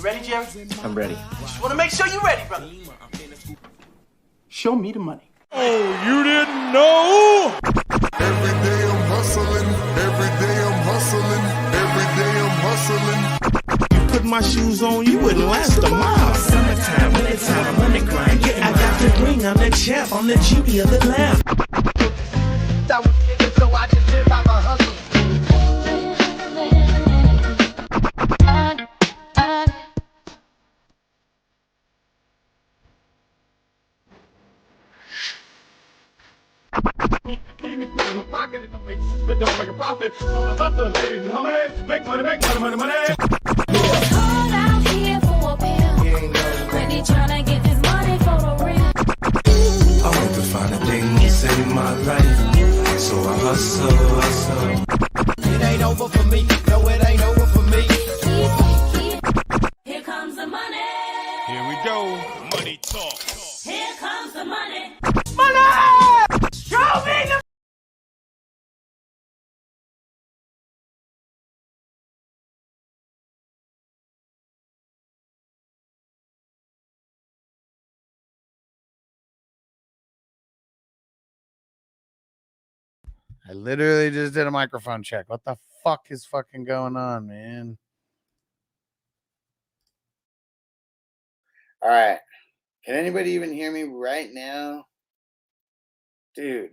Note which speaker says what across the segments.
Speaker 1: ready, Jerry?
Speaker 2: I'm ready.
Speaker 1: Just want to make sure you're ready, brother. Show me the money.
Speaker 3: Oh, you didn't know?
Speaker 4: Every day I'm hustling. Every day I'm hustling. Every day I'm hustling.
Speaker 3: Put my shoes on, you wouldn't last a mile. Summertime, wintertime, I'm on the grind. Yeah, I got the ring, I'm the champ, I'm the Judy of the lamb.
Speaker 5: That was niggas, so I just live by my hustle.
Speaker 6: Hold out here for a pill. Really tryna get this money for the real.
Speaker 3: I want to find a thing to save my life, so I hustle.
Speaker 5: It ain't over for me. No, it ain't over for me.
Speaker 6: Here comes the money.
Speaker 3: Here we go, money talk.
Speaker 6: Here comes the money.
Speaker 1: Show me the
Speaker 7: I literally just did a microphone check. What the fuck is fucking going on, man? All right. Can anybody even hear me right now? Dude.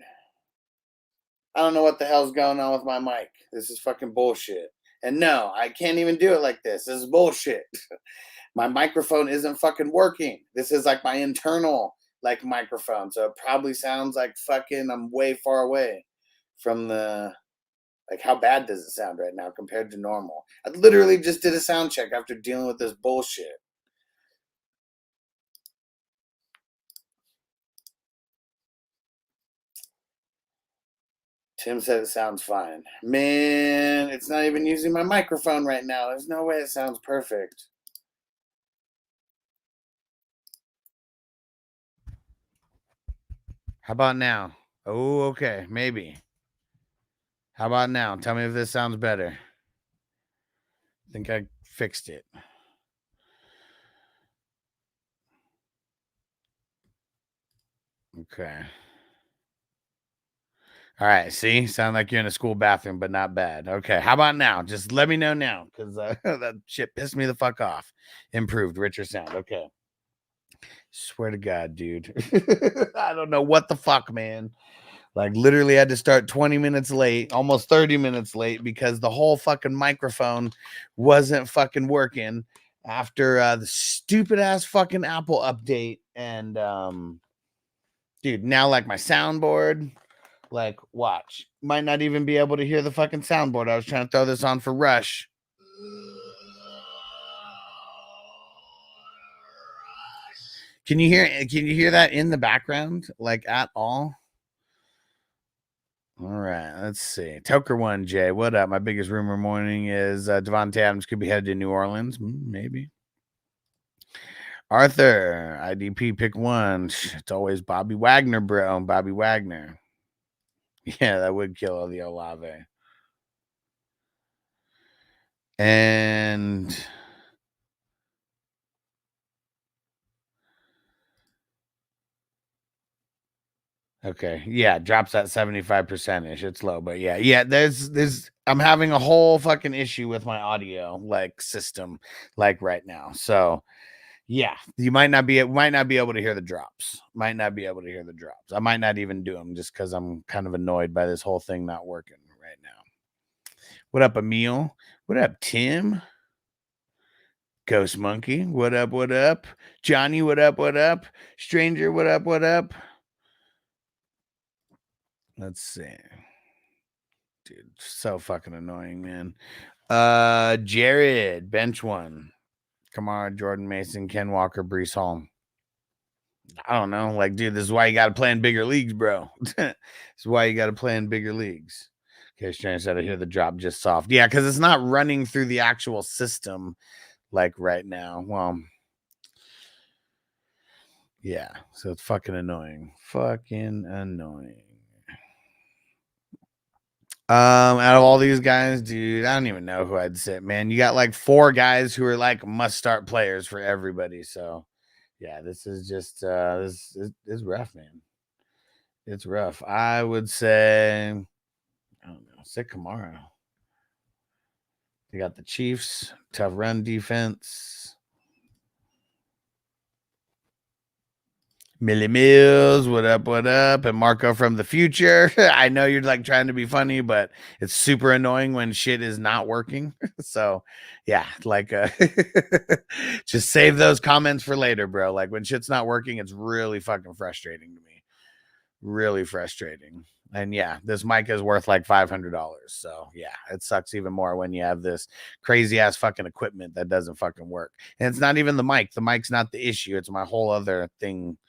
Speaker 7: I don't know what the hell's going on with my mic. This is fucking bullshit. And no, I can't even do it like this. This is bullshit. My microphone isn't fucking working. This is like my internal like microphone. So it probably sounds like fucking I'm way far away from the, like, how bad does it sound right now compared to normal? I literally just did a sound check after dealing with this bullshit. Tim said it sounds fine. Man, it's not even using my microphone right now. There's no way it sounds perfect. How about now? Oh, okay, maybe. How about now? Tell me if this sounds better. I think I fixed it. Okay. All right. See, sound like you're in a school bathroom, but not bad. Okay. How about now? Just let me know now, because that shit pissed me the fuck off. Improved, richer sound. Okay. Swear to God, dude. I don't know what the fuck, man. Like, literally had to start 20 minutes late, almost 30 minutes late, because the whole fucking microphone wasn't fucking working after the stupid ass fucking Apple update. And dude, now like my soundboard, like, watch, might not even be able to hear the fucking soundboard. I was trying to throw this on for Rush. Can you hear that in the background, like, at all? All right, let's see. Toker one, Jay, what up? My biggest rumor morning is Devontae Adams could be headed to New Orleans. Maybe. Arthur, IDP pick one. It's always Bobby Wagner, bro. Bobby Wagner. Yeah, that would kill the Olave. And okay, yeah, drops that 75%ish. It's low, but yeah, there's I'm having a whole fucking issue with my audio like system like right now. So yeah, you might not be able to hear the drops. I might not even do them just because I'm kind of annoyed by this whole thing not working right now. What up, Emil? What up, Tim? Ghost Monkey, what up, what up? Johnny, what up, what up? Stranger, what up, what up? Let's see. Dude, so fucking annoying, man. Jared, bench one. Kamara, Jordan Mason, Ken Walker, Brees Hall. I don't know. Like, dude, this is why you got to play in bigger leagues, bro. This is why you got to play in bigger leagues. Okay, Strange said I hear the drop just soft. Yeah, because it's not running through the actual system like right now. Well, yeah, so it's fucking annoying. Fucking annoying. Out of all these guys, dude, I don't even know who I'd sit, man. You got like 4 guys who are like must start players for everybody. So yeah, this is just this is rough, man. It's rough. I would say, I don't know, sit Kamara. They got the Chiefs, tough run defense. Millie Mills, what up, what up? And Marco from the future. I know you're like trying to be funny, but it's super annoying when shit is not working. So yeah, like just save those comments for later, bro. Like when shit's not working, it's really fucking frustrating to me. Really frustrating. And yeah, this mic is worth like $500. So yeah, it sucks even more when you have this crazy ass fucking equipment that doesn't fucking work. And it's not even the mic. The mic's not the issue. It's my whole other thing,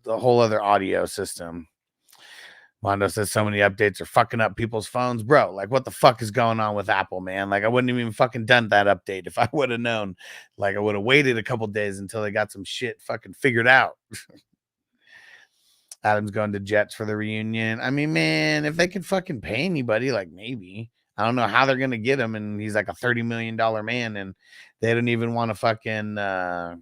Speaker 7: the whole other audio system. Mondo says so many updates are fucking up people's phones. Bro, like what the fuck is going on with Apple, man? Like I wouldn't even fucking done that update if I would have known. Like I would have waited a couple days until they got some shit fucking figured out. Adam's going to Jets for the reunion. I mean, man, if they could fucking pay anybody, like maybe. I don't know how they're going to get him. And he's like a $30 million man. And they don't even want to fucking, like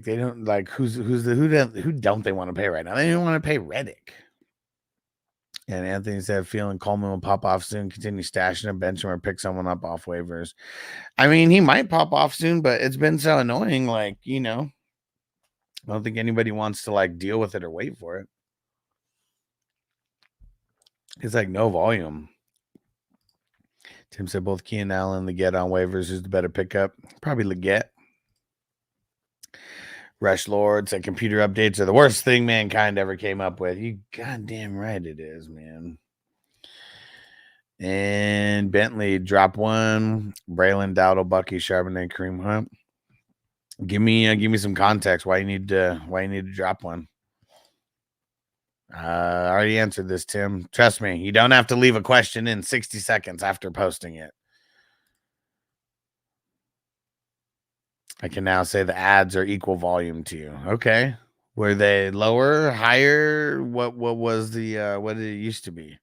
Speaker 7: they don't like who don't they want to pay right now? They don't want to pay Reddick. And Anthony said feeling Coleman will pop off soon, continue stashing a bench or pick someone up off waivers. I mean, he might pop off soon, but it's been so annoying. Like, you know, I don't think anybody wants to like deal with it or wait for it. It's like no volume. Tim said both Keenan Allen and Leggett on waivers. Who's the better pickup? Probably Leggett. Rush Lord said computer updates are the worst thing mankind ever came up with. You goddamn right it is, man. And Bentley drop one. Braylon Dowdle, Bucky, Charbonnet, Kareem Hunt. Give me some context why you need to drop one. I already answered this, Tim. Trust me, you don't have to leave a question in 60 seconds after posting it. I can now say the ads are equal volume to you. Okay. Were they lower, higher? What was the what did it used to be?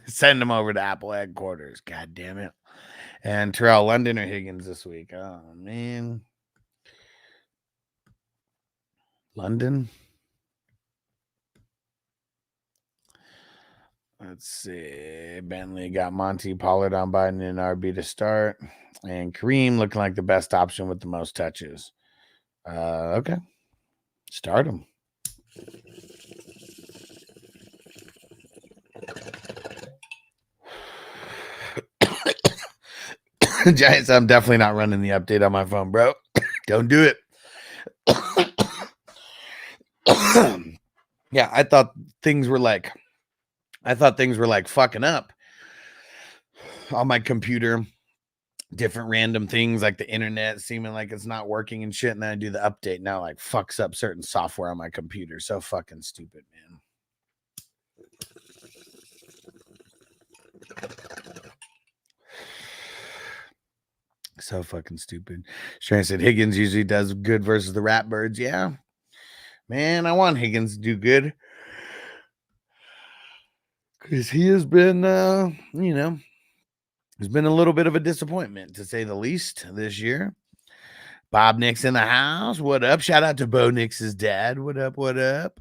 Speaker 7: Send them over to Apple headquarters. God damn it. And Terrell, London or Higgins this week? Oh man. London. Let's see. Bentley got Monty Pollard on Biden and RB to start. And Kareem looking like the best option with the most touches. Okay. Start him. Giants, I'm definitely not running the update on my phone, bro. Don't do it. Yeah, I thought things were like fucking up on my computer. Different random things like the internet seeming like it's not working and shit. And then I do the update now, like fucks up certain software on my computer. So fucking stupid, man. So fucking stupid. Strange said Higgins usually does good versus the Ratbirds. Yeah, man, I want Higgins to do good because he has been, he's been a little bit of a disappointment to say the least this year. Bob Nix in the house. What up? Shout out to Bo Nix's dad. What up? What up?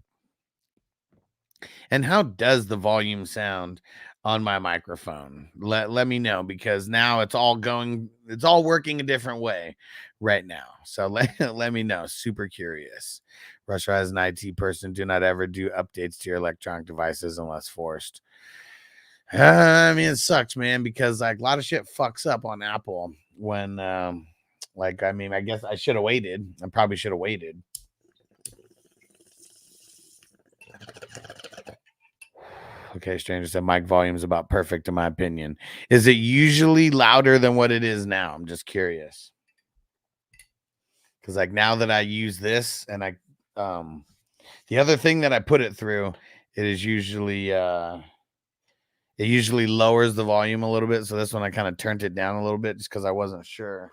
Speaker 7: And how does the volume sound on my microphone? Let me know because now it's all working a different way right now. So let me know. Super curious. Russia as an IT person, do not ever do updates to your electronic devices unless forced. I mean, it sucks, man, because like a lot of shit fucks up on Apple when I guess I should have waited. I probably should have waited. Okay, Stranger said mic volume is about perfect in my opinion. Is it usually louder than what it is now? I'm just curious. Because like now that I use this and the other thing that I put it through, it is usually it usually lowers the volume a little bit. So this one I kind of turned it down a little bit just because I wasn't sure.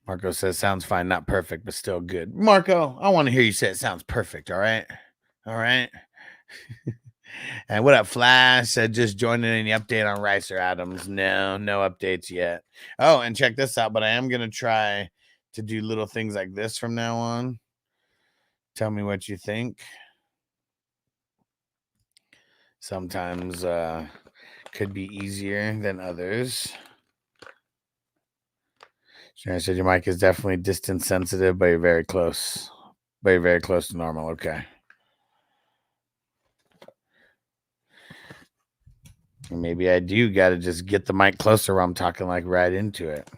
Speaker 7: Marco says sounds fine, not perfect, but still good. Marco, I want to hear you say it sounds perfect. All right. All right. And what up, Flash? Said just joining any update on Ricer Adams. No updates yet. Oh, and check this out, but I am gonna try to do little things like this from now on. Tell me what you think. Sometimes could be easier than others. Sharon said your mic is definitely distance sensitive, but you're very close. But you're very close to normal. Okay. Maybe I do got to just get the mic closer where I'm talking like right into it.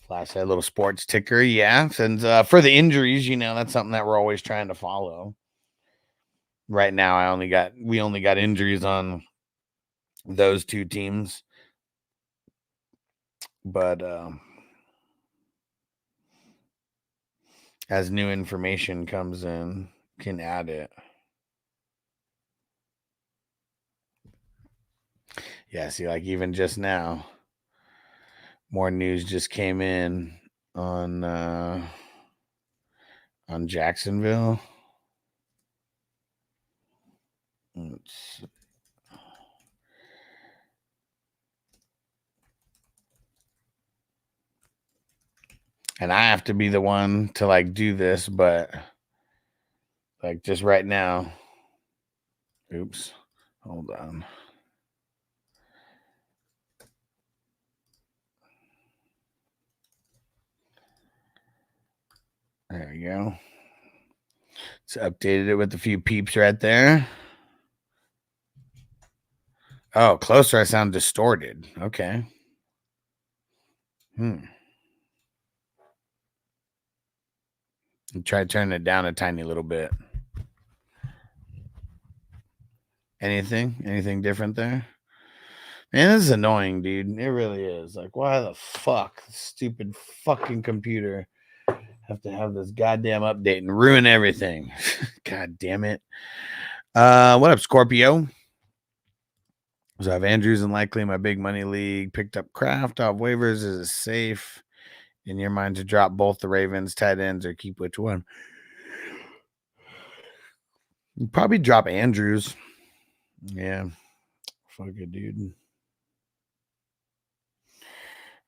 Speaker 7: Flash that little sports ticker. Yeah. And for the injuries, you know, that's something that we're always trying to follow. Right now, we only got injuries on those two teams. But as new information comes in, can add it. Yeah, see, like even just now, more news just came in on Jacksonville. Let's see. And I have to be the one to like do this, but like just right now. Oops. Hold on. There we go. It's updated it with a few peeps right there. Oh, closer I sound distorted. Okay. Try turning it down a tiny little bit. Anything different there? Man, this is annoying, dude. It really is. Like, why the fuck, stupid fucking computer, have to have this goddamn update and ruin everything? God damn it. What up, Scorpio? So I have Andrews and Likely in my big money league. Picked up Kraft off waivers. Is it safe in your mind to drop both the Ravens tight ends or keep which one? You'd probably drop Andrews. Yeah. Fuck it, dude.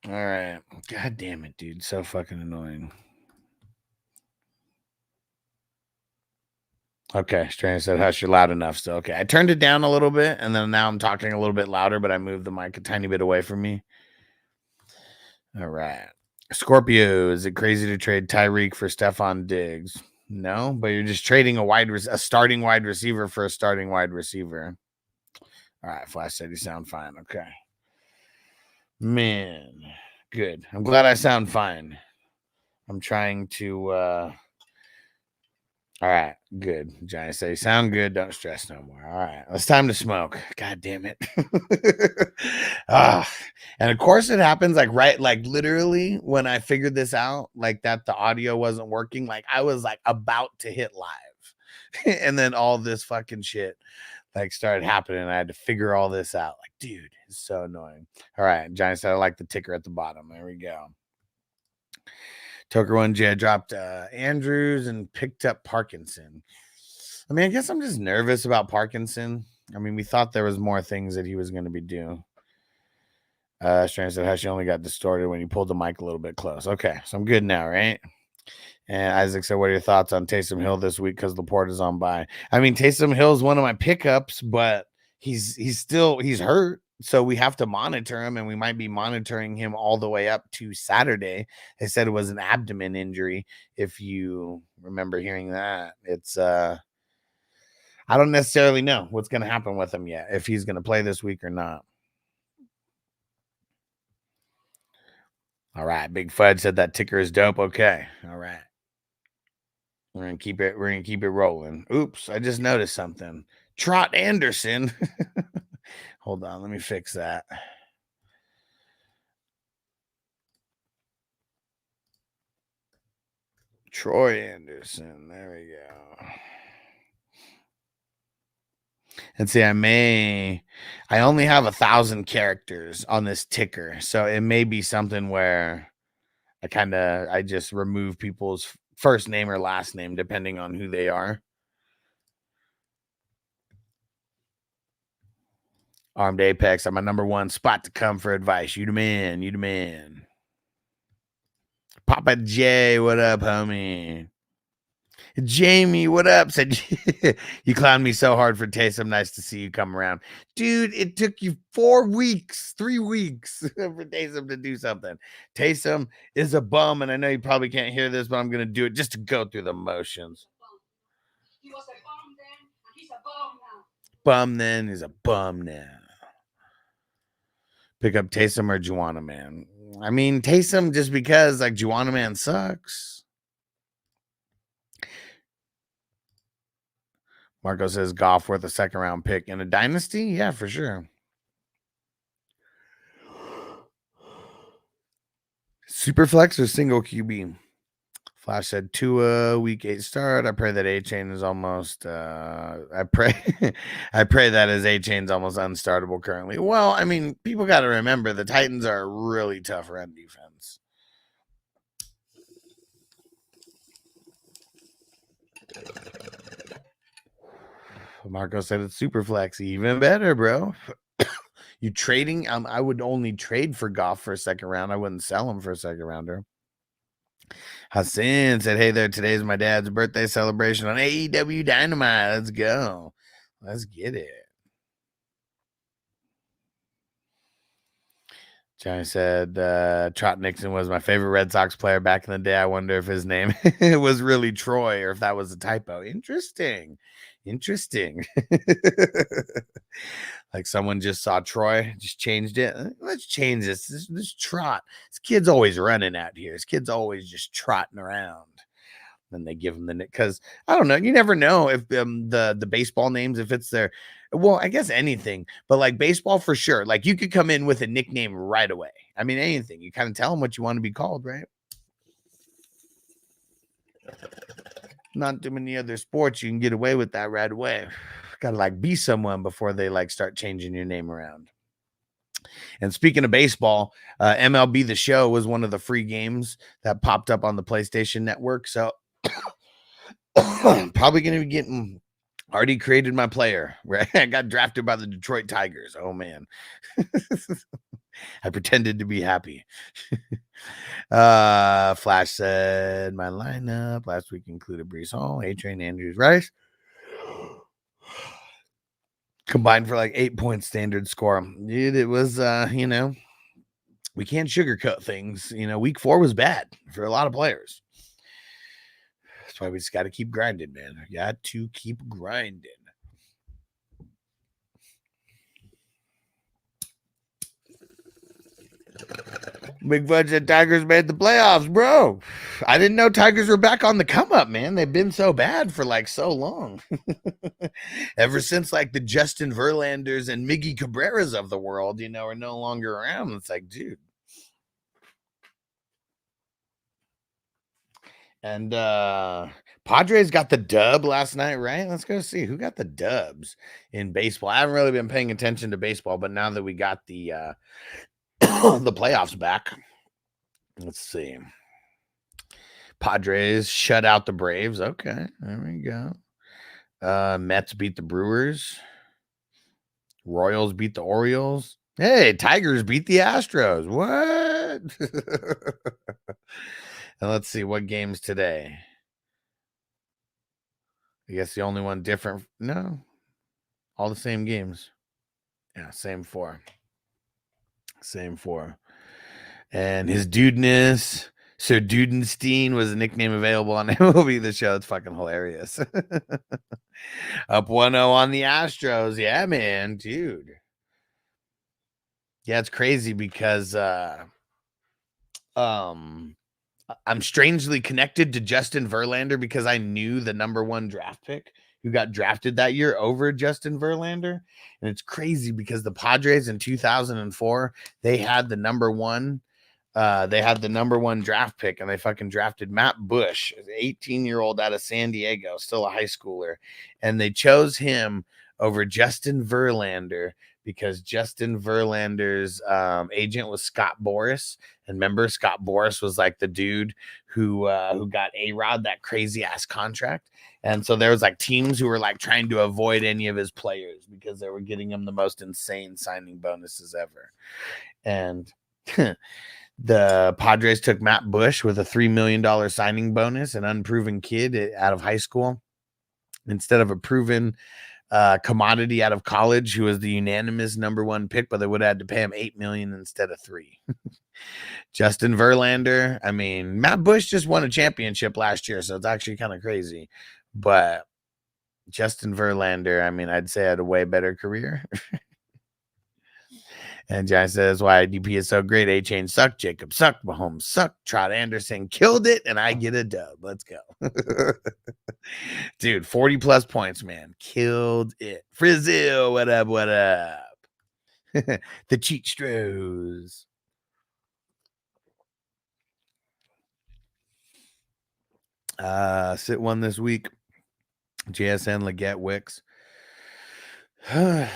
Speaker 7: All right. God damn it, dude. So fucking annoying. Okay. Strange said, hush, you're loud enough still. Okay. I turned it down a little bit, and then now I'm talking a little bit louder, but I moved the mic a tiny bit away from me. All right. Scorpio, is it crazy to trade Tyreek for Stephon Diggs? No, but you're just trading a starting wide receiver for a starting wide receiver. All right. Flash said you sound fine. Okay. Man, good. I'm glad I sound fine. I'm trying to all right, good. Giant say sound good, don't stress no more. All right, it's time to smoke. God damn it. And of course it happens like literally when I figured this out, like that the audio wasn't working, like I was like about to hit live. And then all this fucking shit like started happening. I had to figure all this out. Like, dude, it's so annoying. All right, Giant said I like the ticker at the bottom. There we go. Toker 1J dropped Andrews and picked up Parkinson. I mean, I guess I'm just nervous about Parkinson. I mean, we thought there was more things that he was going to be doing. Strange said, Hush, only got distorted when you pulled the mic a little bit close. Okay, so I'm good now, right? And Isaac said, what are your thoughts on Taysom Hill this week because Laporte is on bye? I mean, Taysom Hill is one of my pickups, but he's hurt. So we have to monitor him, and we might be monitoring him all the way up to Saturday. They said it was an abdomen injury. If you remember hearing that, it's I don't necessarily know what's going to happen with him yet, if he's going to play this week or not. All right, Big Fudge said that ticker is dope. Okay, all right. We're gonna keep it rolling. Oops, I just noticed something. Trot Anderson. Hold on, let me fix that. Troy Anderson. There we go. And see, I only have 1,000 characters on this ticker, so it may be something where I just remove people's first name or last name depending on who they are. Armed Apex, I'm my number one spot to come for advice. You the man, you the man. Papa J, what up, homie? Jamie, what up? Said you clowned me so hard for Taysom. Nice to see you come around. Dude, it took you 3 weeks for Taysom to do something. Taysom is a bum, and I know you probably can't hear this, but I'm going to do it just to go through the motions.
Speaker 2: He was a bum then, and he's a bum now.
Speaker 7: Bum then, he's a bum now. Pick up Taysom or Juana Man. I mean, Taysom just because, like, Juana Man sucks. Marco says Goff worth a second round pick in a dynasty? Yeah, for sure. Superflex or single QB? Flash said Tua week 8 start. I pray that A-Chain is almost I pray that his A-Chain's almost unstartable currently. Well, I mean, people got to remember the Titans are a really tough run defense. Marco said it's super flex, even better, bro. You trading? I would only trade for Goff for a second round. I wouldn't sell him for a second rounder. Hassan said, "Hey there, today's my dad's birthday celebration on AEW Dynamite. Let's go. Let's get it." Johnny said, Trot Nixon was my favorite Red Sox player back in the day. I wonder if his name was really Troy or if that was a typo. Interesting. Like someone just saw Troy, just changed it. Let's change this Trot. This kid's always running out here. This kid's always just trotting around. Then they give him the nick because I don't know. You never know if the baseball names, if it's their, well, I guess anything, but like baseball for sure. Like you could come in with a nickname right away. I mean, anything. You kind of tell them what you want to be called, right? Not too many other sports you can get away with that right away. Got to like be someone before they like start changing your name around. And speaking of baseball, MLB The Show was one of the free games that popped up on the PlayStation Network. So probably going to be getting, already created my player. Right? I got drafted by the Detroit Tigers. Oh, man. I pretended to be happy. Flash said my lineup last week included Breece Hall, A-Train, Andrews, Rice. Combined for like 8 point standard score. Dude, it was, we can't sugarcoat things. Week 4 was bad for a lot of players. That's why we just got to keep grinding, man. Got to keep grinding. Big Fudge said Tigers made the playoffs, bro. I didn't know Tigers were back on the come up, man. They've been so bad for like so long. Ever since like the Justin Verlanders and Miggy Cabreras of the world, are no longer around. It's like, dude. And Padres got the dub last night, right? Let's go see who got the dubs in baseball. I haven't really been paying attention to baseball, but now that we got the the playoffs back, let's see. Padres shut out the Braves. Okay, there we go. Mets beat the Brewers. Royals beat the Orioles. Hey, Tigers beat the Astros. What? And let's see what games today. I guess the only one different. No, all the same games. Yeah, same 4. Same 4. And his dudeness, Sir Dudenstein, was a nickname available on MLB The Show. It's fucking hilarious. Up 1-0 on the Astros. Yeah, man, dude. Yeah, it's crazy because I'm strangely connected to Justin Verlander because I knew the number 1 draft pick who got drafted that year over Justin Verlander. And it's crazy because the Padres in 2004, they had the number 1 draft pick, and they fucking drafted Matt Bush, an 18-year-old out of San Diego, still a high schooler. And they chose him over Justin Verlander because Justin Verlander's agent was Scott Boras. And remember, Scott Boras was like the dude who got A-Rod that crazy ass contract. And so there was like teams who were like trying to avoid any of his players because they were getting him the most insane signing bonuses ever. And the Padres took Matt Bush with a $3 million signing bonus, an unproven kid out of high school, instead of a proven commodity out of college who was the unanimous number one pick, but they would have had to pay him $8 million instead of $3 million. Justin Verlander. I mean, Matt Bush just won a championship last year, so it's actually kind of crazy. But Justin Verlander, I mean, I'd say had a way better career. And John says, why IDP is so great. A-Chain sucked, Jacob sucked, Mahomes sucked, Trot Anderson killed it, and I get a dub. Let's go. Dude, 40 plus points, man. Killed it. Frizzle, what up, what up? The Cheat Stros. Sit one this week. JSN, Leggett, Wicks. Kind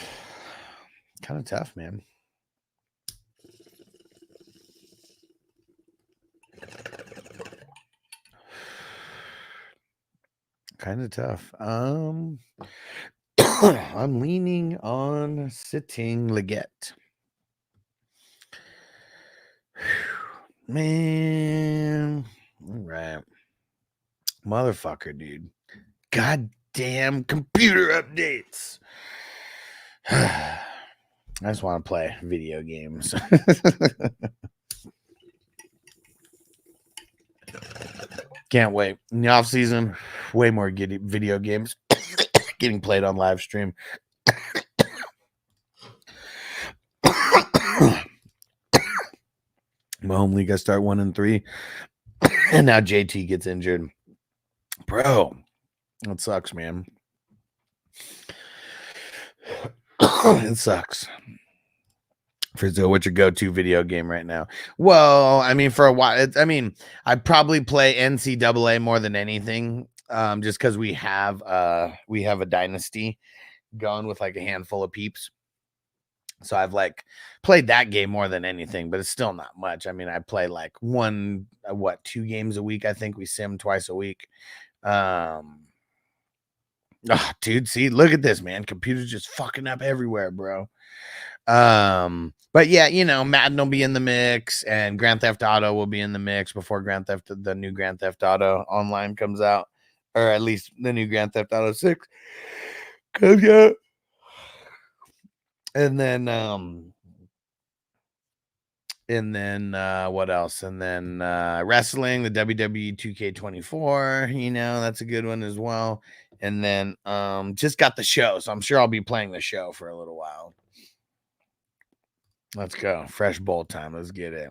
Speaker 7: of tough, man. Kind of tough. I'm leaning on sitting Leggett. Man. All right. Motherfucker, dude. Goddamn computer updates. I just want to play video games. Can't wait. In the off season, way more video games getting played on live stream. My home league, I start 1-3, and now JT gets injured. Bro, that sucks, man. It sucks. Frizzo, what's your go-to video game right now? Well, I mean, for a while, I probably play NCAA more than anything, just because we have a dynasty going with like a handful of peeps. So I've like played that game more than anything, but it's still not much. I mean, I play like 2 games a week. I think we sim twice a week. Dude, see, look at this, man. Computer's just fucking up everywhere, bro. But yeah, you know, Madden will be in the mix, and Grand Theft Auto will be in the mix before the new Grand Theft Auto Online comes out, or at least the new Grand Theft Auto 6 comes out. And then what else? And then wrestling, the WWE 2K24, you know, that's a good one as well. And then just got the show, so I'm sure I'll be playing the show for a little while. Let's go. Fresh bowl time. Let's get it.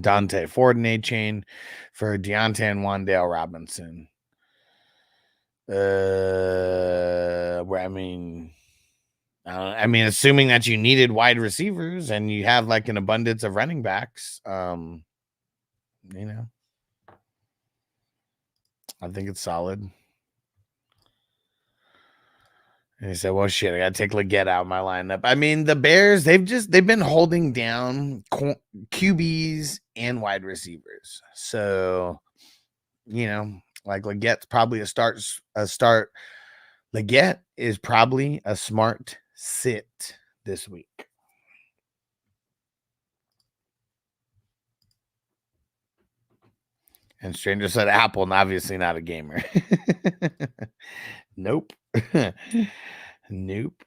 Speaker 7: Dante Ford and A-Chain for Deontay and Wandale Robinson. Assuming that you needed wide receivers and you have like an abundance of running backs, you know, I think it's solid. And he said, well, shit, I got to take Leggett out of my lineup. I mean, the Bears, they've been holding down QBs and wide receivers. So, you know, like Leggett's probably a start. Leggett is probably a smart sit this week. And Stranger said Apple, and obviously not a gamer. Nope. Nope.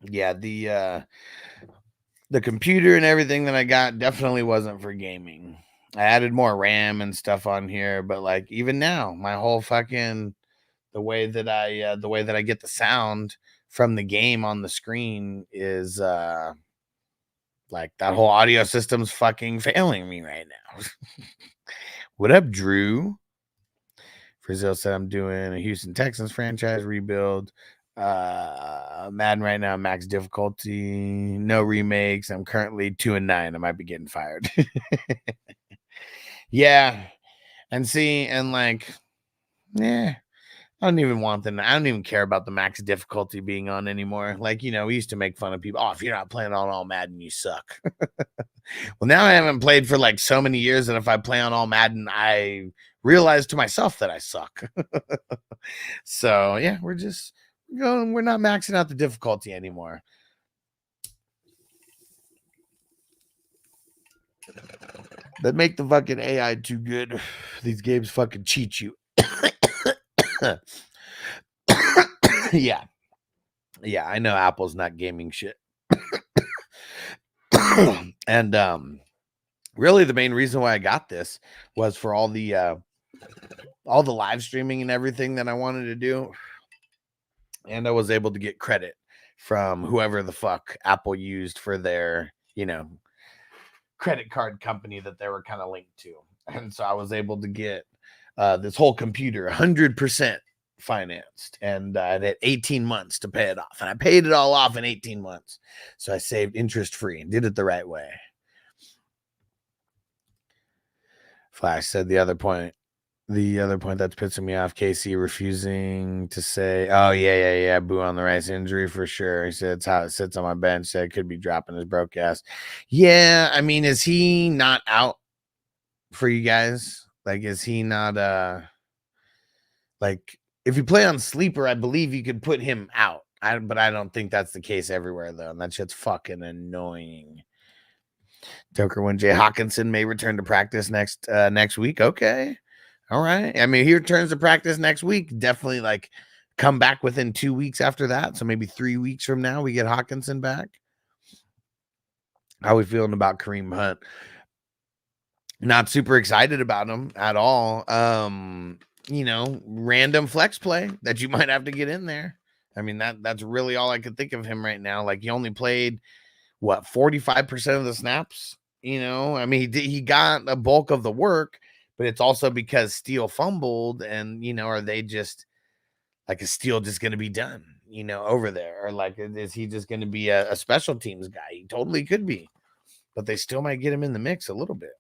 Speaker 7: Yeah, the computer and everything that I got definitely wasn't for gaming. I added more RAM and stuff on here, but like even now, my whole fucking the way that I get the sound from the game on the screen is like that whole audio system's fucking failing me right now. What up, Drew? Frizell said I'm doing a Houston Texans franchise rebuild. Madden right now, max difficulty, no remakes. I'm currently 2-9. I might be getting fired. Yeah. And see, and like Yeah. I don't even want them. I don't even care about the max difficulty being on anymore. Like, we used to make fun of people. Oh, if you're not playing on all Madden, you suck. Well, now I haven't played for like so many years that if I play on all Madden, I realize to myself that I suck. So yeah, we're not maxing out the difficulty anymore. That make the fucking AI too good. These games fucking cheat you. Yeah. Yeah, I know Apple's not gaming shit. And really the main reason why I got this was for all the live streaming and everything that I wanted to do. And I was able to get credit from whoever the fuck Apple used for their, credit card company that they were kind of linked to. And so I was able to get this whole computer 100% financed, and I had 18 months to pay it off. And I paid it all off in 18 months. So I saved interest free and did it the right way. Flash said the other point that's pissing me off, Casey refusing to say, oh, yeah, boo on the Rice injury for sure. He said it's how it sits on my bench. Said could be dropping his broke ass. Yeah, I mean, is he not out for you guys? Like, is he not, like, if you play on Sleeper, I believe you could put him out. But I don't think that's the case everywhere, though. And that shit's fucking annoying. Joker 1J Hawkinson may return to practice next week. Okay. All right. I mean, he returns to practice next week. Definitely like come back within 2 weeks after that. So maybe 3 weeks from now, we get Hawkinson back. How are we feeling about Kareem Hunt? Not super excited about him at all. Random flex play that you might have to get in there. I mean, that's really all I could think of him right now. Like he only played 45% of the snaps, I mean, he got a bulk of the work, but it's also because Steele fumbled and, are they just like, is Steele just going to be done, over there? Or like, is he just going to be a special teams guy? He totally could be, but they still might get him in the mix a little bit.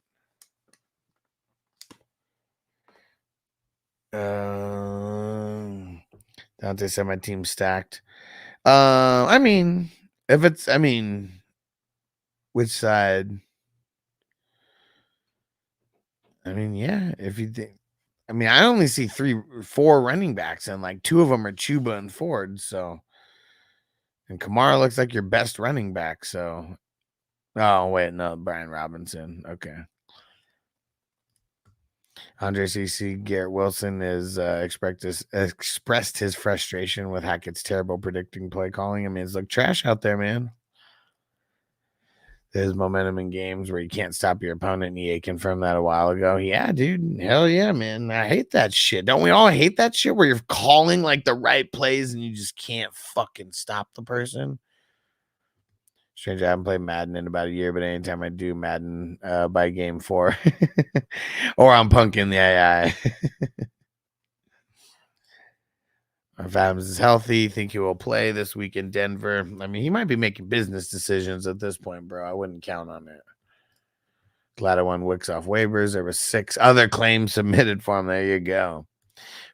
Speaker 7: Dante said my team's stacked. I mean, which side? I mean, yeah, if you think, I mean, I only see 4 running backs, and like 2 of them are Chuba and Ford. So, and Kamara looks like your best running back. So, oh wait, no, Brian Robinson. Okay. Andre CC Garrett Wilson is expressed his frustration with Hackett's terrible predicting play calling. I mean, it's like trash out there, man. There's momentum in games where you can't stop your opponent. EA confirmed that a while ago. Yeah, dude. Hell yeah, man. I hate that shit. Don't we all hate that shit where you're calling like the right plays and you just can't fucking stop the person? Strange, I haven't played Madden in about a year, but anytime I do Madden by game 4 or I'm punking the AI. If Adams is healthy, think he will play this week in Denver. I mean, he might be making business decisions at this point, bro. I wouldn't count on it. Glad I won Wicks off waivers. There were 6 other claims submitted for him. There you go.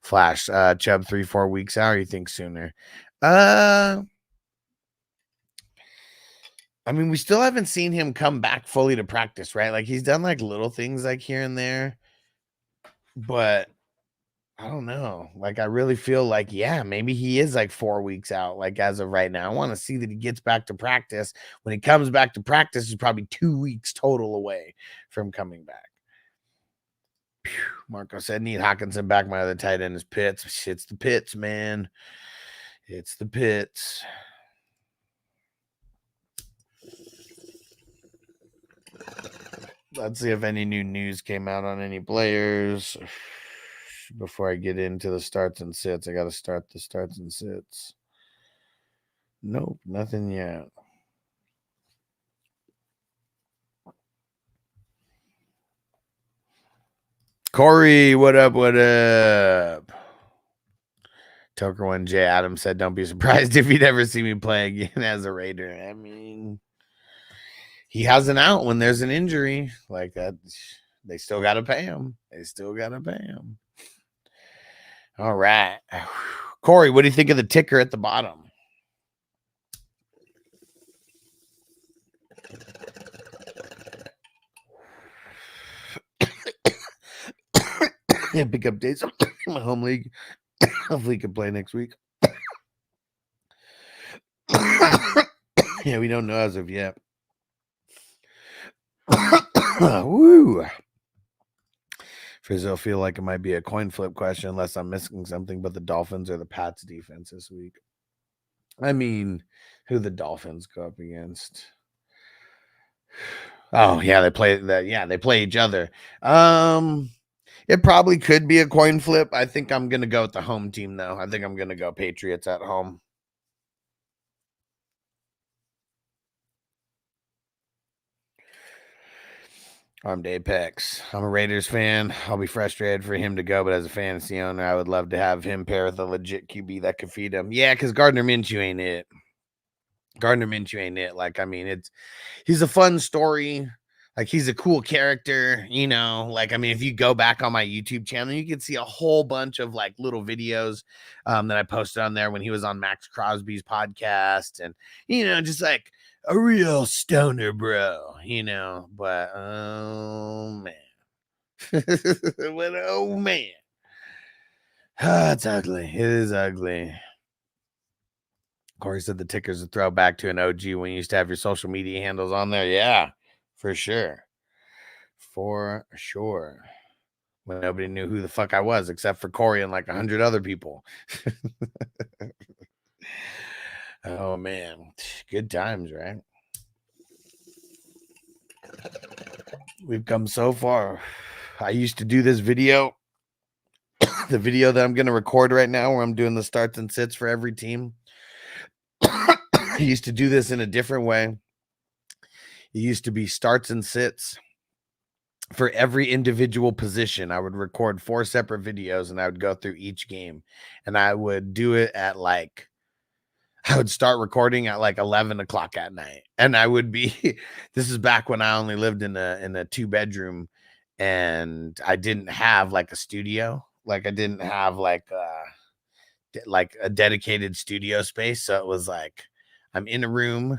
Speaker 7: Flash, Chubb 3-4 weeks out, or you think sooner? I mean, we still haven't seen him come back fully to practice, right? Like he's done like little things like here and there, but I don't know. Like, I really feel like, yeah, maybe he is like 4 weeks out, like as of right now. I want to see that he gets back to practice. When he comes back to practice, he's probably 2 weeks total away from coming back. Phew. Marco said, need Hawkinson back. My other tight end is Pitts. It's the Pitts, man. It's the Pitts. Let's see if any new news came out on any players. Before I get into the starts and sits, I got to start the starts and sits. Nope, nothing yet. Corey, what up? What up? Toker 1J Adams said, don't be surprised if you never see me play again as a Raider. I mean, he has an out when there's an injury like that. They still got to pay him. All right. Corey, what do you think of the ticker at the bottom? Yeah, pick up days in my home league. Hopefully he can play next week. Yeah, we don't know as of yet. Woo. Frizzo feel like it might be a coin flip question unless I'm missing something, but the Dolphins or the Pats defense this week. I mean, who the Dolphins go up against? Oh, yeah, they play that. Yeah, they play each other. It probably could be a coin flip. I think I'm gonna go with the home team though. I think I'm gonna go Patriots at home. Armed Apex. I'm a Raiders fan. I'll be frustrated for him to go, but as a fantasy owner, I would love to have him pair with a legit QB that could feed him. Yeah, because Gardner Minshew ain't it. Like, I mean, he's a fun story. Like, he's a cool character, you know. Like, I mean, if you go back on my YouTube channel, you can see a whole bunch of like little videos that I posted on there when he was on Max Crosby's podcast, and you know, just like a real stoner bro, you know. But oh man, but oh man, it's ugly. It is ugly. Corey said the ticker's a throwback to an OG when you used to have your social media handles on there. Yeah, for sure. For sure. When nobody knew who the fuck I was except for Corey and like 100 other people. Oh, man. Good times, right? We've come so far. I used to do this video. The video that I'm going to record right now where I'm doing the starts and sits for every team. I used to do this in a different way. It used to be starts and sits for every individual position. I would record 4 separate videos and I would go through each game, and I would do it at like, I would start recording at like 11 o'clock at night. And I would be, this is back when I only lived in a 2-bedroom and I didn't have like a studio. Like I didn't have like a dedicated studio space. So it was like, I'm in a room.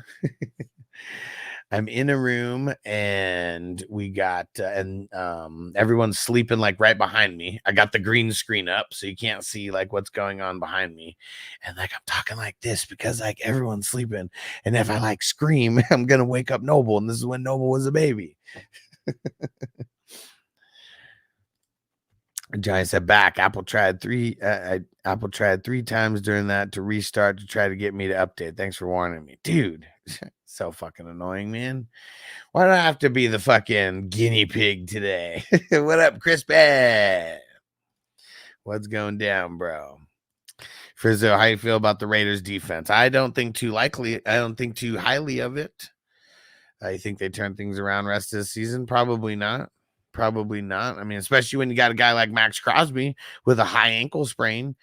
Speaker 7: And we got everyone's sleeping like right behind me. I got the green screen up so you can't see like what's going on behind me. And like I'm talking like this because like everyone's sleeping. And if I like scream, I'm gonna wake up Noble. And this is when Noble was a baby. Giant said back. Apple tried 3 times during that to restart to try to get me to update. Thanks for warning me. Dude, so fucking annoying, man. Why do I have to be the fucking guinea pig today? What up, Crispy? What's going down, bro? Frizzo, how you feel about the Raiders defense? I don't think too highly of it. I think they turn things around rest of the season. Probably not. I mean, especially when you got a guy like Max Crosby with a high ankle sprain.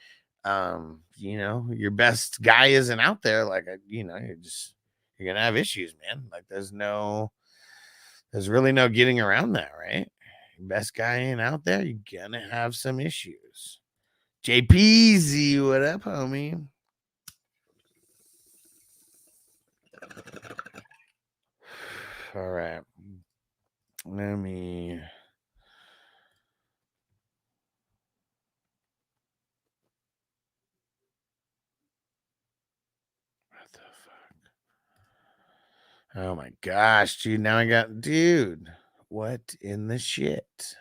Speaker 7: You know, your best guy isn't out there. Like, you know, you're gonna have issues, man. Like, there's really no getting around that, right? Your best guy ain't out there, you're gonna have some issues. JPZ, what up, homie? All right. Let me. What the fuck? Oh my gosh, dude. Now I got. Dude, what in the shit?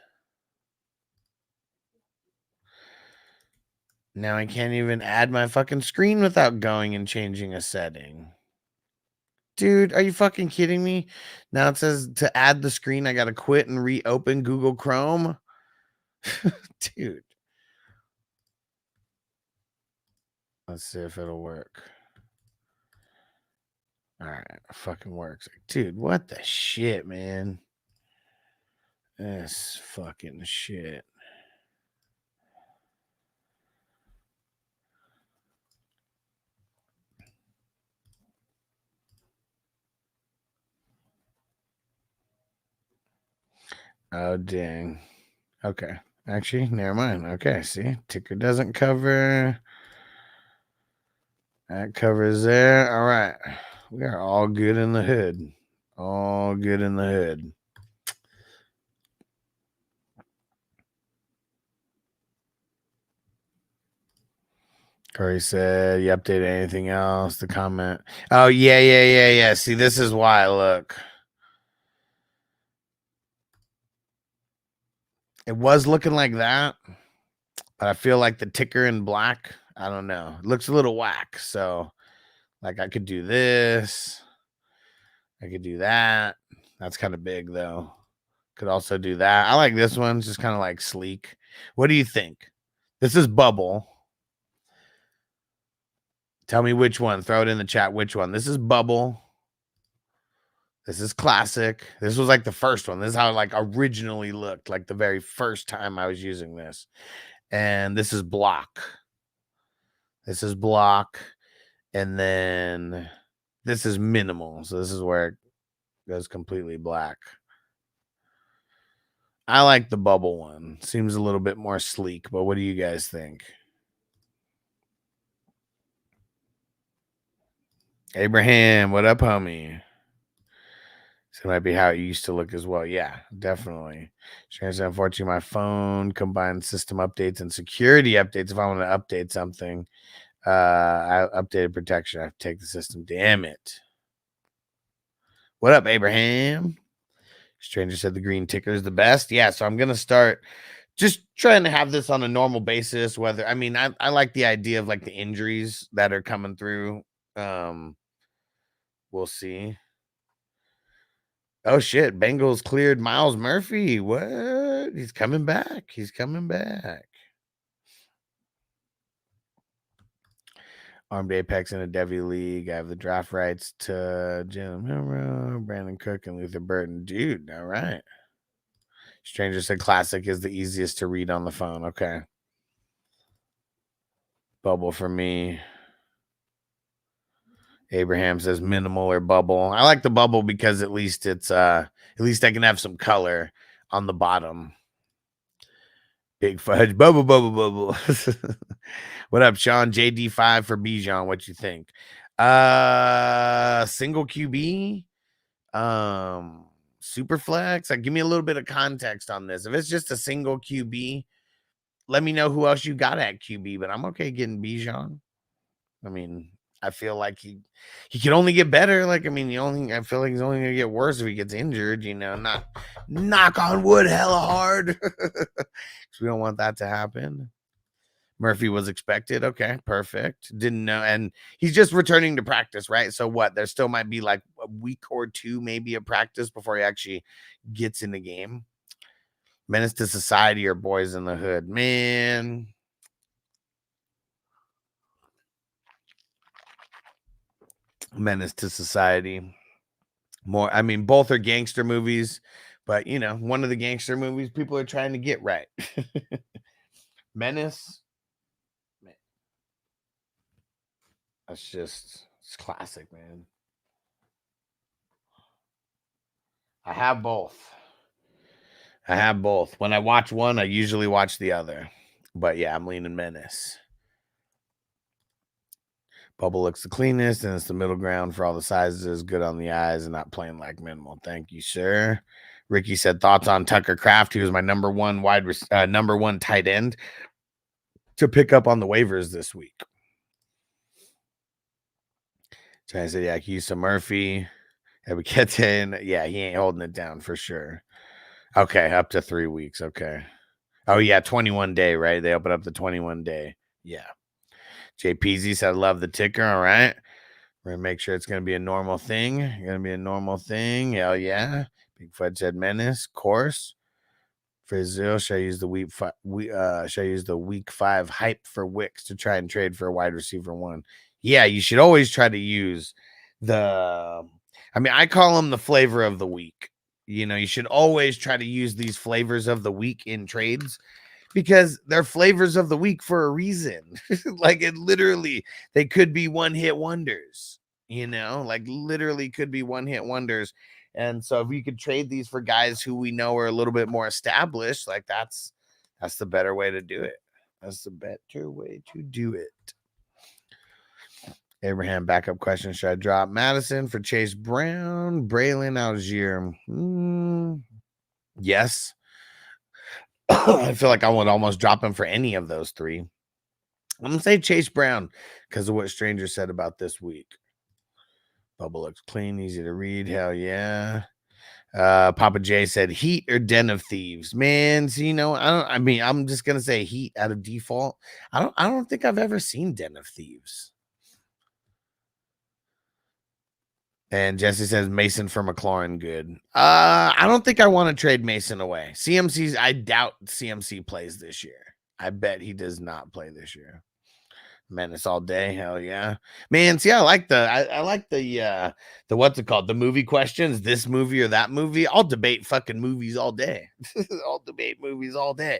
Speaker 7: Now I can't even add my fucking screen without going and changing a setting. Dude, are you fucking kidding me? Now it says to add the screen, I got to quit and reopen Google Chrome. Dude. Let's see if it'll work. All right, it fucking works. Dude, what the shit, man? This fucking shit. Oh, dang. Okay. Actually, never mind. Okay, see, ticker doesn't cover. That covers there. All right. We are all good in the hood. All good in the hood. Corey said, you updated anything else? The comment. Oh, yeah. See, this is why. Look. It was looking like that, but I feel like the ticker in black, I don't know. It looks a little whack. So, like, I could do this. I could do that. That's kind of big, though. Could also do that. I like this one. It's just kind of like sleek. What do you think? This is bubble. Tell me which one. Throw it in the chat. Which one? This is bubble. This is classic. This was like the first one. This is how it like originally looked, like the very first time I was using this. And this is block. This is block. And then this is minimal. So this is where it goes completely black. I like the bubble one. Seems a little bit more sleek, but what do you guys think? Abraham, what up, homie? So it might be how it used to look as well. Yeah, definitely. Unfortunately, my phone combines system updates and security updates. If I want to update something, I updated protection. I have to take the system. Damn it. What up, Abraham? Stranger said the green ticker is the best. Yeah, so I'm going to start just trying to have this on a normal basis. Whether, I mean, I like the idea of like the injuries that are coming through. We'll see. Oh shit, Bengals cleared Miles Murphy. What? He's coming back. He's coming back. Armed Apex in a Devi League. I have the draft rights to Jim Hero, Brandon Cook, and Luther Burton. Dude, all right. Stranger said classic is the easiest to read on the phone. Okay. Bubble for me. Abraham says minimal or bubble. I like the bubble because at least it's at least I can have some color on the bottom. Big fudge. Bubble. What up, Sean? JD5 for Bijan. What you think? Single QB. Super flex. Like, give me a little bit of context on this. If it's just a single QB, let me know who else you got at QB, but I'm okay getting Bijan. I mean, I feel like he can only get better. Like, I mean, I feel like he's only gonna get worse if he gets injured, you know, not knock on wood hella hard. Because we don't want that to happen. Murphy was expected. Okay, perfect. Didn't know. And he's just returning to practice, right? So what? There still might be like a week or two, maybe, of practice before he actually gets in the game. Menace to Society or Boys in the Hood. Man. Menace to Society. More, I mean, both are gangster movies, but you know, one of the gangster movies people are trying to get right. Menace. That's just, it's classic, man. I have both. When I watch one, I usually watch the other. But yeah, I'm leaning Menace. Bubble looks the cleanest, and it's the middle ground for all the sizes. Good on the eyes and not plain like minimal. Thank you, sir. Ricky said thoughts on Tucker Kraft. He was my number one tight end to pick up on the waivers this week. Trying to say, yeah, I can use some Murphy. Yeah, he ain't holding it down for sure. Okay, up to 3 weeks. Okay. Oh, yeah, 21 day, right? They open up the 21 day. Yeah. JPZ said, I love the ticker. All right. We're going to make sure it's going to be a normal thing. Hell yeah. Big Fudge said Menace, course. Frizil, should I use the week 5 hype for Wicks to try and trade for a wide receiver 1? Yeah, you should always try to use I call them the flavor of the week. You know, you should always try to use these flavors of the week in trades because they're flavors of the week for a reason. Like, it literally, they could be one-hit wonders, you know, like literally could be one-hit wonders. And so if we could trade these for guys who we know are a little bit more established, like that's That's the better way to do it. That's the better way to do it. Abraham, backup question. Should I drop Madison for Chase Brown? Braylon Algier. Yes. I feel like I would almost drop him for any of those three. I'm going to say Chase Brown because of what Stranger said about this week. Bubble looks clean, easy to read. Hell yeah. Papa J said Heat or Den of Thieves. Man, so, I'm just going to say Heat out of default. I don't think I've ever seen Den of Thieves. And Jesse says Mason for McLaurin, good. I don't think I want to trade Mason away. CMC's, I doubt CMC plays this year. I bet he does not play this year. Menace all day, hell yeah, man. See, I like the what's it called? The movie questions, this movie or that movie. I'll debate fucking movies all day. I'll debate movies all day.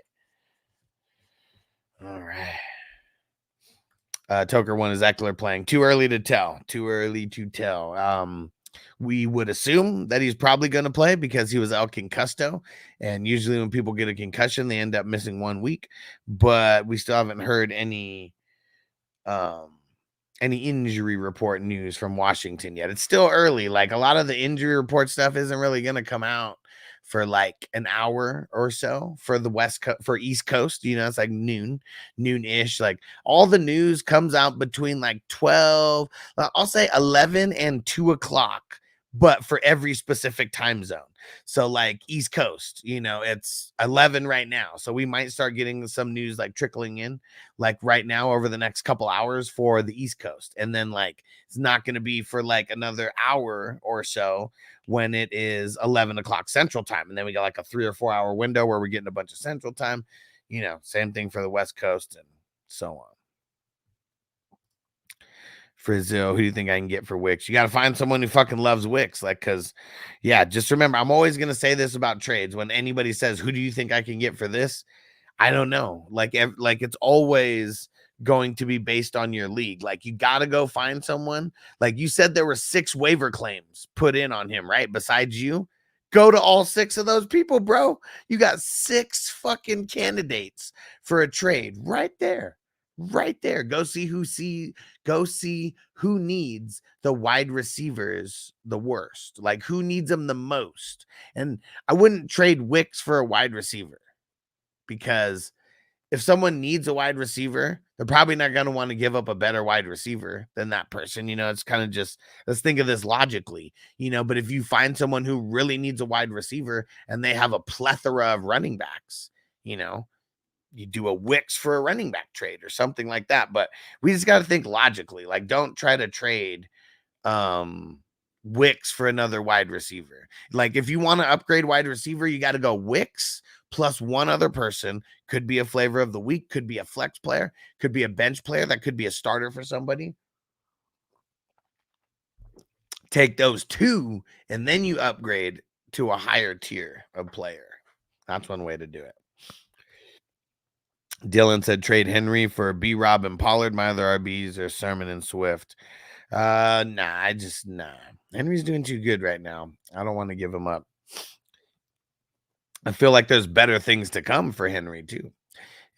Speaker 7: All right. Toker one is Eckler playing. Too early to tell. Too early to tell. We would assume that he's probably going to play because he was El Concusto. And usually when people get a concussion, they end up missing 1 week. But we still haven't heard any injury report news from Washington yet. It's still early. Like a lot of the injury report stuff isn't really going to come out for like an hour or so for the for East Coast. It's like noon-ish. Like all the news comes out between like 12, I'll say 11 and 2 o'clock, but for every specific time zone. So like East Coast, it's 11 right now. So we might start getting some news like trickling in like right now over the next couple hours for the East Coast. And then like, it's not going to be for like another hour or so when it is 11 o'clock Central Time. And then we got like a 3 or 4 hour window where we're getting a bunch of Central Time, same thing for the West Coast and so on. Frizzo, who do you think I can get for Wicks? You got to find someone who fucking loves Wicks. Like, because, yeah, just remember, I'm always going to say this about trades. When anybody says, who do you think I can get for this? I don't know. Like it's always going to be based on your league. Like, you got to go find someone. Like you said, there were 6 waiver claims put in on him, right? Besides you. Go to all 6 of those people, bro. You got 6 fucking candidates for a trade right there. Right there. Go see who needs the wide receivers the worst. Like who needs them the most. And I wouldn't trade Wicks for a wide receiver because if someone needs a wide receiver, they're probably not going to want to give up a better wide receiver than that person. It's kind of just, let's think of this logically, but if you find someone who really needs a wide receiver and they have a plethora of running backs, you do a Wicks for a running back trade or something like that. But we just got to think logically. Like, don't try to trade Wicks for another wide receiver. Like, if you want to upgrade wide receiver, you got to go Wicks plus one other person. Could be a flavor of the week, could be a flex player, could be a bench player, that could be a starter for somebody. Take those 2, and then you upgrade to a higher tier of player. That's one way to do it. Dylan said trade Henry for B-Rob and Pollard. My other RBs are Sermon and Swift. Nah. Henry's doing too good right now. I don't want to give him up. I feel like there's better things to come for Henry too.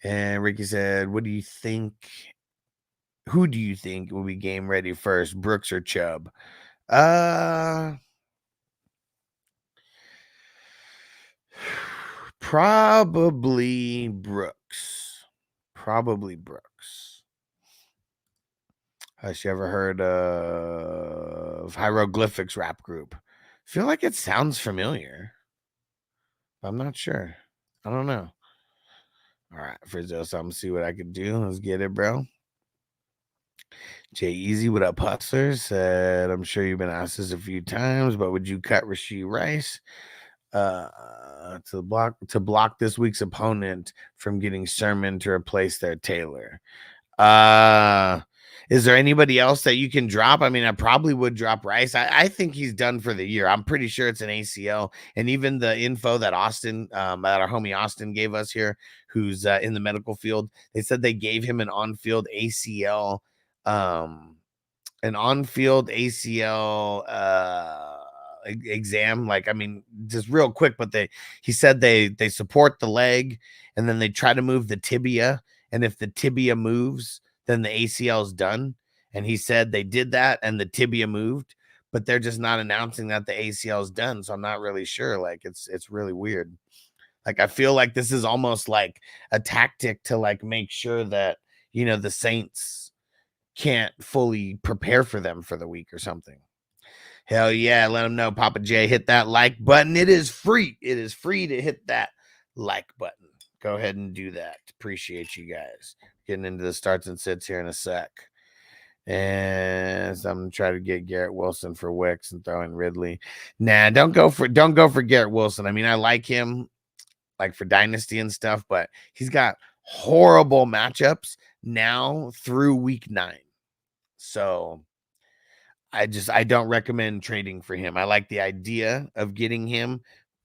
Speaker 7: And Ricky said, what do you think? Who do you think will be game ready first, Brooks or Chubb? Probably Brooks. Has you ever heard of Hieroglyphics rap group? Feel like it sounds familiar. I'm not sure. I don't know. All right, Frizzo, so I'm gonna see what I can do. Let's get it, bro. Jay Easy, what up, Hustler? Said, I'm sure you've been asked this a few times, but would you cut Rashee Rice to block this week's opponent from getting Sermon to replace their Taylor? Is there anybody else that you can drop? I mean, I probably would drop Rice. I think he's done for the year. I'm pretty sure it's an ACL. And even the info that that our homie Austin gave us here, who's in the medical field, they said they gave him an on-field ACL, exam. Like, I mean, just real quick, but he said they support the leg and then they try to move the tibia. And if the tibia moves, then the ACL is done. And he said they did that and the tibia moved, but they're just not announcing that the ACL is done. So I'm not really sure. Like, it's really weird. Like, I feel like this is almost like a tactic to like make sure that, you know, the Saints can't fully prepare for them for the week or something. Hell yeah, let them know, Papa J. Hit that like button. It is free. It is free to hit that like button. Go ahead and do that. Appreciate you guys. Getting into the starts and sits here in a sec. And so I'm gonna try to get Garrett Wilson for Wicks and throw in Ridley. Nah, don't go for Garrett Wilson. I mean, I like him like for Dynasty and stuff, but he's got horrible matchups now through week 9. So I don't recommend trading for him. I like the idea of getting him,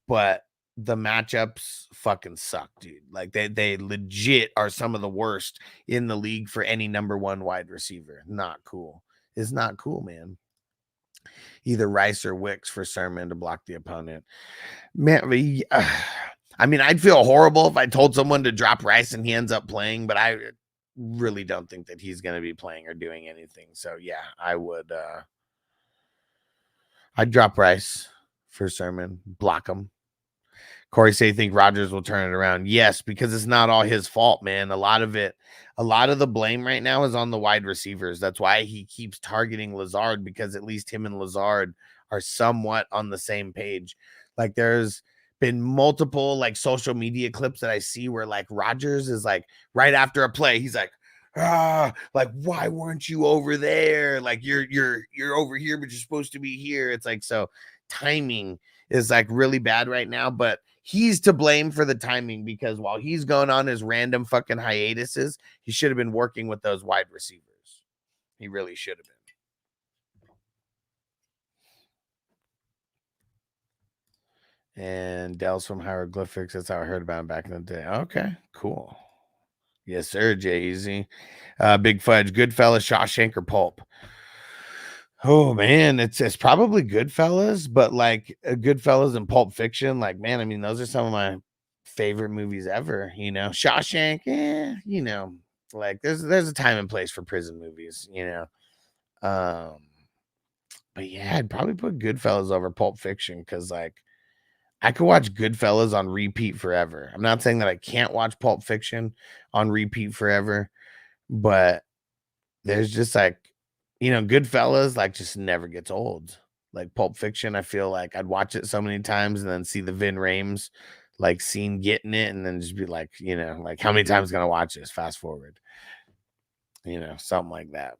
Speaker 7: but the matchups fucking suck, dude. Like they legit are some of the worst in the league for any number 1 wide receiver. Not cool. It's not cool, man. Either Rice or Wicks for Sermon to block the opponent. Man, I mean, I'd feel horrible if I told someone to drop Rice and he ends up playing, but I really don't think that he's going to be playing or doing anything. So yeah, I would I'd drop Rice for Sermon, block him. Corey say you think Rodgers will turn it around. Yes, because it's not all his fault, man. A lot of the blame right now is on the wide receivers. That's why he keeps targeting Lazard, because at least him and Lazard are somewhat on the same page. Like, there's been multiple like social media clips that I see where like Rodgers is like right after a play, he's like, like, why weren't you over there? Like, you're over here, but you're supposed to be here. It's like, so timing is like really bad right now, but he's to blame for the timing, because while he's going on his random fucking hiatuses, he should have been working with those wide receivers. He really should have been. And Dell's from Hieroglyphics. That's how I heard about him back in the day. Okay, cool. Yes, sir, Jay-Z. Big Fudge, Goodfellas, Shawshank, or Pulp? Oh, man, it's probably Goodfellas, but like Goodfellas and Pulp Fiction, like, man, I mean, those are some of my favorite movies ever, you know. Shawshank, you know, like there's a time and place for prison movies, you know. But yeah, I'd probably put Goodfellas over Pulp Fiction, because like I could watch Goodfellas on repeat forever. I'm not saying that I can't watch Pulp Fiction on repeat forever, but there's just like, you know, Goodfellas like just never gets old. Like Pulp Fiction, I feel like I'd watch it so many times and then see the Vin Rames like scene getting it, and then just be like, you know, like, how many times gonna watch this? Fast forward, you know, something like that.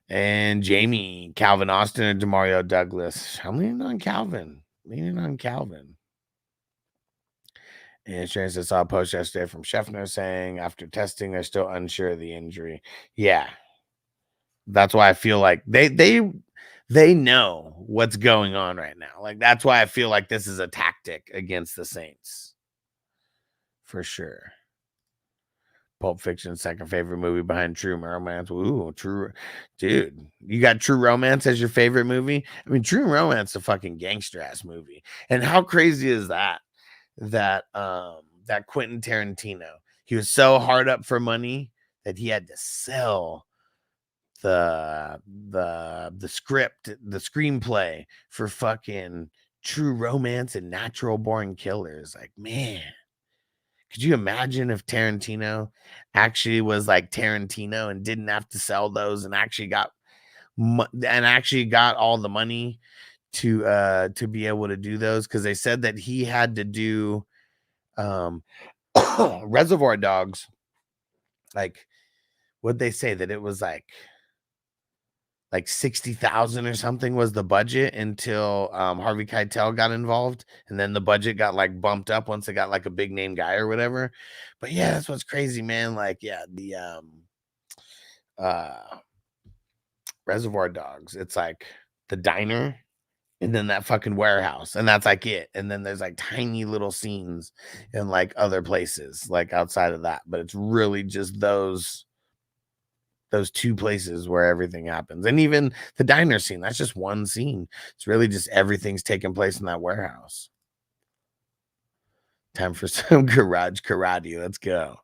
Speaker 7: And Jamie, Calvin Austin, or Demario Douglas? I'm leaning on Calvin. And Sharon says, saw a post yesterday from Scheffner saying after testing, they're still unsure of the injury. Yeah. That's why I feel like they know what's going on right now. Like, that's why I feel like this is a tactic against the Saints. For sure. Pulp Fiction, second favorite movie behind True Romance. Ooh, True. Dude, you got True Romance as your favorite movie? I mean, True Romance is a fucking gangster ass movie. And how crazy is that? That Quentin Tarantino, he was so hard up for money that he had to sell the script, the screenplay for fucking True Romance and Natural Born Killers. Like, man, could you imagine if Tarantino actually was like Tarantino and didn't have to sell those and actually got all the money to be able to do those? Because they said that he had to do Reservoir Dogs. Like, what'd they say, that it was like 60,000 or something was the budget until Harvey Keitel got involved, and then the budget got like bumped up once it got like a big name guy or whatever. But yeah, that's what's crazy, man. Like, yeah, the Reservoir Dogs, it's like the diner and then that fucking warehouse, and that's like it. And then there's like tiny little scenes in like other places like outside of that, but it's really just those those two places where everything happens. And even the diner scene, that's just one scene. It's really just everything's taking place in that warehouse. Time for some garage karate. Let's go.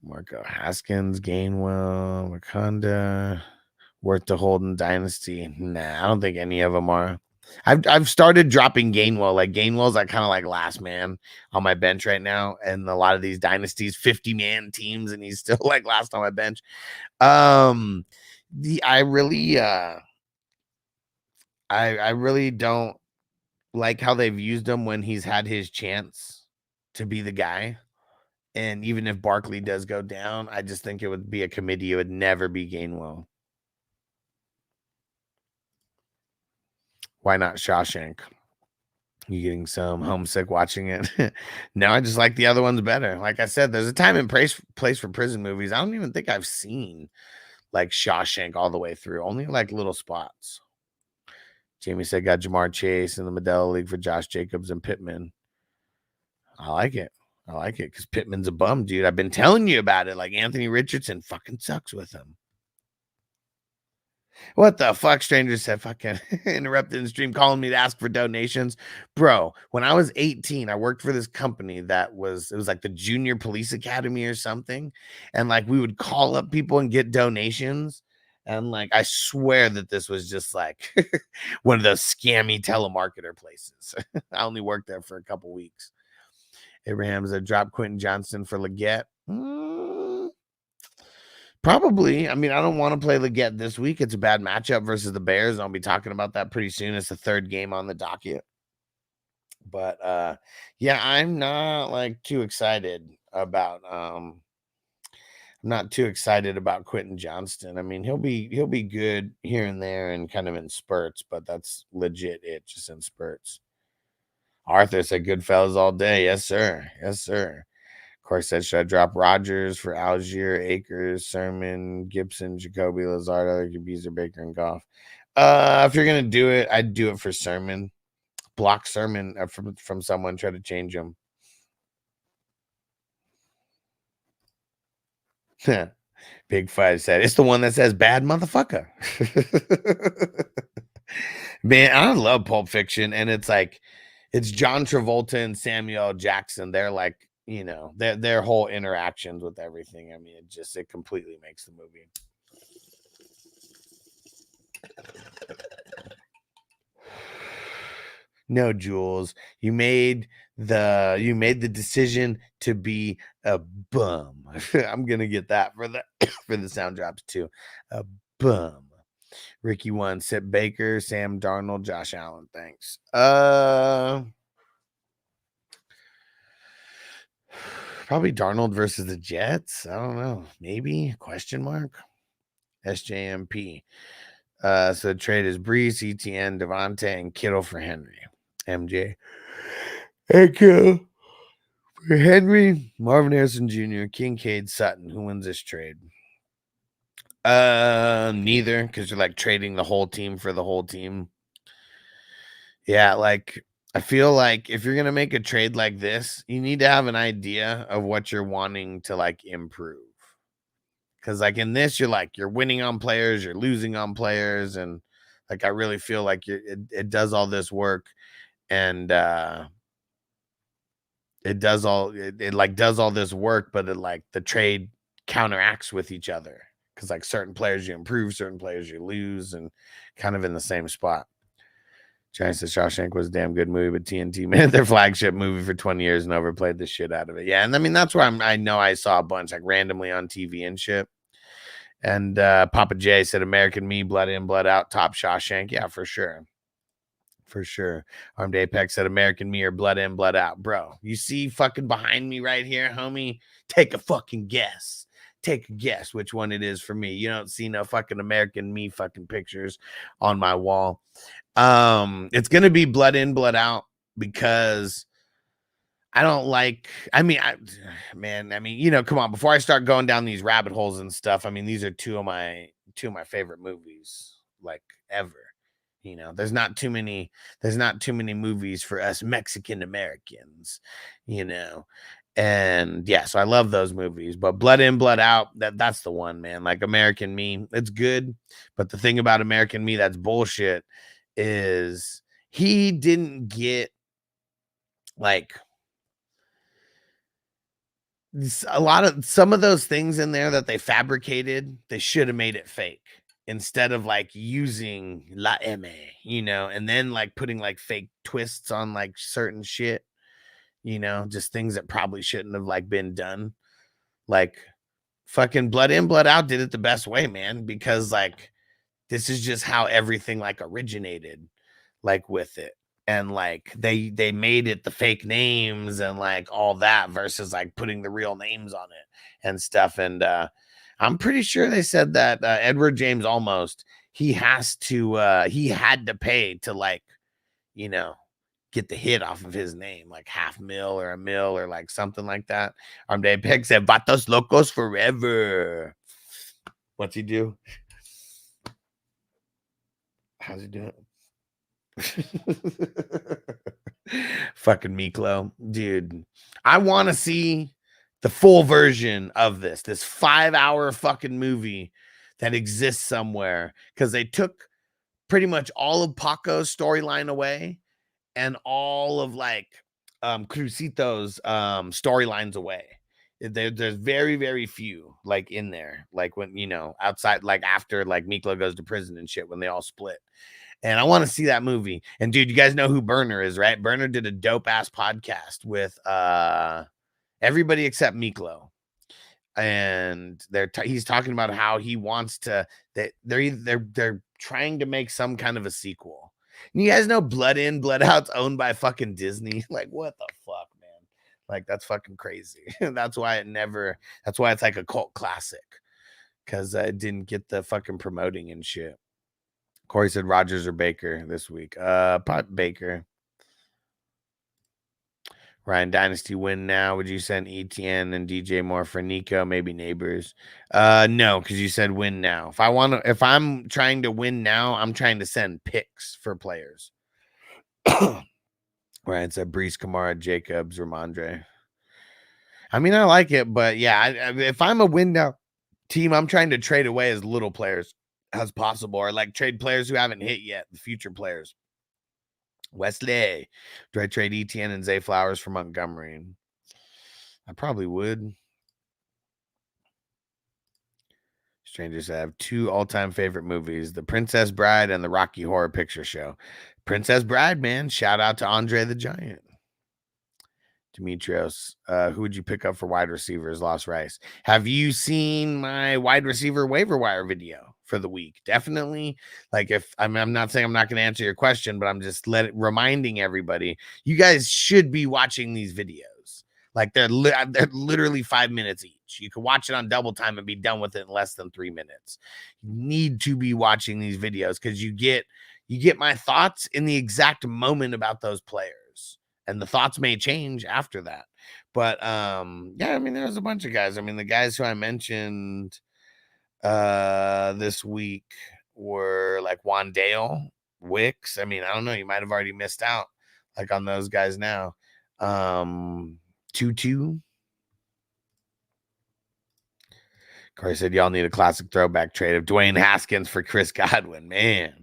Speaker 7: Marco Haskins, Gainwell, Wakanda, worth the Holden Dynasty. Nah, I don't think any of them are. I've started dropping Gainwell. Like Gainwell's like kind of like last man on my bench right now. And a lot of these dynasties, 50-man teams, and he's still like last on my bench. I really don't like how they've used him when he's had his chance to be the guy. And even if Barkley does go down, I just think it would be a committee. It would never be Gainwell. Why not Shawshank? You getting some homesick watching it? No, I just like the other ones better. Like I said, there's a time and place for prison movies. I don't even think I've seen like Shawshank all the way through. Only like little spots. Jamie said got Jamar Chase in the Modelo League for Josh Jacobs and Pittman. I like it. I like it because Pittman's a bum, dude. I've been telling you about it. Like Anthony Richardson fucking sucks with him. What the fuck? Stranger said fucking interrupted the stream calling me to ask for donations. Bro, when I was 18, I worked for this company it was like the Junior Police Academy or something. And like we would call up people and get donations. And like I swear that this was just like one of those scammy telemarketer places. I only worked there for a couple weeks. Abraham's a drop Quentin Johnston for Leggett. Probably. I mean, I don't want to play Leggett this week. It's a bad matchup versus the Bears. I'll be talking about that pretty soon. It's the third game on the docket. But yeah, I'm not like too excited about I'm not too excited about Quentin Johnston. I mean, he'll be good here and there and kind of in spurts, but that's legit it, just in spurts. Arthur said Goodfellas all day. Yes, sir. Yes, sir. Of course, said, should I drop Rodgers for Algier, Akers, Sermon, Gibson, Jacoby, Lazard, Beezer, Baker, and Goff? If you're going to do it, I'd do it for Sermon. Block Sermon from someone, try to change him. Big Five said, it's the one that says bad motherfucker. Man, I love Pulp Fiction, and it's like, it's John Travolta and Samuel L. Jackson. They're like, you know, their whole interactions with everything. I mean, it completely makes the movie. No, Jules, you made the decision to be a bum. I'm gonna get that for the sound drops too. A bum. Ricky won. Sip Baker, Sam Darnold, Josh Allen. Thanks. Probably Darnold versus the Jets. I don't know. Maybe ? SJMP. So the trade is Brees, ETN, Devontae, and Kittle for Henry. MJ. And Kittle for Henry, Marvin Harrison Jr., Kincaid, Sutton. Who wins this trade? Neither, because you're like trading the whole team for the whole team. Yeah, like I feel like if you're gonna make a trade like this, you need to have an idea of what you're wanting to like improve. Because like in this, you're winning on players, you're losing on players, and like I really feel like it does all this work, and it does all this work, but it like the trade counteracts with each other. Because like certain players you improve, certain players you lose, and kind of in the same spot. Giant says Shawshank was a damn good movie, but TNT made their flagship movie for 20 years and overplayed the shit out of it. Yeah, and I mean that's where I know I saw a bunch like randomly on TV and shit. And Papa J said American Me, Blood In, Blood Out, top Shawshank. Yeah, for sure. For sure. Armed Apex said American Me or Blood In, Blood Out. Bro, you see fucking behind me right here, homie? Take a fucking guess. Take a guess which one it is for me. You don't see no fucking American Me fucking pictures on my wall. It's gonna be Blood In, Blood Out because I don't like. I mean, you know, come on. Before I start going down these rabbit holes and stuff, I mean, these are two of my favorite movies, like ever. You know, there's not too many movies for us Mexican Americans. You know. And yeah, so I love those movies. But Blood In, Blood Out, that's the one, man. Like American Me, it's good. But the thing about American Me that's bullshit is he didn't get like a lot of some of those things in there that they fabricated. They should have made it fake instead of like using La M, you know, and then like putting like fake twists on like certain shit, you know, just things that probably shouldn't have like been done. Like fucking Blood In, Blood Out did it the best way, man, because like this is just how everything like originated, like with it. And like they made it the fake names and like all that versus like putting the real names on it and stuff. And I'm pretty sure they said that Edward James Olmos, he had to pay to like, you know, get the hit off of his name, like $500,000 or $1 million or like something like that. Armde Peg said, Vatos Locos forever. What's he do? How's he doing? Fucking Miklo, dude. I want to see the full version of this 5-hour fucking movie that exists somewhere, because they took pretty much all of Paco's storyline away and all of like Crucito's storylines away. There's very, very few like in there, like when, you know, outside, like after like Miklo goes to prison and shit, when they all split. And I want to see that movie. And dude, you guys know who Burner is, right? Burner did a dope ass podcast with everybody except Miklo. And he's talking about how he wants to, they're trying to make some kind of a sequel. And you guys know Blood In, Blood Out's owned by fucking Disney. Like, what the fuck, man? Like, that's fucking crazy. That's why it's like a cult classic, because it didn't get the fucking promoting and shit. Corey said Rodgers or Baker this week. Baker. Ryan, Dynasty win now. Would you send ETN and DJ Moore for Nico? Maybe Neighbors. No, because you said win now. If I'm trying to win now, I'm trying to send picks for players. Ryan said Brees, Kamara, Jacobs, Ramondre. I mean, I like it, but yeah, if I'm a win now team, I'm trying to trade away as little players as possible, or like trade players who haven't hit yet, the future players. Wesley, do I trade ETN and Zay Flowers for Montgomery? I probably would. Strangers have 2 all-time favorite movies: The Princess Bride and The Rocky Horror Picture Show. Princess Bride, man. Shout out to Andre the Giant. Demetrios, who would you pick up for wide receivers? Lost Rice. Have you seen my wide receiver waiver wire video for the week? Definitely. Like, if I'm not saying I'm not going to answer your question, but I'm just reminding everybody, you guys should be watching these videos. Like, they're literally 5 minutes each. You can watch it on double time and be done with it in less than 3 minutes. You need to be watching these videos because you get my thoughts in the exact moment about those players. And the thoughts may change after that. But yeah, I mean, there's a bunch of guys. I mean, the guys who I mentioned this week were like Wandale, Wicks. I mean, I don't know. You might have already missed out like on those guys now. Tutu. Corey said, y'all need a classic throwback trade of Dwayne Haskins for Chris Godwin. Man.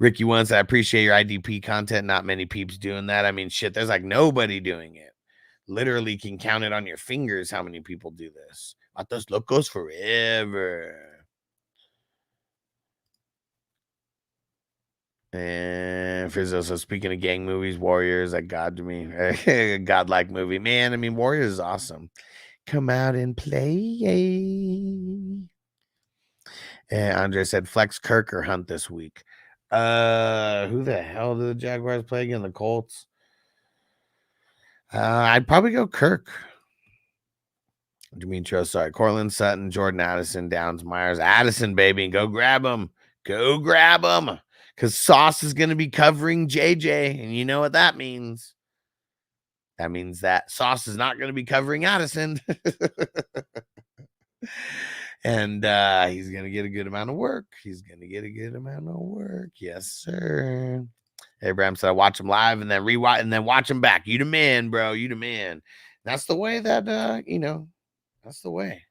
Speaker 7: Ricky once, I appreciate your IDP content. Not many peeps doing that. I mean, shit, there's like nobody doing it. Literally can count it on your fingers how many people do this. Vatos Locos forever. And Frizzo, so speaking of gang movies, Warriors, like God to me. A godlike movie. Man, I mean, Warriors is awesome. Come out and play. And Andre said flex Kirk or Hunt this week. Who the hell do the Jaguars play again? The Colts. I'd probably go Kirk. Demetrio, sorry. Cortland Sutton, Jordan Addison, Downs Myers, Addison, baby. Go grab him. Go grab him. Because Sauce is going to be covering JJ. And you know what that means. That means that Sauce is not going to be covering Addison. And he's going to get a good amount of work. Yes, sir. Abraham said, I watch them live and then rewatch and then watch them back. You the man, bro. You the man. That's the way that, that's the way.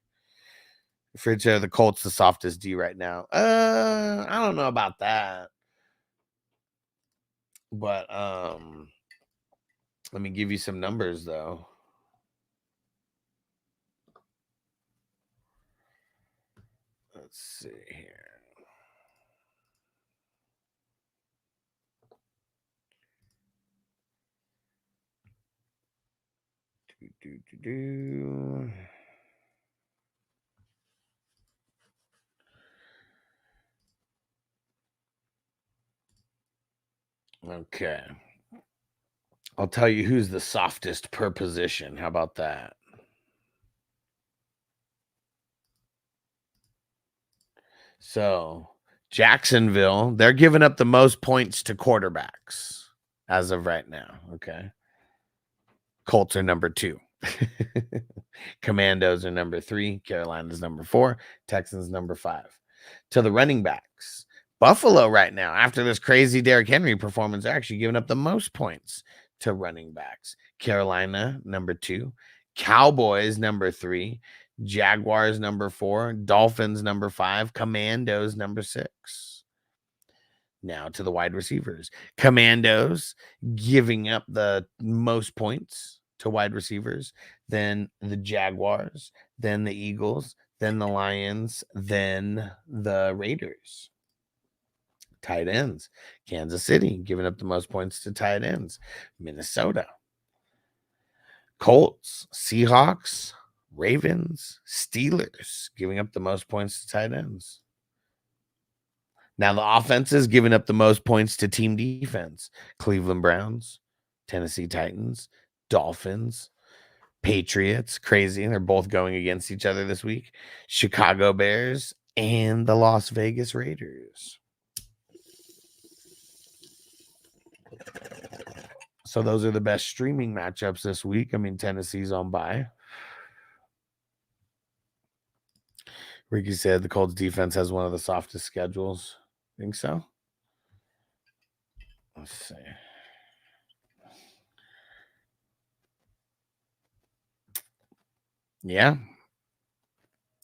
Speaker 7: Fridge, the Colts, the softest D right now. I don't know about that. But let me give you some numbers, though. Let's see here. Okay. I'll tell you who's the softest per position. How about that? So, Jacksonville, they're giving up the most points to quarterbacks as of right now. Okay. Colts are number 2. Commandos are number 3. Carolina's number 4. Texans number 5. To the running backs, Buffalo right now, after this crazy Derrick Henry performance, are actually giving up the most points to running backs. Carolina number 2. Cowboys number 3. Jaguars number 4. Dolphins number 5. Commandos number 6. Now to the wide receivers. Commandos giving up the most points to wide receivers, then the Jaguars, then the Eagles, then the Lions, then the Raiders. Tight ends. Kansas City giving up the most points to tight ends. Minnesota. Colts, Seahawks, Ravens, Steelers giving up the most points to tight ends. Now the offense is giving up the most points to team defense. Cleveland Browns, Tennessee Titans, Dolphins, Patriots, crazy. They're both going against each other this week. Chicago Bears and the Las Vegas Raiders. So those are the best streaming matchups this week. I mean, Tennessee's on bye. Ricky said the Colts defense has one of the softest schedules. Think so? Let's see. Yeah.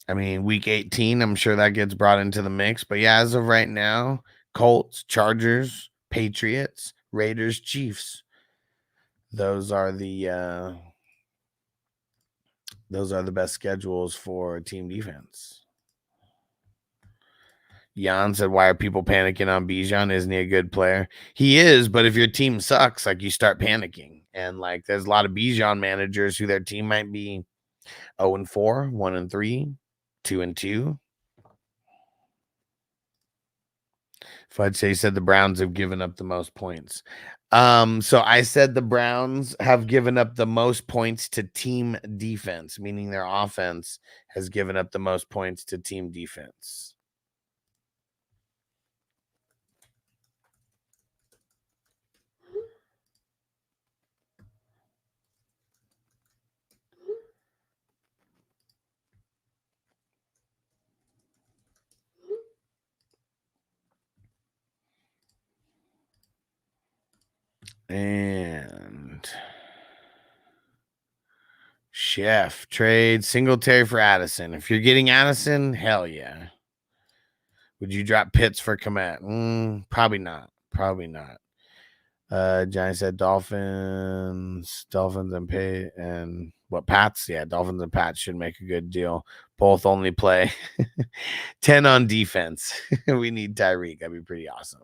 Speaker 7: I mean, week 18, I'm sure that gets brought into the mix. But yeah, as of right now, Colts, Chargers, Patriots, Raiders, Chiefs. Those are the best schedules for team defense. Jan said, why are people panicking on Bijan? Isn't he a good player? He is, but if your team sucks, like, you start panicking. And like, there's a lot of Bijan managers who their team might be 0-4, 1-3, 2-2. Fudge say said the Browns have given up the most points. So I said the Browns have given up the most points to team defense, meaning their offense has given up the most points to team defense. And Chef trade Singletary for Addison. If you're getting Addison, hell yeah. Would you drop Pitts for Komet? Probably not. Probably not. Johnny said Dolphins and what Pats? Yeah, Dolphins and Pats should make a good deal. Both only play 10 on defense. We need Tyreek. That'd be pretty awesome.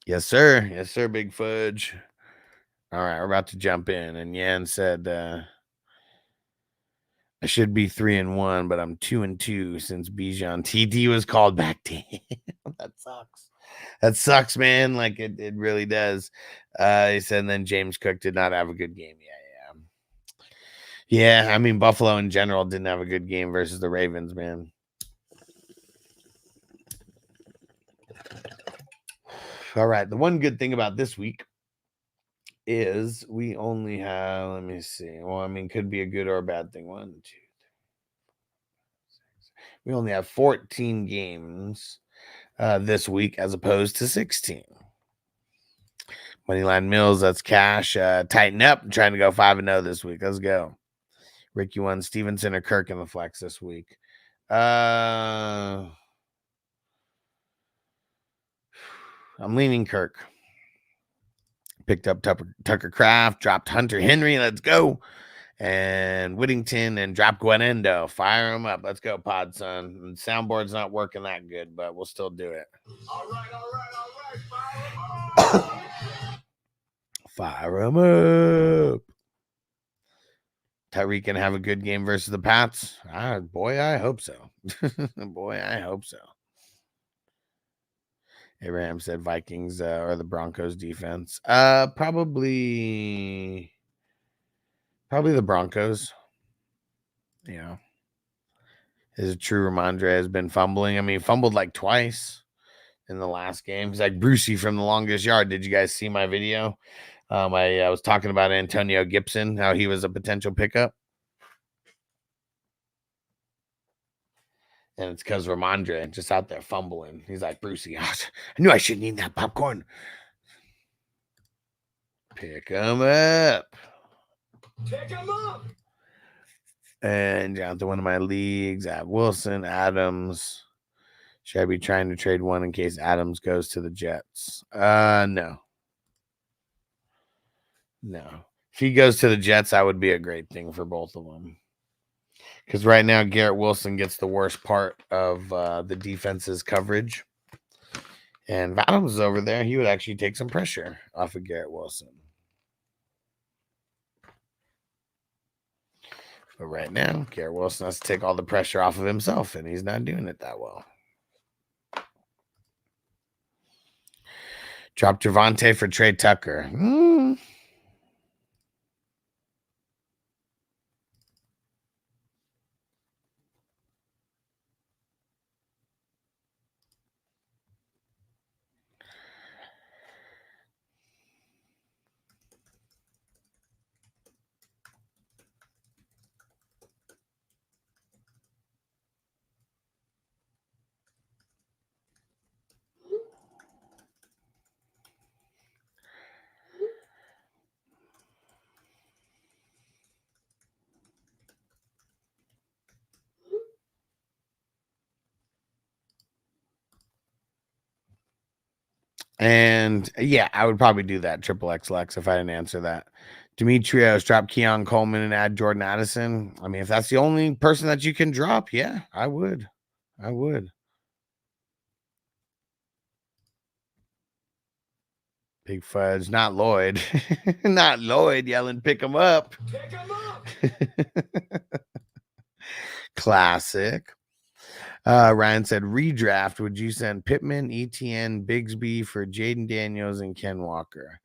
Speaker 7: Yes, sir. Yes, sir, Big Fudge. All right, we're about to jump in. And Yan said, I should be 3-1, but I'm 2-2 since Bijan TD was called back. Damn, that sucks. That sucks, man. Like, it really does. He said, and then James Cook did not have a good game. Yeah, I mean, Buffalo in general didn't have a good game versus the Ravens, man. All right, the one good thing about this week is we only have, let me see. Well, I mean, could be a good or a bad thing. 1, 2, 3, 4, 5, 6. We only have 14 games this week as opposed to 16. Moneyline Mills, that's cash. Tighten up. I'm trying to go 5-0 this week. Let's go. Ricky won Stevenson or Kirk in the flex this week. I'm leaning Kirk. Picked up Tucker Kraft, dropped Hunter Henry. Let's go. And Whittington and drop Guanendo. Fire him up. Let's go, Pod Son. And soundboard's not working that good, but we'll still do it.
Speaker 5: All right. Fire 'em up.
Speaker 7: Fire him up. Tyreek can have a good game versus the Pats. Boy, I hope so. Boy, I hope so. Abraham said Vikings or the Broncos defense. Probably the Broncos. You know, is it true Ramondre has been fumbling? I mean, fumbled like twice in the last game. He's like Brucey from the longest yard. Did you guys see my video? I was talking about Antonio Gibson, how he was a potential pickup. And it's because Ramondre just out there fumbling. He's like, Brucey, I knew I shouldn't eat that popcorn. Pick him up.
Speaker 5: Pick 'em up.
Speaker 7: And down to one of my leagues, I have Wilson, Adams. Should I be trying to trade one in case Adams goes to the Jets? No. If he goes to the Jets, that would be a great thing for both of them. Because right now, Garrett Wilson gets the worst part of the defense's coverage. And if Adams is over there, he would actually take some pressure off of Garrett Wilson. But right now, Garrett Wilson has to take all the pressure off of himself, and he's not doing it that well. Drop Javonte for Trey Tucker. And yeah, I would probably do that. Triple X Lex if I didn't answer that. Demetrios, drop Keon Coleman and add Jordan Addison. I mean, if that's the only person that you can drop, yeah, I would. Big Fudge, not Lloyd. Not Lloyd yelling, pick him up.
Speaker 5: Pick 'em up.
Speaker 7: Classic. Ryan said, redraft. Would you send Pittman, ETN, Bigsby for Jaden Daniels and Ken Walker?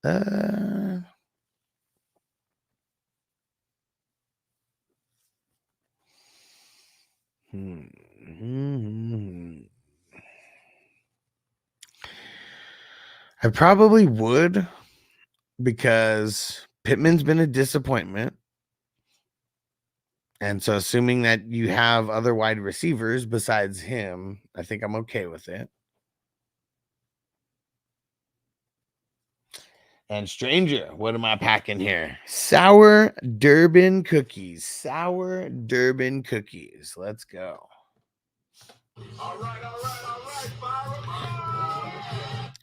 Speaker 7: I probably would, because Pittman's been a disappointment. And so assuming that you have other wide receivers besides him, I think I'm okay with it. And Stranger, what am I packing here? Sour Durban cookies. Sour Durban cookies. Let's go.
Speaker 5: All right. Fire 'em up.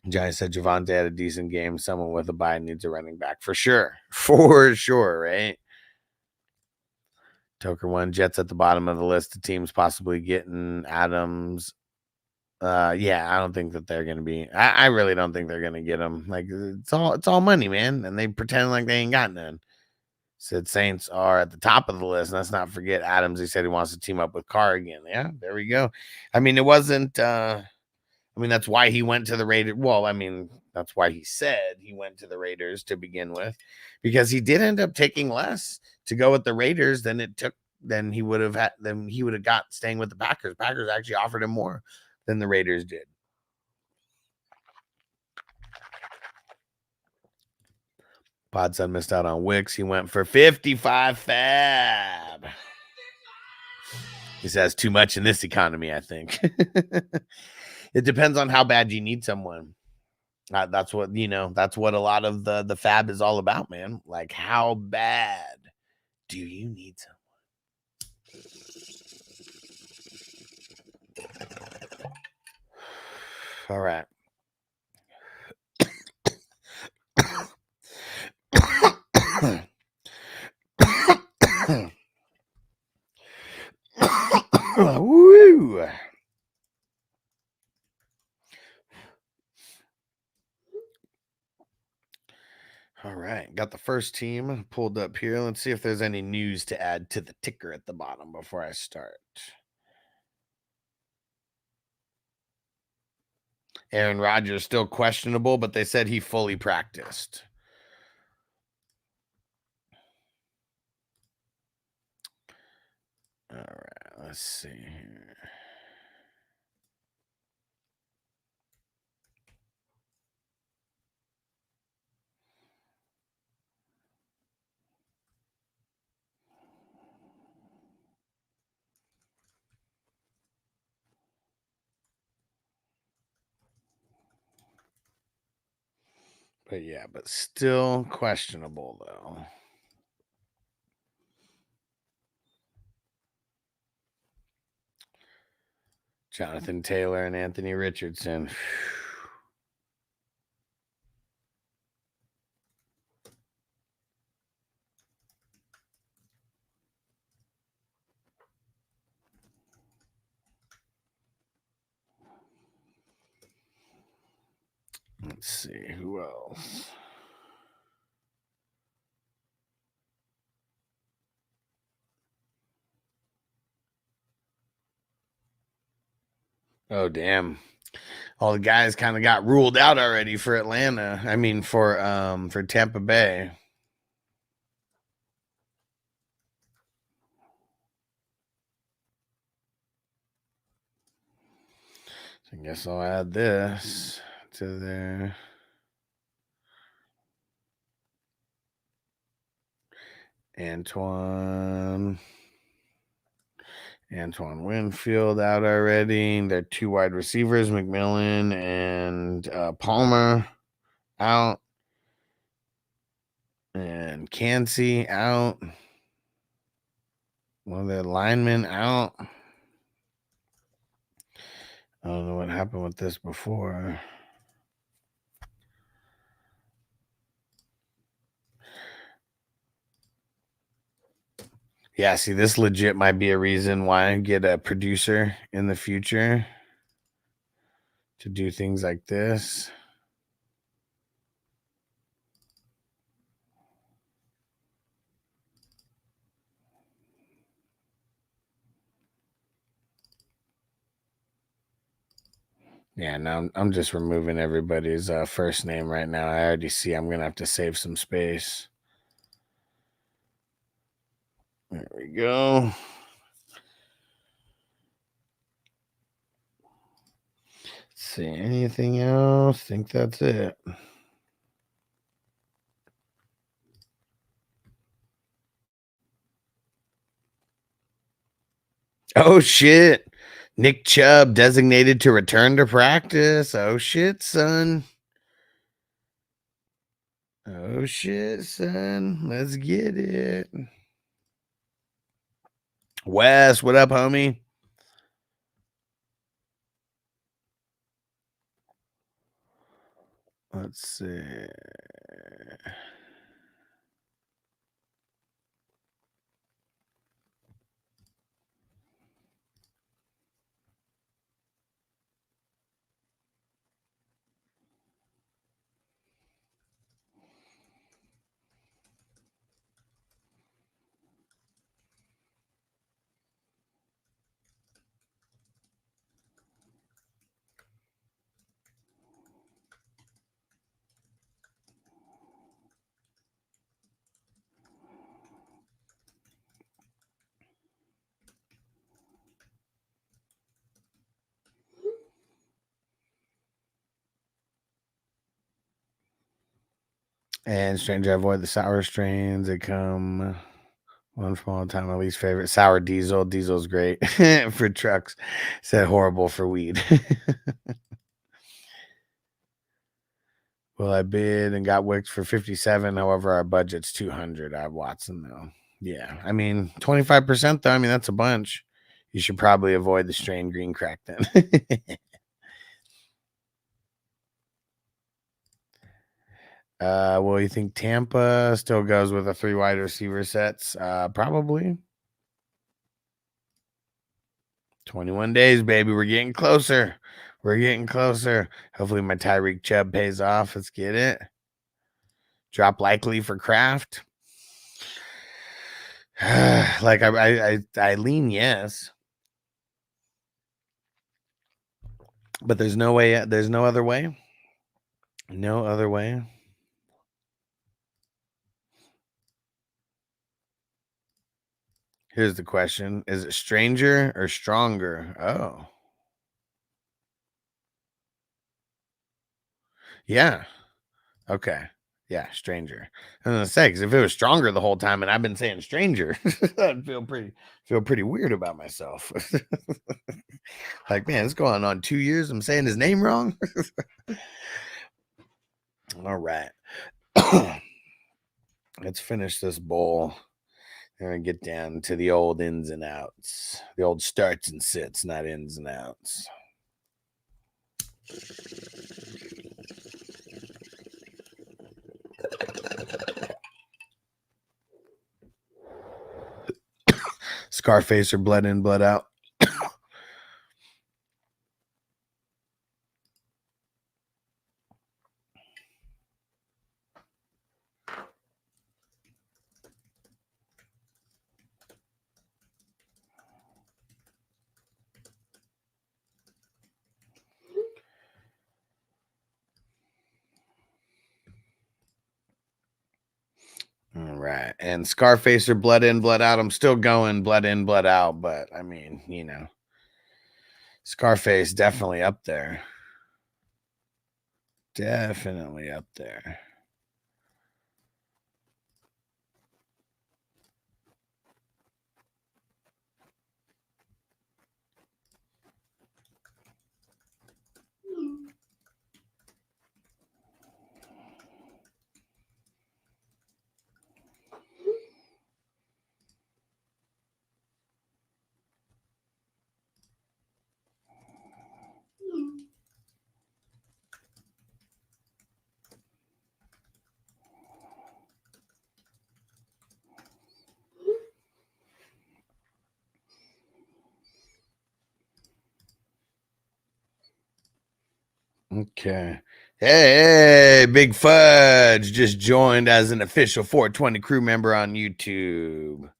Speaker 7: Johnny said Javonte had a decent game. Someone with a bye needs a running back. For sure. For sure, right? Toker one. Jets at the bottom of the list of teams possibly getting Adams. Yeah, I don't think that they're going to be. I really don't think they're going to get him. Like, it's all money, man. And they pretend like they ain't got none. Said Saints are at the top of the list. Let's not forget Adams. He said he wants to team up with Carr again. Yeah, there we go. I mean, it wasn't. That's why he went to the Raiders. Well, I mean, that's why he said he went to the Raiders to begin with, because he did end up taking less to go with the Raiders than he would have got staying with the Packers. Packers actually offered him more than the Raiders did. Podson missed out on Wicks. He went for 55 fab. He says too much in this economy, I think. It depends on how bad you need someone. That's what, that's what a lot of the fab is all about, man. Like, how bad do you need someone? All right. Woo! All right, got the first team pulled up here. Let's see if there's any news to add to the ticker at the bottom before I start. Aaron Rodgers still questionable, but they said he fully practiced. All right, let's see here. But yeah, but still questionable though. Jonathan Taylor and Anthony Richardson. Let's see who else. Oh damn. All the guys kind of got ruled out already for Atlanta. I mean for Tampa Bay. I guess I'll add this to there. Antoine Winfield out already. They're 2 wide receivers, McMillan and Palmer out. And Cansey out. One of the linemen out. I don't know what happened with this before. Yeah, see, this legit might be a reason why I get a producer in the future to do things like this. Yeah, now I'm just removing everybody's first name right now. I already see I'm going to have to save some space. There we go. Let's see, anything else? I think that's it. Oh, shit. Nick Chubb designated to return to practice. Oh, shit, son. Oh, shit, son. Let's get it. Wes, what up, homie? Let's see. And stranger, avoid the sour strains. They come one from all time. My least favorite, sour diesel. Diesel's great for trucks. Said horrible for weed. Well, I bid and got wicked for 57. However, our budget's 200. I Watson though. Yeah, I mean 25% though. I mean that's a bunch. You should probably avoid the strain green crack then. Well, you think Tampa still goes with a 3 wide receiver sets? Probably. 21 days, baby. We're getting closer. We're getting closer. Hopefully my Tyreek Chubb pays off. Let's get it. Drop likely for Kraft. Like I lean yes. But there's no way. There's no other way. No other way. Here's the question. Is it stranger or stronger? Oh. Yeah. Okay. Yeah, stranger. I was gonna say, because if it was stronger the whole time and I've been saying stranger, I'd feel pretty weird about myself. Like, man, it's going on 2 years. I'm saying his name wrong. All right. Let's finish this bowl. And get down to the old ins and outs. The old starts and sits, not ins and outs. Scarface or blood in, blood out. All right. And Scarface or blood in, blood out. I'm still going blood in, blood out. But I mean, you know, Scarface definitely up there. Definitely up there. Okay. Hey, Big Fudge just joined as an official 420 crew member on YouTube.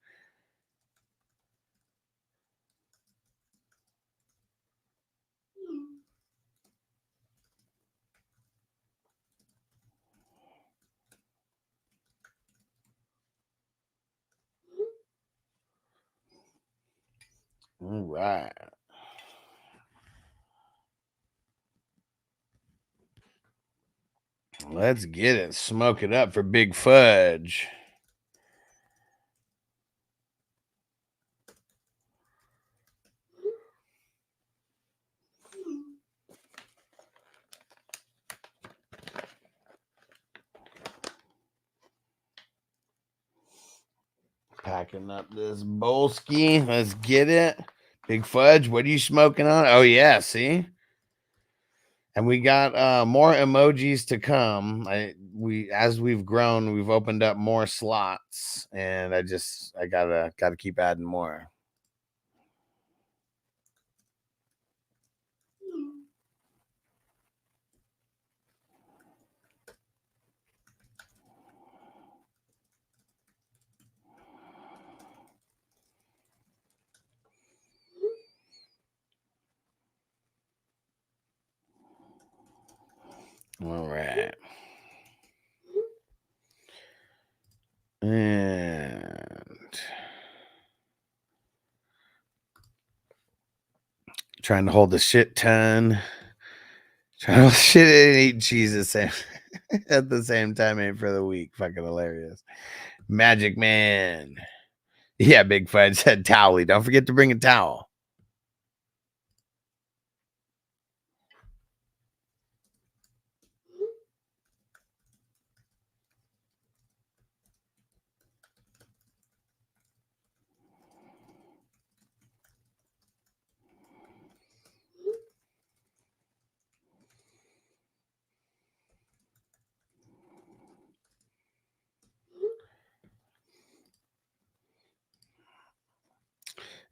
Speaker 7: All right. Let's get it. Smoke it up for Big Fudge. Packing up this Bolski. Let's get it. Big Fudge, what are you smoking on? Oh, yeah, see? And we got more emojis to come. As we've grown, we've opened up more slots, and I gotta keep adding more. All right. And trying to hold the shit ton. Trying to hold shit and eat cheese at the same time ain't for the week. Fucking hilarious. Magic Man. Yeah, Big Fudge said towely. Don't forget to bring a towel.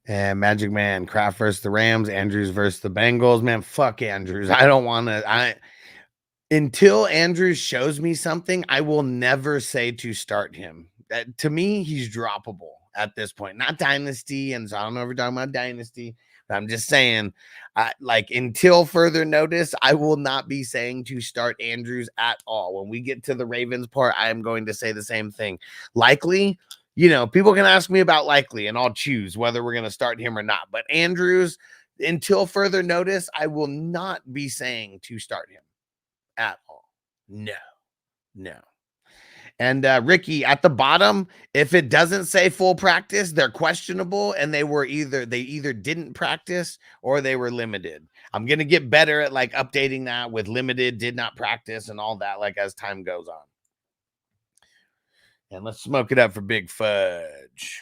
Speaker 7: And Magic Man, Kraft versus the Rams, Andrews versus the Bengals. Man, fuck Andrews. I don't want to. Until Andrews shows me something, I will never say to start him. To me, he's droppable at this point. Not Dynasty, and so I don't know if we're talking about Dynasty, but I'm just saying, like, until further notice, I will not be saying to start Andrews at all. When we get to the Ravens part, I am going to say the same thing. Likely, you know, people can ask me about Likely, and I'll choose whether we're going to start him or not. But Andrews, until further notice, I will not be saying to start him at all. No. And Ricky, at the bottom, if it doesn't say full practice, they're questionable, and they either didn't practice or they were limited. I'm gonna get better at like updating that with limited, did not practice, and all that, like as time goes on. And let's smoke it up for Big Fudge.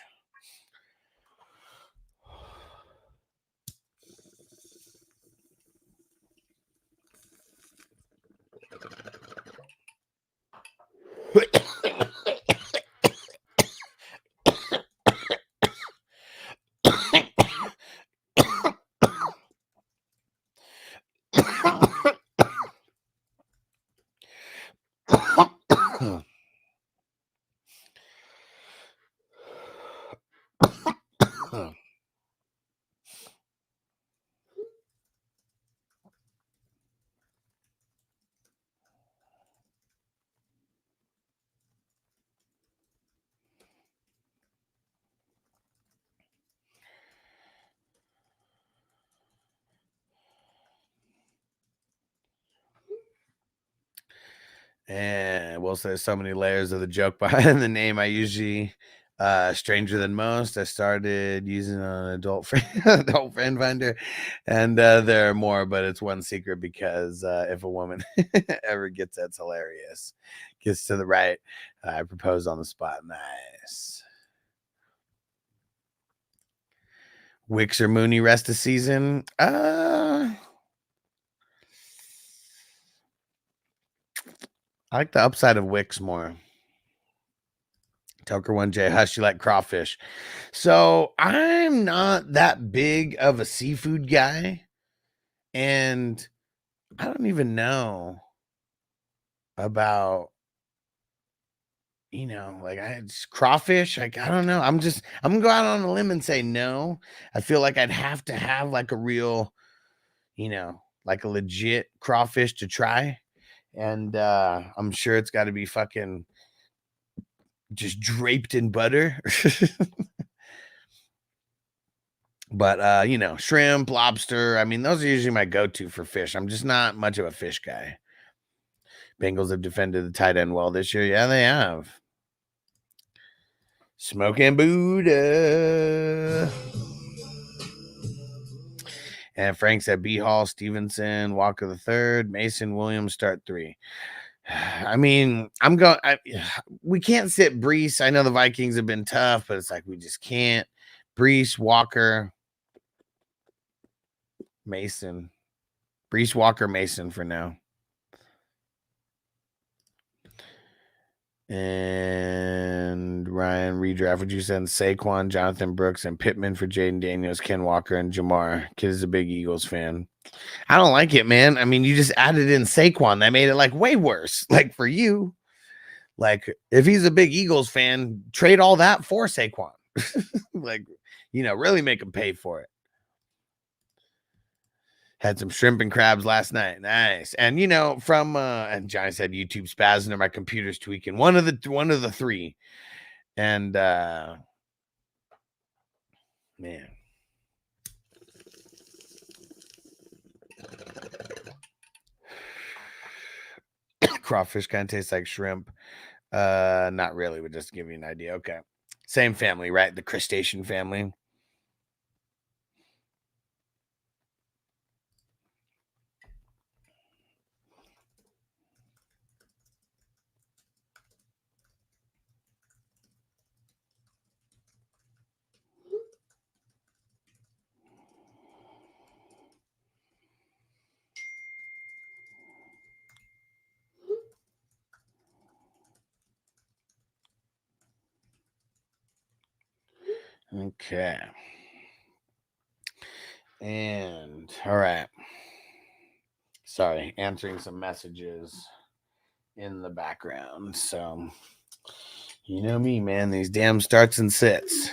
Speaker 7: And we'll say so many layers of the joke behind the name. I usually stranger than most. I started using an adult friend finder, and there are more, but it's one secret because if a woman ever gets that's hilarious, gets to the right, I propose on the spot. Nice. Wicks or Mooney rest of season. I like the upside of Wicks more. Tucker 1J, Hush, you like crawfish. So I'm not that big of a seafood guy. And I don't even know about, you know, like crawfish. Like, I don't know. I'm gonna go out on a limb and say no. I feel like I'd have to have like a real, you know, like a legit crawfish to try. And I'm sure it's got to be fucking just draped in butter. But you know, shrimp, lobster, I mean, those are usually my go-to for fish. I'm just not much of a fish guy. Bengals have defended the tight end well this year. Yeah, they have. Smoking Buddha. And Frank said B. Hall, Stevenson, Walker the third, Mason Williams start 3. I mean, we can't sit Brees. I know the Vikings have been tough, but it's like we just can't. Brees, Walker, Mason. Brees, Walker, Mason for now. And Ryan redraft. Would you send Saquon, Jonathan Brooks, and Pittman for Jaden Daniels, Ken Walker, and Jamar? Kid is a big Eagles fan. I don't like it, man. I mean, you just added in Saquon. That made it like way worse. Like for you, like if he's a big Eagles fan, trade all that for Saquon. Like, you know, really make him pay for it. Had some shrimp and crabs last night. Nice. And you know, from and Johnny said YouTube spazzing or my computer's tweaking. One of the three. And man. Crawfish kind of tastes like shrimp. Not really, but just to give you an idea. Okay. Same family, right? The crustacean family. Okay. And all right. Sorry, answering some messages in the background. So, you know me, man. These damn starts and sits.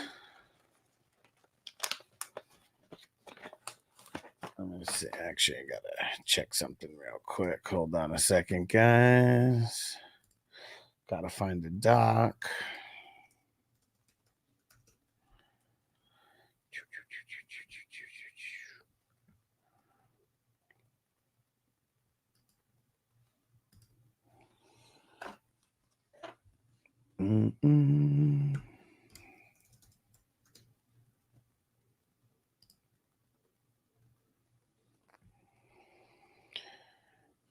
Speaker 7: Let me see. Actually, I gotta check something real quick. Hold on a second, guys. Gotta find the doc. Mm-mm.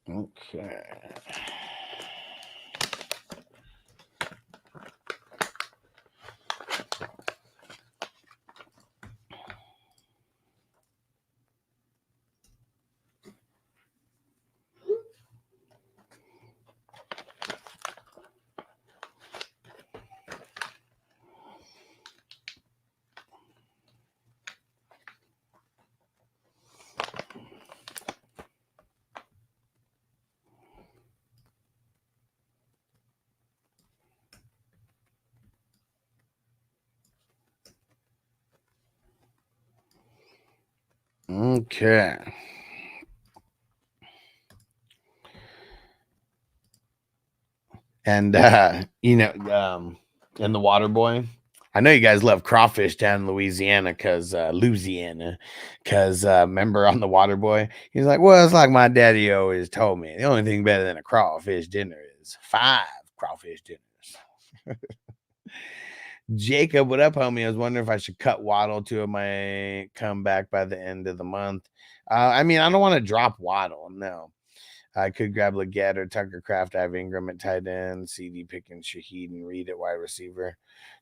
Speaker 7: Okay. Okay. And and the water boy. I know you guys love crawfish down in Louisiana because remember on the water boy, he's like, well, it's like my daddy always told me. The only thing better than a crawfish dinner is 5 crawfish dinners. Jacob, what up, homie? I was wondering if I should cut Waddle to my comeback by the end of the month. I mean, I don't want to drop Waddle. No. I could grab Leggett or Tucker Kraft. I have Ingram at tight end, CD picking Shaheed and Reed at wide receiver.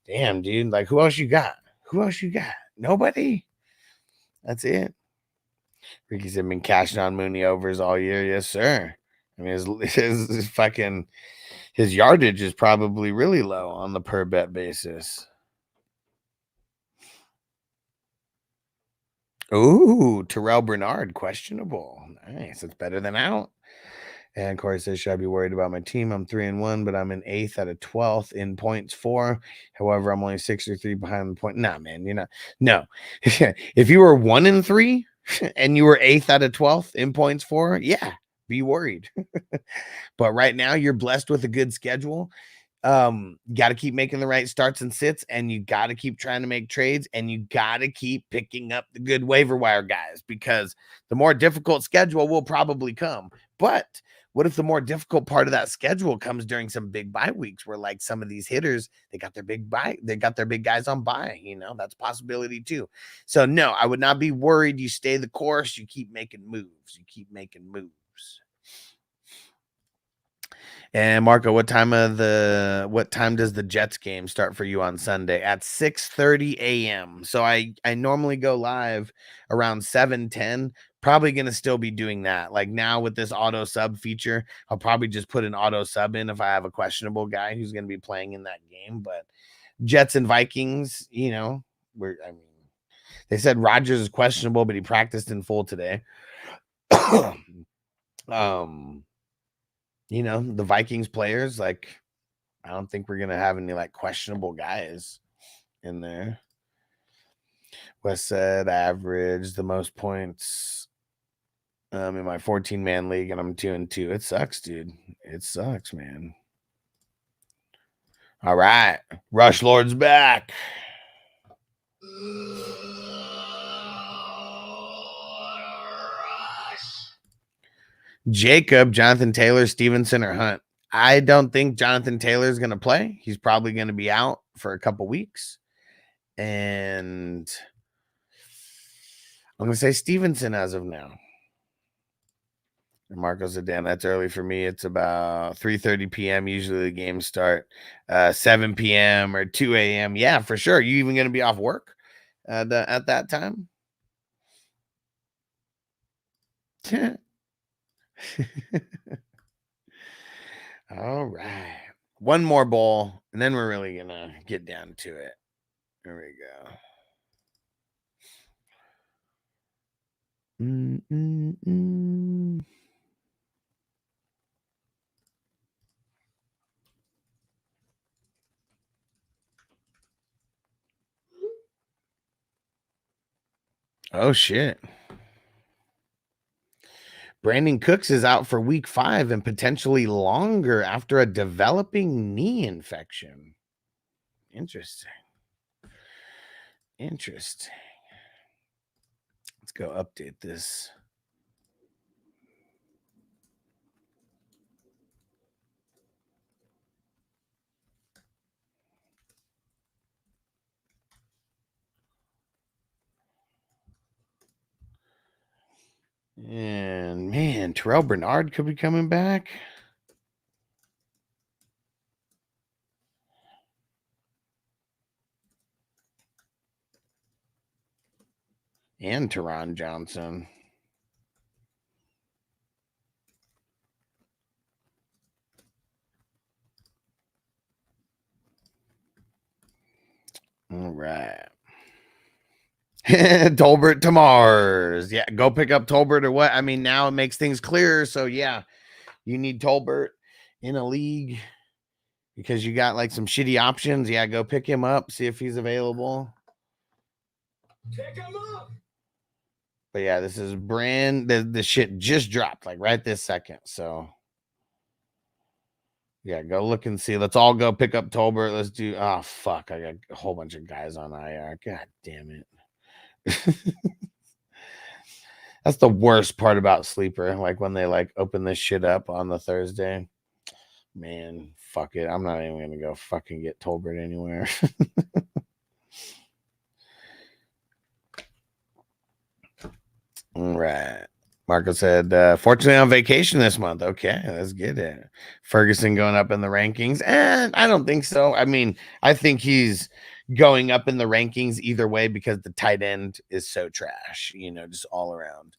Speaker 7: Damn, dude. Like, who else you got? Who else you got? Nobody? That's it. Ricky said, been cashing on Mooney overs all year. Yes, sir. I mean, his yardage is probably really low on the per bet basis. Ooh, Terrell Bernard, questionable. Nice. It's better than out. And Corey says, should I be worried about my team? I'm 3-1, but I'm in 8th out of 12th in points 4. However, I'm only 63 behind the point. Nah, man, you're not. No. If you were 1-3 and you were 8th out of 12th in points 4, yeah, be worried. But right now, you're blessed with a good schedule. Got to keep making the right starts and sits, and you got to keep trying to make trades, and you got to keep picking up the good waiver wire guys, because the more difficult schedule will probably come. But what if the more difficult part of that schedule comes during some big bye weeks where, like, some of these hitters, they got their big guys on bye, that's a possibility too. So no, I would not be worried. You stay the course, you keep making moves. And Marco, what time does the Jets game start for you on Sunday? At 6:30 a.m. So I normally go live around 7:10. Probably going to still be doing that. Like now with this auto sub feature, I'll probably just put an auto sub in if I have a questionable guy who's going to be playing in that game. But Jets and Vikings, they said Rodgers is questionable, but he practiced in full today. The Vikings players, like, I don't think we're going to have any like questionable guys in there. West said average the most points in my 14-man league, and I'm 2-2. It sucks, dude. It sucks, man. All right. Rush Lord's back. Jacob, Jonathan Taylor, Stevenson, or Hunt? I don't think Jonathan Taylor is going to play. He's probably going to be out for a couple weeks. And I'm going to say Stevenson as of now. And Marco said, damn, that's early for me. It's about 3:30 p.m. Usually the games start 7 p.m. or 2 a.m. Yeah, for sure. You even going to be off work at that time? All right. One more bowl, and then we're really going to get down to it. There we go. Oh shit. Brandon Cooks is out for week 5 and potentially longer after a developing knee infection. Interesting. Interesting. Let's go update this. And man, Terrell Bernard could be coming back. And Teron Johnson. All right. Tolbert to Mars. Yeah, go pick up Tolbert or what? I mean, now it makes things clearer. So yeah, you need Tolbert in a league because you got like some shitty options. Yeah, go pick him up, see if he's available.
Speaker 5: Pick him up.
Speaker 7: But yeah, this is the shit just dropped like right this second. So yeah, go look and see. Let's all go pick up Tolbert. Let's do. Oh fuck, I got a whole bunch of guys on IR. God damn it. That's the worst part about Sleeper. Like when they like open this shit up on the Thursday. Man, fuck it. I'm not even gonna go fucking get Tolbert anywhere. All right. Marco said, fortunately on vacation this month. Okay, let's get it. Ferguson going up in the rankings. And I don't think so. I mean, I think he's going up in the rankings either way because the tight end is so trash, just all around.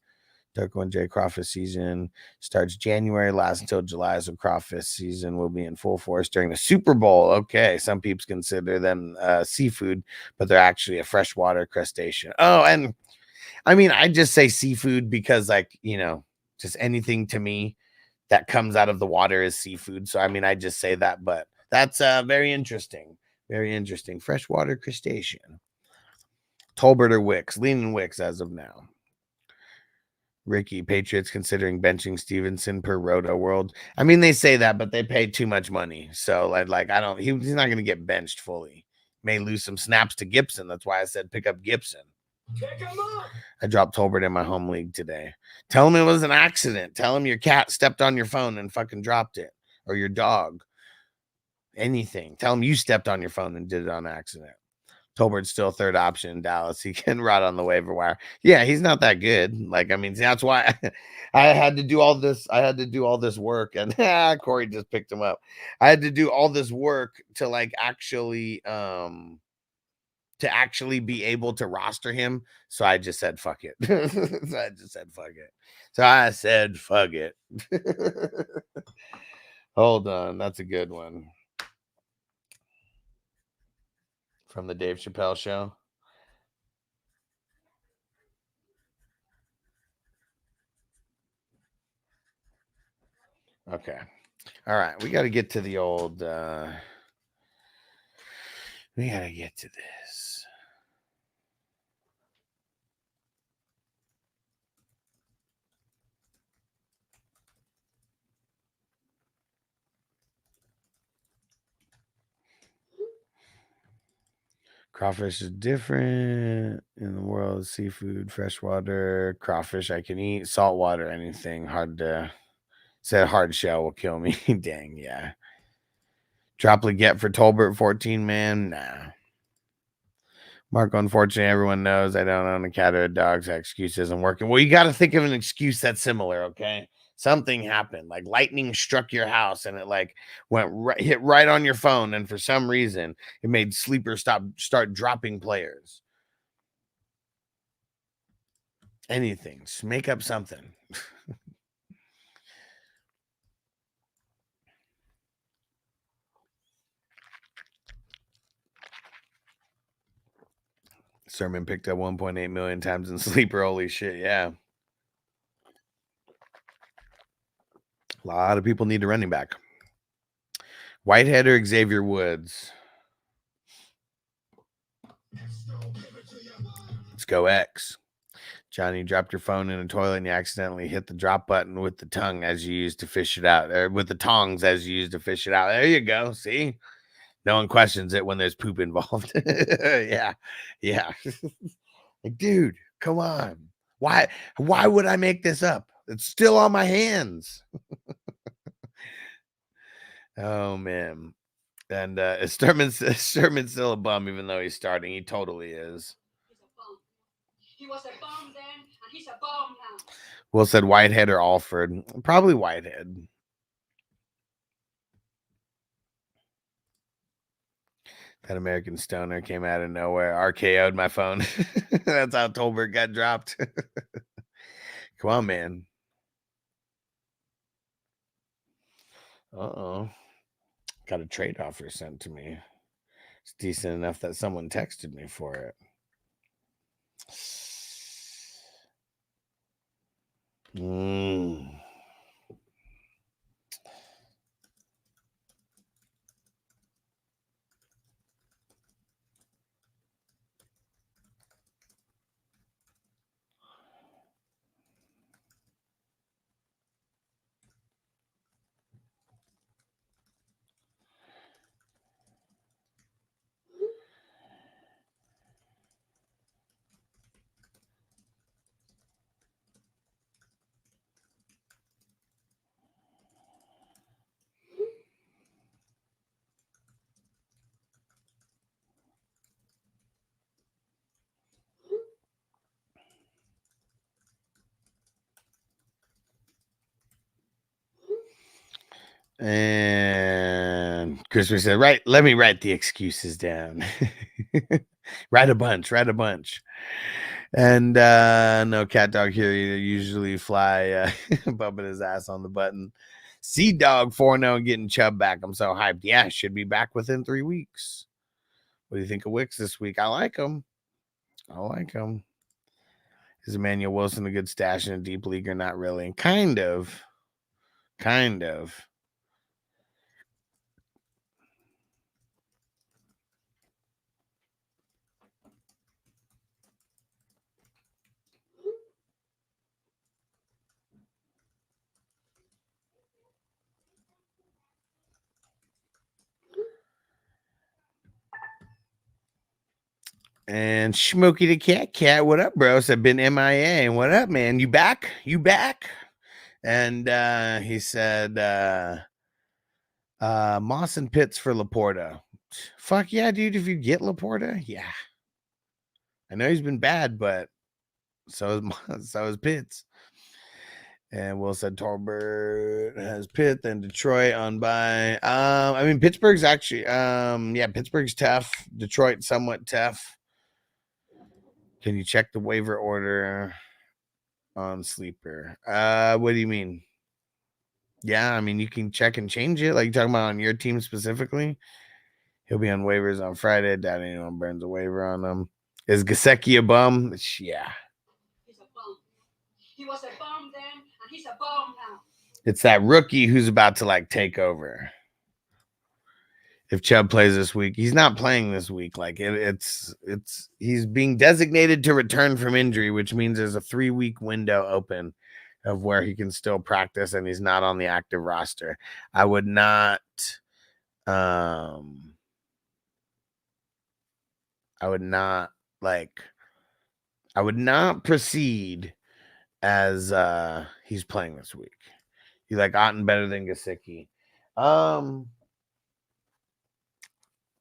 Speaker 7: Darko and Jay Crawford season starts January, lasts until July. So Crawford season will be in full force during the Super Bowl. Okay, some people consider them seafood, but they're actually a freshwater crustacean. Oh, and I mean, I just say seafood because, like, just anything to me that comes out of the water is seafood. So, I mean, I just say that, but that's very interesting. Very interesting. Freshwater crustacean. Tolbert or Wicks? Leaning Wicks as of now. Ricky, Patriots considering benching Stevenson per Roto World. I mean, they say that, but they pay too much money. So, like I don't, he's not going to get benched fully. May lose some snaps to Gibson. That's why I said pick up Gibson.
Speaker 5: Pick him up.
Speaker 7: I dropped Tolbert in my home league today. Tell him it was an accident. Tell him your cat stepped on your phone and fucking dropped it, or your dog. Anything. Tell him you stepped on your phone and did it on accident. Tolbert's still third option in Dallas. He can rot on the waiver wire. Yeah, he's not that good. Like, I mean, that's why I had to do all this. I had to do all this work, and Corey just picked him up. I had to do all this work to like actually be able to roster him. So I just said, fuck it. So I said, fuck it. Hold on. That's a good one. From the Dave Chappelle show. Okay. All right. We got to get to the old, we got to get to this. Crawfish is different in the world of seafood, freshwater, crawfish I can eat, saltwater, anything hard to said hard shell will kill me. Dang, yeah. Droplet get for Tolbert 14 man. Nah. Marco, unfortunately, everyone knows I don't own a cat or a dog, so that excuse isn't working. Well, you got to think of an excuse that's similar, okay? Something happened, like lightning struck your house and it like hit right on your phone, and for some reason it made Sleeper start dropping players. Anything, just make up something. Sermon picked up 1.8 million times in Sleeper. Holy shit, yeah. A lot of people need a running back. Whitehead or Xavier Woods? Let's go X. Johnny, dropped your phone in a toilet and you accidentally hit the drop button with the tongue as you used to fish it out, or with the tongs as you used to fish it out. There you go. See? No one questions it when there's poop involved. Yeah. Like, dude, come on. Why would I make this up? It's still on my hands. Oh man. And Sturman's still a bum, even though he's starting. He totally is.
Speaker 2: He's a bum. He was a bum then, and he's a bum now.
Speaker 7: Will said Whitehead or Alford. Probably Whitehead. That American Stoner came out of nowhere. RKO'd my phone. That's how Tolbert got dropped. Come on, man. Uh-oh. Got a trade offer sent to me. It's decent enough that someone texted me for it. And Christopher said, right, let me write the excuses down. Write a bunch. And no cat dog here usually fly bumping his ass on the button. Sea Dog 4-0 getting Chubb back. I'm so hyped. Yeah, should be back within 3 weeks. What do you think of Wicks this week? I like him. Is Emmanuel Wilson a good stash in a deep league or not really? Kind of. And Smokey the Cat, what up, bro? Said been MIA. What up, man? You back? And he said Moss and Pitts for Laporta. Fuck yeah, dude. If you get Laporta, yeah. I know he's been bad, but so is Pitts. And Will said Tolbert has Pitt, then Detroit on bye. I mean, Pittsburgh's actually Pittsburgh's tough. Detroit somewhat tough. Can you check the waiver order on Sleeper? What do you mean? Yeah, I mean, you can check and change it. Like, you're talking about on your team specifically. He'll be on waivers on Friday. Doubt anyone burns a waiver on him. Is Gesicki a bum? Yeah.
Speaker 2: He's a bum. He was a bum then, and he's a bum now.
Speaker 7: It's that rookie who's about to, like, take over. If Chubb plays this week, he's not playing this week. Like he's being designated to return from injury, which means there's a 3-week window open of where he can still practice and he's not on the active roster. I would not proceed as he's playing this week. You like Otten better than Gesicki?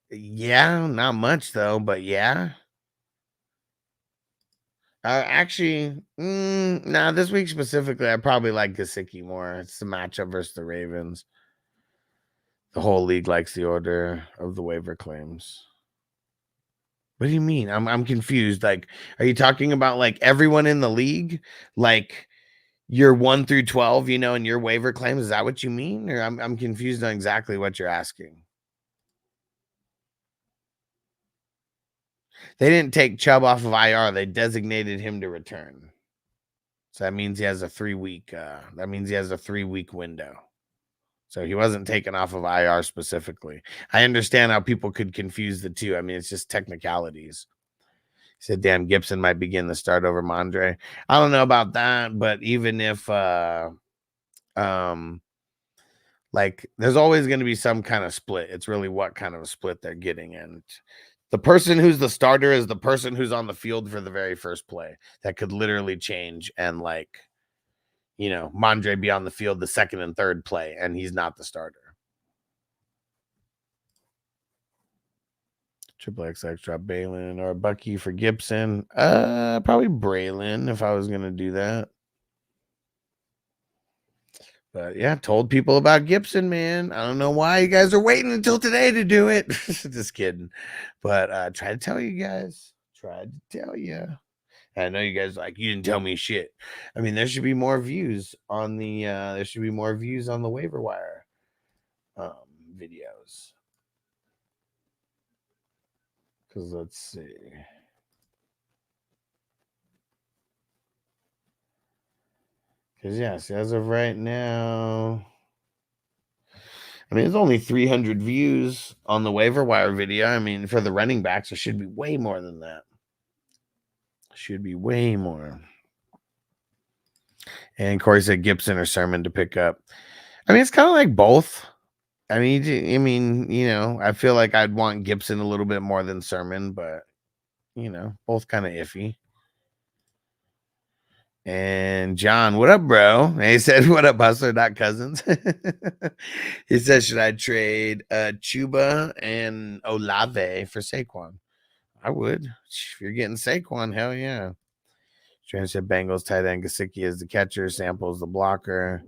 Speaker 7: Yeah, not much though, but yeah. Actually, this week specifically, I probably like Gesicki more. It's the matchup versus the Ravens. The whole league likes the order of the waiver claims. What do you mean? I'm confused. Like, are you talking about like everyone in the league? Like your 1 through 12, in your waiver claims? Is that what you mean? Or I'm confused on exactly what you're asking. They didn't take Chubb off of IR. They designated him to return. So that means he has a 3-week. That means he has a 3-week window. So he wasn't taken off of IR specifically. I understand how people could confuse the two. I mean, it's just technicalities. He said, damn, Gibson might begin the start over Mondre. I don't know about that, but even if like there's always going to be some kind of split. It's really what kind of a split they're getting. And the person who's the starter is the person who's on the field for the very first play. That could literally change and, like, you know, Mondre be on the field the second and third play, and he's not the starter. Triple XX drop Balin or Bucky for Gibson. Probably Braylon if I was gonna do that. But yeah, told people about Gibson, man. I don't know why you guys are waiting until today to do it. Just kidding. But tried to tell you guys. Tried to tell you. I know you guys like, you didn't tell me shit. I mean, there should be more views on the waiver wire videos. Because let's see. Because yes, as of right now, I mean, it's only 300 views on the waiver wire video. I mean, for the running backs, it should be way more than that. Should be way more. And Corey said Gibson or Sermon to pick up. I mean, it's kind of like both. I mean, you know, I feel like I'd want Gibson a little bit more than Sermon, but, you know, both kind of iffy. And John, what up, bro? And he said, what up, Hustler, not Cousins? He said, should I trade Chuba and Olave for Saquon? I would. If you're getting Saquon, hell yeah. Trent said Bengals tight end Gesicki is the catcher, Samples the blocker.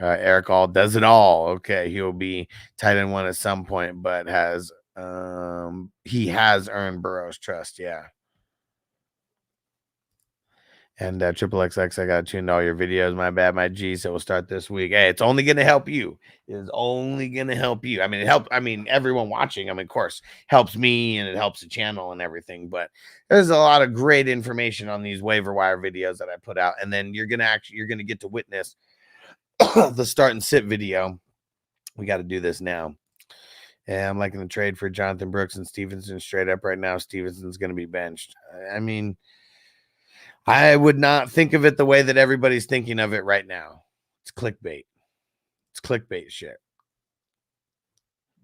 Speaker 7: Eric All does it all. Okay, he'll be tight end one at some point, but he has earned Burrow's trust. Yeah. And Triple XX, I got to tune all your videos. My bad, my G. So we'll start this week. Hey, it's only going to help you. It's only going to help you. I mean, it helps. I mean, everyone watching, I mean, of course, helps me and it helps the channel and everything. But there's a lot of great information on these waiver wire videos that I put out. And then you're going to get to witness the start and sit video. We got to do this now. Yeah, I'm liking the trade for Jonathan Brooks and Stevenson straight up right now. Stevenson's going to be benched. I mean, I would not think of it the way that everybody's thinking of it right now. It's clickbait. It's clickbait shit.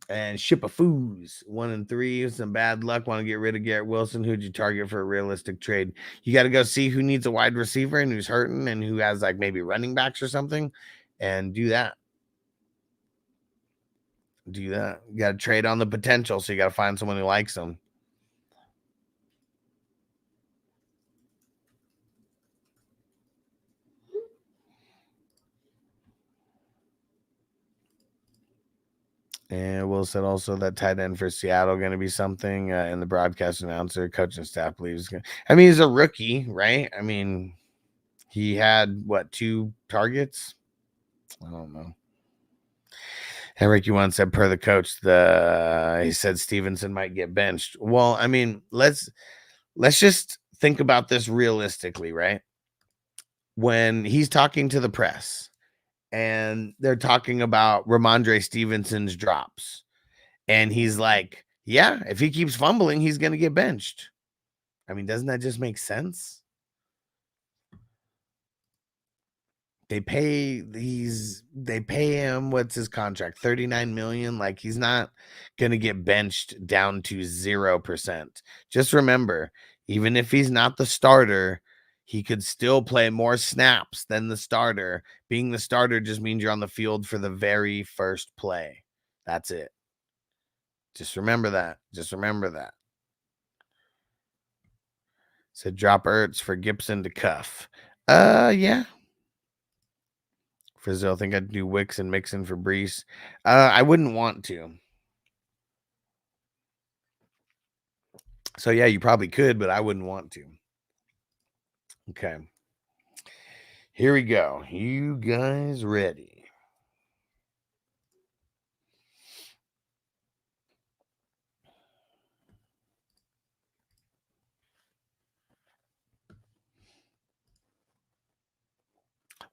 Speaker 7: And ship of foos 1 and 3. Some bad luck. Want to get rid of Garrett Wilson? Who'd you target for a realistic trade? You got to go see who needs a wide receiver and who's hurting and who has like maybe running backs or something, and do that. Do that. You got to trade on the potential, so you got to find someone who likes them. And Will said also that tight end for Seattle going to be something. And the broadcast announcer, coaching staff believes. I mean, he's a rookie, right? I mean, he had what, 2 targets? I don't know. And Ricky once said, per the coach, he said Stevenson might get benched. Well, I mean, let's just think about this realistically, right? When he's talking to the press and they're talking about Ramondre Stevenson's drops, and he's like, yeah, if he keeps fumbling, he's going to get benched. I mean, doesn't that just make sense? They pay him, what's his contract? $39 million. Like, he's not going to get benched down to 0%. Just remember, even if he's not the starter, he could still play more snaps than the starter. Being the starter just means you're on the field for the very first play. That's it. Just remember that. Just remember that. Said drop Ertz for Gibson to cuff. Yeah. Frizzle, I think I'd do Wicks and Mixon for Brees. I wouldn't want to. So yeah, you probably could, but I wouldn't want to. Okay. Here we go. You guys ready?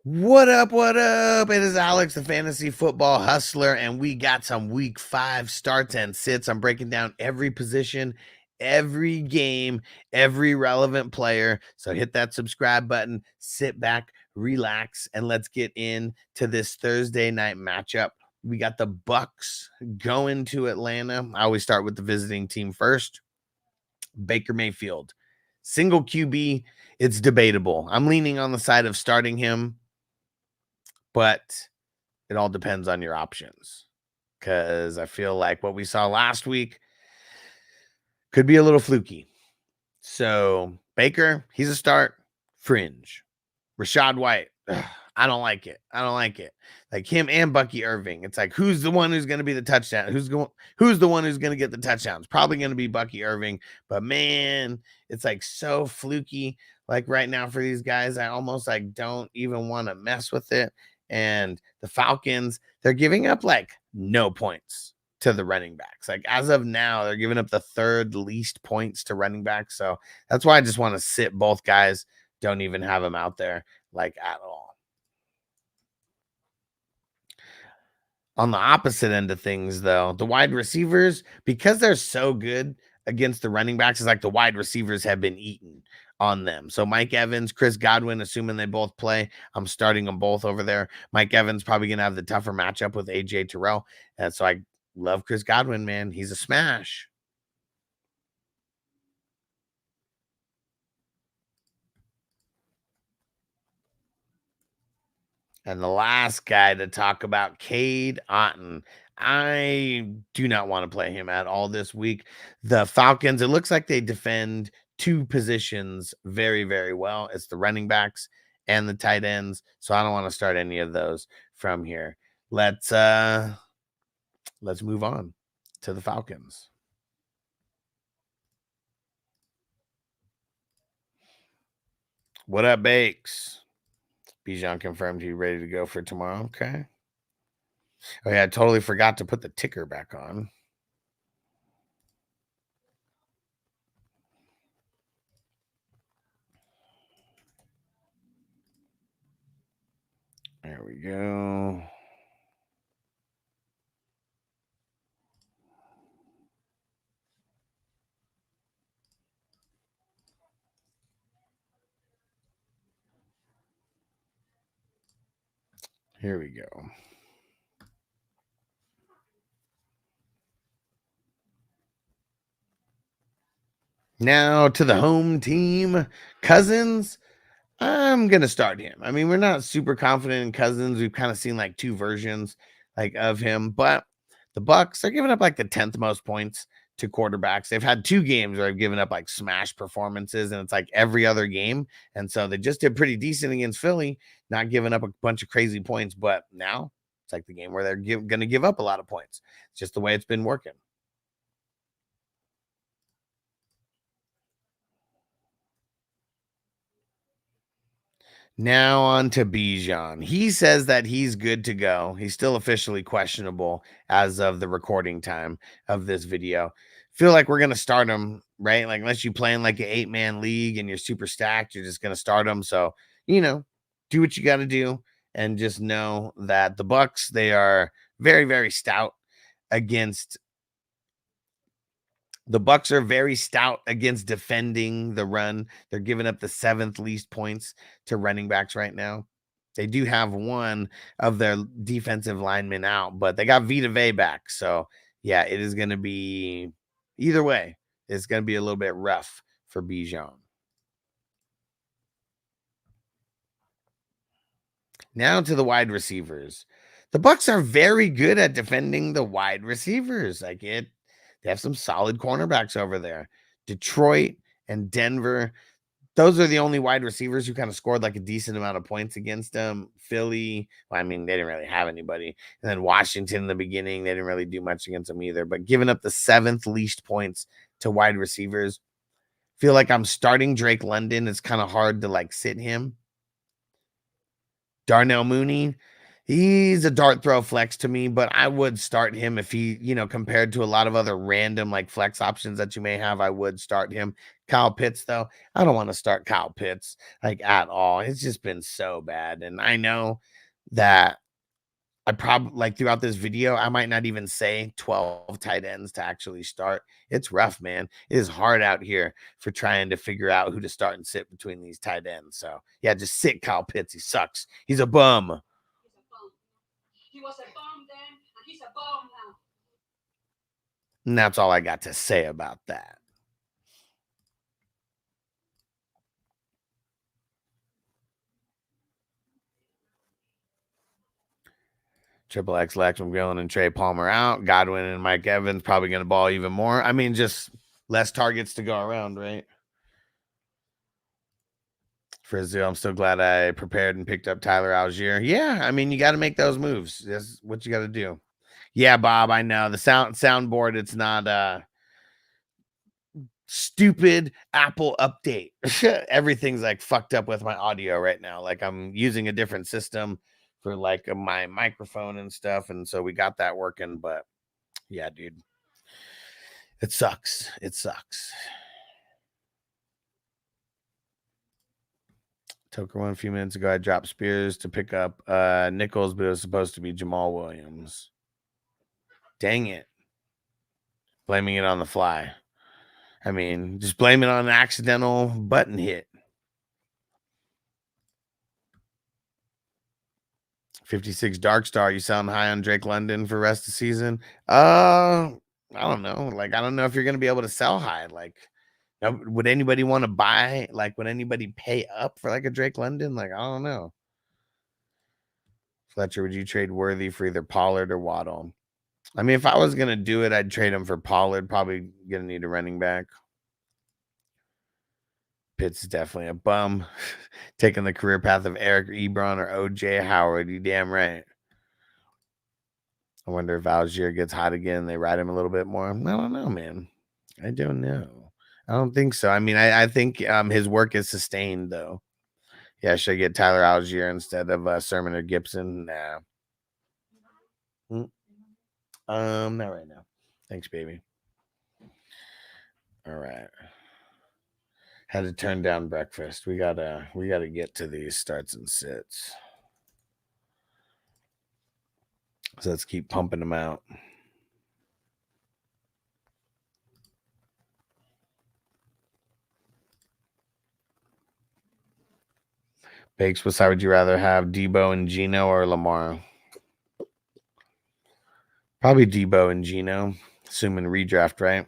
Speaker 7: What up? What up? It is Alex, the fantasy football hustler, and we got some week 5 starts and sits. I'm breaking down every position, every game, every relevant player. So hit that subscribe button, sit back, relax, and let's get into this Thursday night matchup. We got the Bucks going to Atlanta. I always start with the visiting team first. Baker Mayfield, single QB. It's debatable. I'm leaning on the side of starting him, but it all depends on your options, because I feel like what we saw last week could be a little fluky. So Baker, he's a start. Fringe. Rashad White, I don't like it. I don't like it. Like him and Bucky Irving. It's like, who's the one who's going to be the touchdown? Who's the one who's going to get the touchdowns? Probably going to be Bucky Irving. But man, it's like so fluky. Like right now for these guys, I almost like don't even want to mess with it. And the Falcons, they're giving up like no points to the running backs. Like as of now, they're giving up the 3rd least points to running backs. So that's why I just want to sit both guys. Don't even have them out there like at all. On the opposite end of things, though, the wide receivers, because they're so good against the running backs, it's like the wide receivers have been eaten on them. So Mike Evans, Chris Godwin, assuming they both play, I'm starting them both over there. Mike Evans probably going to have the tougher matchup with AJ Terrell. And so I love Chris Godwin, man. He's a smash. And the last guy to talk about, Cade Otton. I do not want to play him at all this week. The Falcons, it looks like they defend 2 positions very, very well. It's the running backs and the tight ends. So I don't want to start any of those from here. Let's move on to the Falcons. What up, Bakes? Bijan confirmed he's ready to go for tomorrow. Okay. Oh, yeah, I totally forgot to put the ticker back on. There we go. Here we go. Now to the home team, Cousins. I'm going to start him. I mean, we're not super confident in Cousins. We've kind of seen like 2 versions like of him, but the Bucks are giving up like the 10th most points to quarterbacks. They've had 2 games where they've given up like smash performances, and it's like every other game. And so they just did pretty decent against Philly, not giving up a bunch of crazy points. But now it's like the game where they're going to give up a lot of points. It's just the way it's been working. Now on to Bijan. He says that he's good to go. He's still officially questionable as of the recording time of this video. Feel like we're going to start him, right? Like unless you play in like an 8-man league and you're super stacked, you're just going to start him. So, do what you got to do and just know that the Bucks, they are very, very stout against The Bucks are very stout against defending the run. They're giving up the 7th least points to running backs right now. They do have one of their defensive linemen out, but they got Vita Vea back. So, yeah, it is going to be either way. It's going to be a little bit rough for Bijan. Now to the wide receivers. The Bucks are very good at defending the wide receivers. They have some solid cornerbacks over there. Detroit and Denver, those are the only wide receivers who kind of scored like a decent amount of points against them. Philly, well, I mean, they didn't really have anybody. And then Washington in the beginning, they didn't really do much against them either. But giving up the 7th least points to wide receivers, feel like I'm starting Drake London. It's kind of hard to like sit him. Darnell Mooney, He's a dart throw flex to me, but I would start him if he, compared to a lot of other random like flex options that you may have, I would start him. Kyle Pitts, though, I don't want to start Kyle Pitts like at all. It's just been so bad. And I know that I probably like throughout this video, I might not even say 12 tight ends to actually start. It's rough, man. It is hard out here for trying to figure out who to start and sit between these tight ends. So yeah, just sit Kyle Pitts. He sucks. He's a bum.
Speaker 2: He's a bum. He was a bum then, and he's a bum now.
Speaker 7: And that's all I got to say about that. Triple X, Lex McGillen, and Trey Palmer out. Godwin and Mike Evans probably going to ball even more. I mean, just less targets to go around, right? Frizio, I'm still glad I prepared and picked up Tyler Algier. Yeah, I mean, you got to make those moves. That's what you got to do. Yeah, Bob, I know. The soundboard, it's not stupid Apple update. Everything's like fucked up with my audio right now. Like I'm using a different system for like my microphone and stuff, and so we got that working. But yeah, dude, it sucks. It sucks. Took one a few minutes ago. I dropped Spears to pick up Nichols, but it was supposed to be Jamal Williams. Dang it. Blaming it on the fly. I mean, just blame it on an accidental button hit. 56 Dark Star, you sound high on Drake London for rest of the season? I don't know. Like, I don't know if you're going to be able to sell high. Like, would anybody want to buy? Like, would anybody pay up for like a Drake London? Like, I don't know. Fletcher, would you trade Worthy for either Pollard or Waddle? I mean, if I was going to do it, I'd trade him for Pollard. Probably going to need a running back. Pitts is definitely a bum. Taking the career path of Eric Ebron or OJ Howard. You damn right. I wonder if Algier gets hot again. They ride him a little bit more. I don't know, man. I don't know. I don't think so. I mean, I think his work is sustained, though. Yeah, should I get Tyler Algier instead of Sermon or Gibson? Nah. Not right now. Thanks, baby. All right. Had to turn down breakfast. We gotta get to these starts and sits. So let's keep pumping them out. Bakes, what side would you rather have, Debo and Geno or Lamar? Probably Debo and Geno, assuming redraft, right?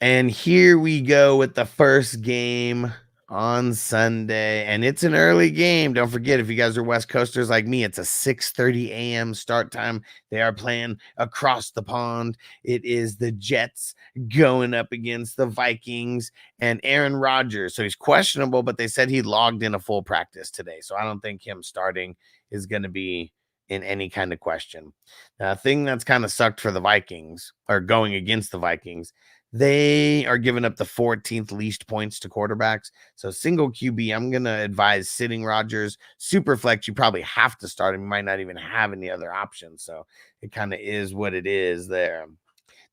Speaker 7: And here we go with the first game on Sunday, and it's an early game. Don't forget, if you guys are West Coasters like me, it's a 6:30 a.m. start time. They are playing across the pond. It is the Jets going up against the Vikings and Aaron Rodgers. So he's questionable, but they said he logged in a full practice today. So I don't think him starting is going to be in any kind of question. Now, a thing that's kind of sucked for the Vikings, or going against the Vikings, they are giving up the 14th least points to quarterbacks. So single QB, I'm going to advise sitting Rodgers. Super flex, you probably have to start him. You might not even have any other options. So it kind of is what it is there.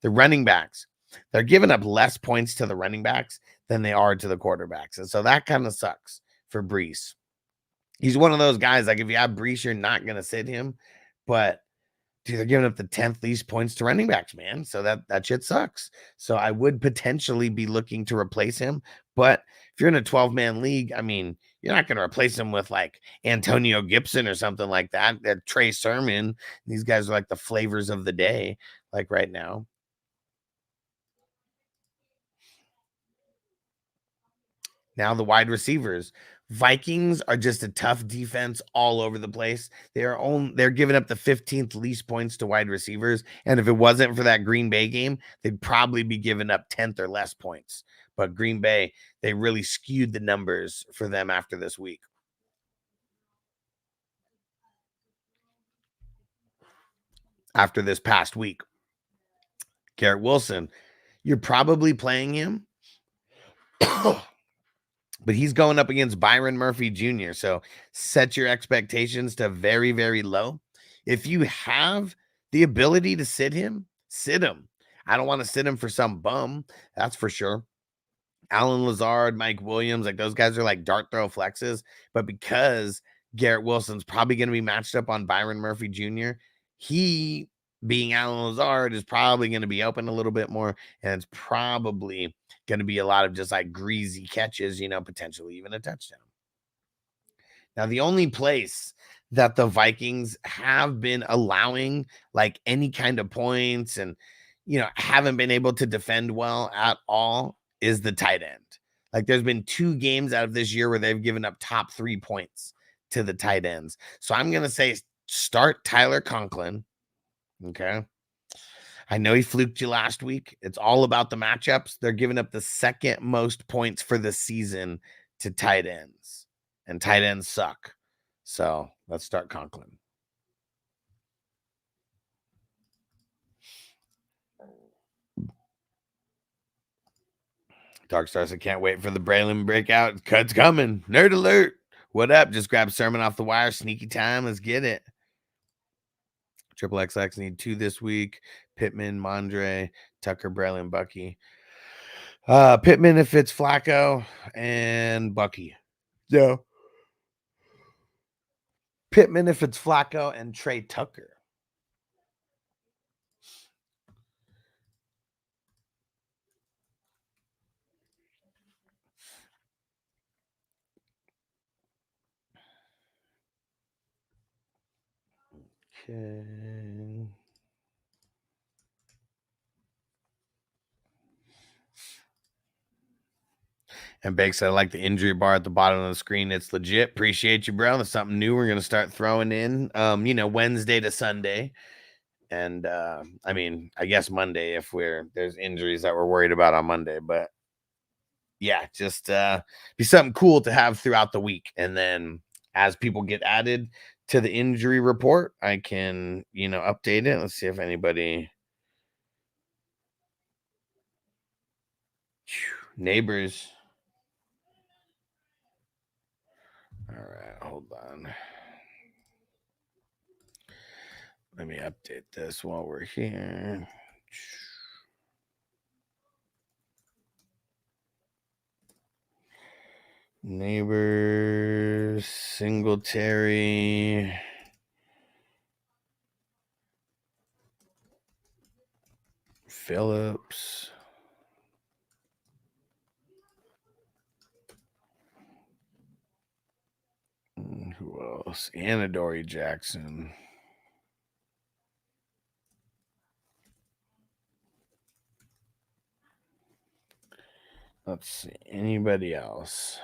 Speaker 7: The running backs, they're giving up less points to the running backs than they are to the quarterbacks. And so that kind of sucks for Brees. He's one of those guys, like if you have Brees, you're not going to sit him. But dude, they're giving up the 10th least points to running backs, man. So that shit sucks. So I would potentially be looking to replace him. But if you're in a 12-man league, I mean, you're not going to replace him with like Antonio Gibson or something like that. That Trey Sermon. These guys are like the flavors of the day, like right now. Now the wide receivers. Vikings are just a tough defense all over the place. They're giving up the 15th least points to wide receivers. And if it wasn't for that Green Bay game, they'd probably be giving up 10th or less points. But Green Bay, they really skewed the numbers for them after this week. After this past week. Garrett Wilson, you're probably playing him. But he's going up against Byron Murphy Jr. So set your expectations to very, very low. If you have the ability to sit him, sit him. I don't want to sit him for some bum. That's for sure. Alan Lazard, Mike Williams, like those guys are like dart throw flexes. But because Garrett Wilson's probably going to be matched up on Byron Murphy Jr., he, being Alan Lazard, is probably going to be open a little bit more. And it's probably going to be a lot of just like greasy catches, potentially even a touchdown. Now, the only place that the Vikings have been allowing like any kind of points and, haven't been able to defend well at all is the tight end. Like there's been 2 games out of this year where they've given up top 3 points to the tight ends. So I'm going to say start Tyler Conklin. Okay. I know he fluked you last week. It's all about the matchups. They're giving up the 2nd most points for the season to tight ends, and tight ends suck. So let's start Conklin. Dark Stars, I can't wait for the Braylon breakout. Cut's coming. Nerd alert. What up? Just grab Sermon off the wire. Sneaky time. Let's get it. Triple XX need 2 this week. Pittman, Mondre, Tucker, Braylon, Bucky. Pittman if it's Flacco, and Bucky. Yeah. Pittman if it's Flacco, and Trey Tucker. Okay. And Bake said, I like the injury bar at the bottom of the screen. It's legit. Appreciate you, bro. That's something new we're going to start throwing in, Wednesday to Sunday. And, I guess Monday if there's injuries that we're worried about on Monday. But, yeah, just be something cool to have throughout the week. And then as people get added to the injury report, I can, update it. Let's see if anybody... Neighbors... All right, hold on. Let me update this while we're here. Neighbors, Singletary. Phillips. Who else? Anadori Jackson. Let's see. Anybody else?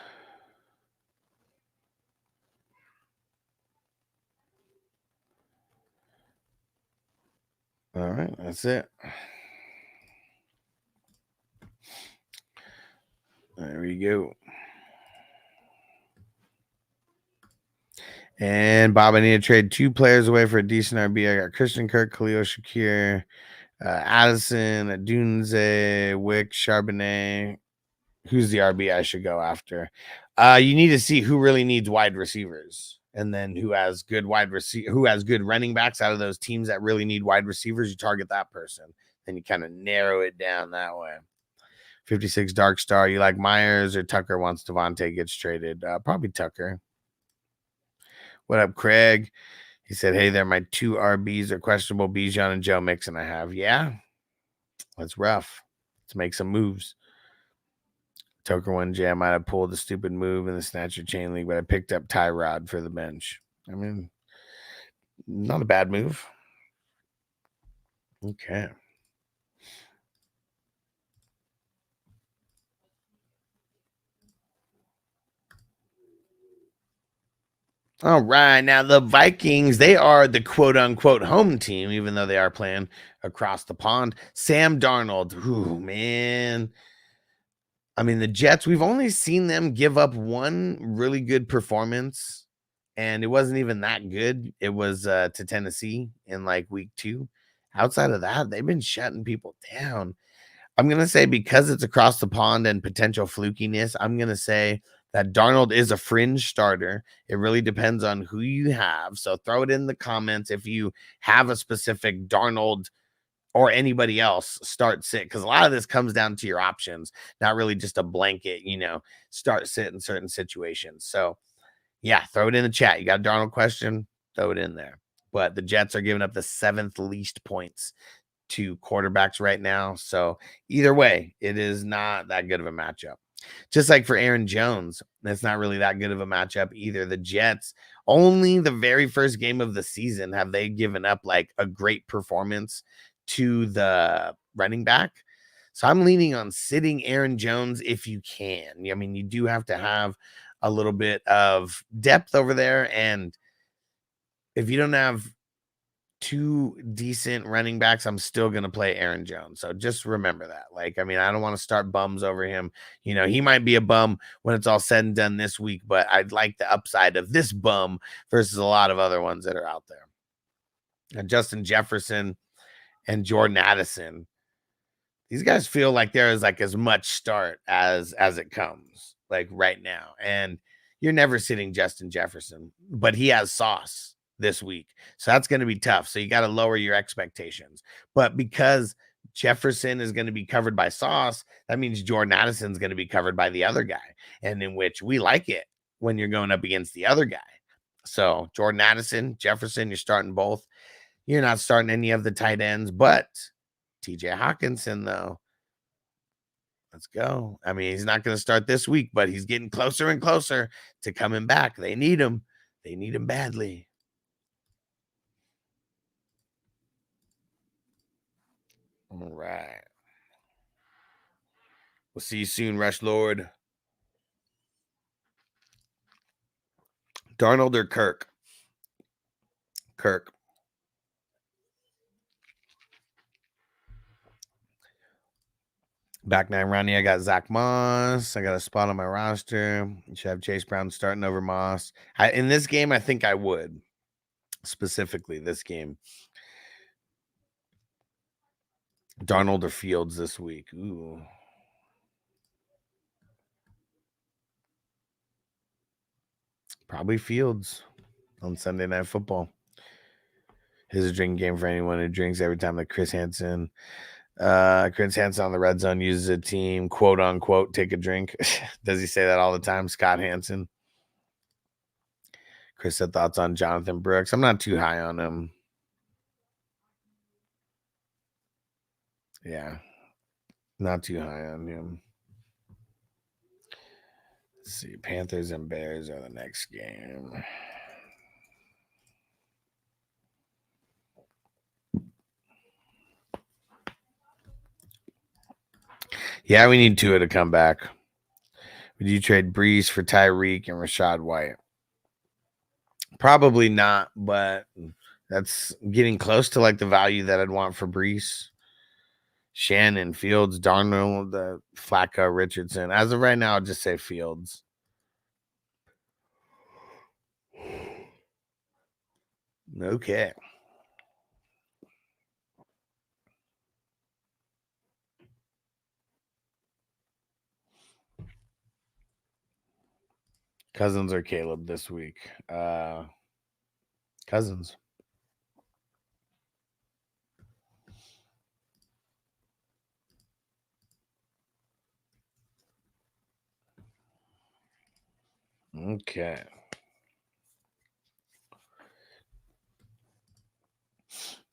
Speaker 7: All right, that's it. There we go. And Bob, I need to trade 2 players away for a decent RB. I got Christian Kirk, Khalil Shakir, Addison, Adunze, Wick, Charbonnet. Who's the RB I should go after? You need to see who really needs wide receivers, and then who has good running backs out of those teams that really need wide receivers. You target that person, then you kind of narrow it down that way. 56 Dark Star. You like Myers or Tucker once Devontae gets traded? Probably Tucker. What up, Craig? He said, hey there, my 2 RBs are questionable, Bijan and Joe Mixon I have. Yeah, that's rough. Let's make some moves. Tucker 1J, I might have pulled the stupid move in the Snatcher Chain League, but I picked up Tyrod for the bench. Not a bad move. Okay. All right. Now, the Vikings, they are the quote-unquote home team, even though they are playing across the pond. Sam Darnold. Ooh, man. The Jets, we've only seen them give up 1 really good performance, and it wasn't even that good. It was to Tennessee in, week 2. Outside of that, they've been shutting people down. I'm going to say because it's across the pond and potential flukiness, I'm going to say that Darnold is a fringe starter. It really depends on who you have. So throw it in the comments if you have a specific Darnold or anybody else start sit, because a lot of this comes down to your options, not really just a blanket, start sit in certain situations. So yeah, throw it in the chat. You got a Darnold question, throw it in there. But the Jets are giving up the 7th least points to quarterbacks right now. So either way, it is not that good of a matchup. Just like for Aaron Jones, that's not really that good of a matchup either. The Jets, only the very first game of the season have they given up like a great performance to the running back. So I'm leaning on sitting Aaron Jones if you can. I mean, you do have to have a little bit of depth over there. And if you don't have 2 decent running backs, I'm still going to play Aaron Jones. So just remember that. Like, I mean, I don't want to start bums over him. He might be a bum when it's all said and done this week, but I'd like the upside of this bum versus a lot of other ones that are out there. And Justin Jefferson and Jordan Addison, these guys feel like there is like as much start as it comes like right now. And you're never sitting Justin Jefferson, but he has sauce this week. So that's going to be tough. So you got to lower your expectations. But because Jefferson is going to be covered by Sauce, that means Jordan Addison is going to be covered by the other guy. And in which we like it when you're going up against the other guy. So Jordan Addison, Jefferson, you're starting both. You're not starting any of the tight ends, but TJ Hawkinson, though. Let's go. I mean, he's not going to start this week, but he's getting closer and closer to coming back. They need him. They need him badly. All right. We'll see you soon, Rush Lord. Darnold or Kirk? Kirk. Back 9 Ronnie. I got Zach Moss. I got a spot on my roster. You should have Chase Brown starting over Moss. In this game, I think I would. Specifically, this game. Darnold or Fields this week. Ooh. Probably Fields on Sunday Night Football. Here's a drinking game for anyone who drinks every time that Chris Hansen on the red zone uses a team, quote unquote, take a drink. Does he say that all the time? Scott Hansen. Chris said thoughts on Jonathan Brooks. I'm not too high on him. Yeah. Not too high on him. Let's see. Panthers and Bears are the next game. Yeah, we need Tua to come back. Would you trade Brees for Tyreek and Rashad White? Probably not, but that's getting close to like the value that I'd want for Brees. Shannon, Fields, Darnold, Flacco, Richardson. As of right now, I'll just say Fields. Okay. Cousins or Caleb this week? Cousins. Okay.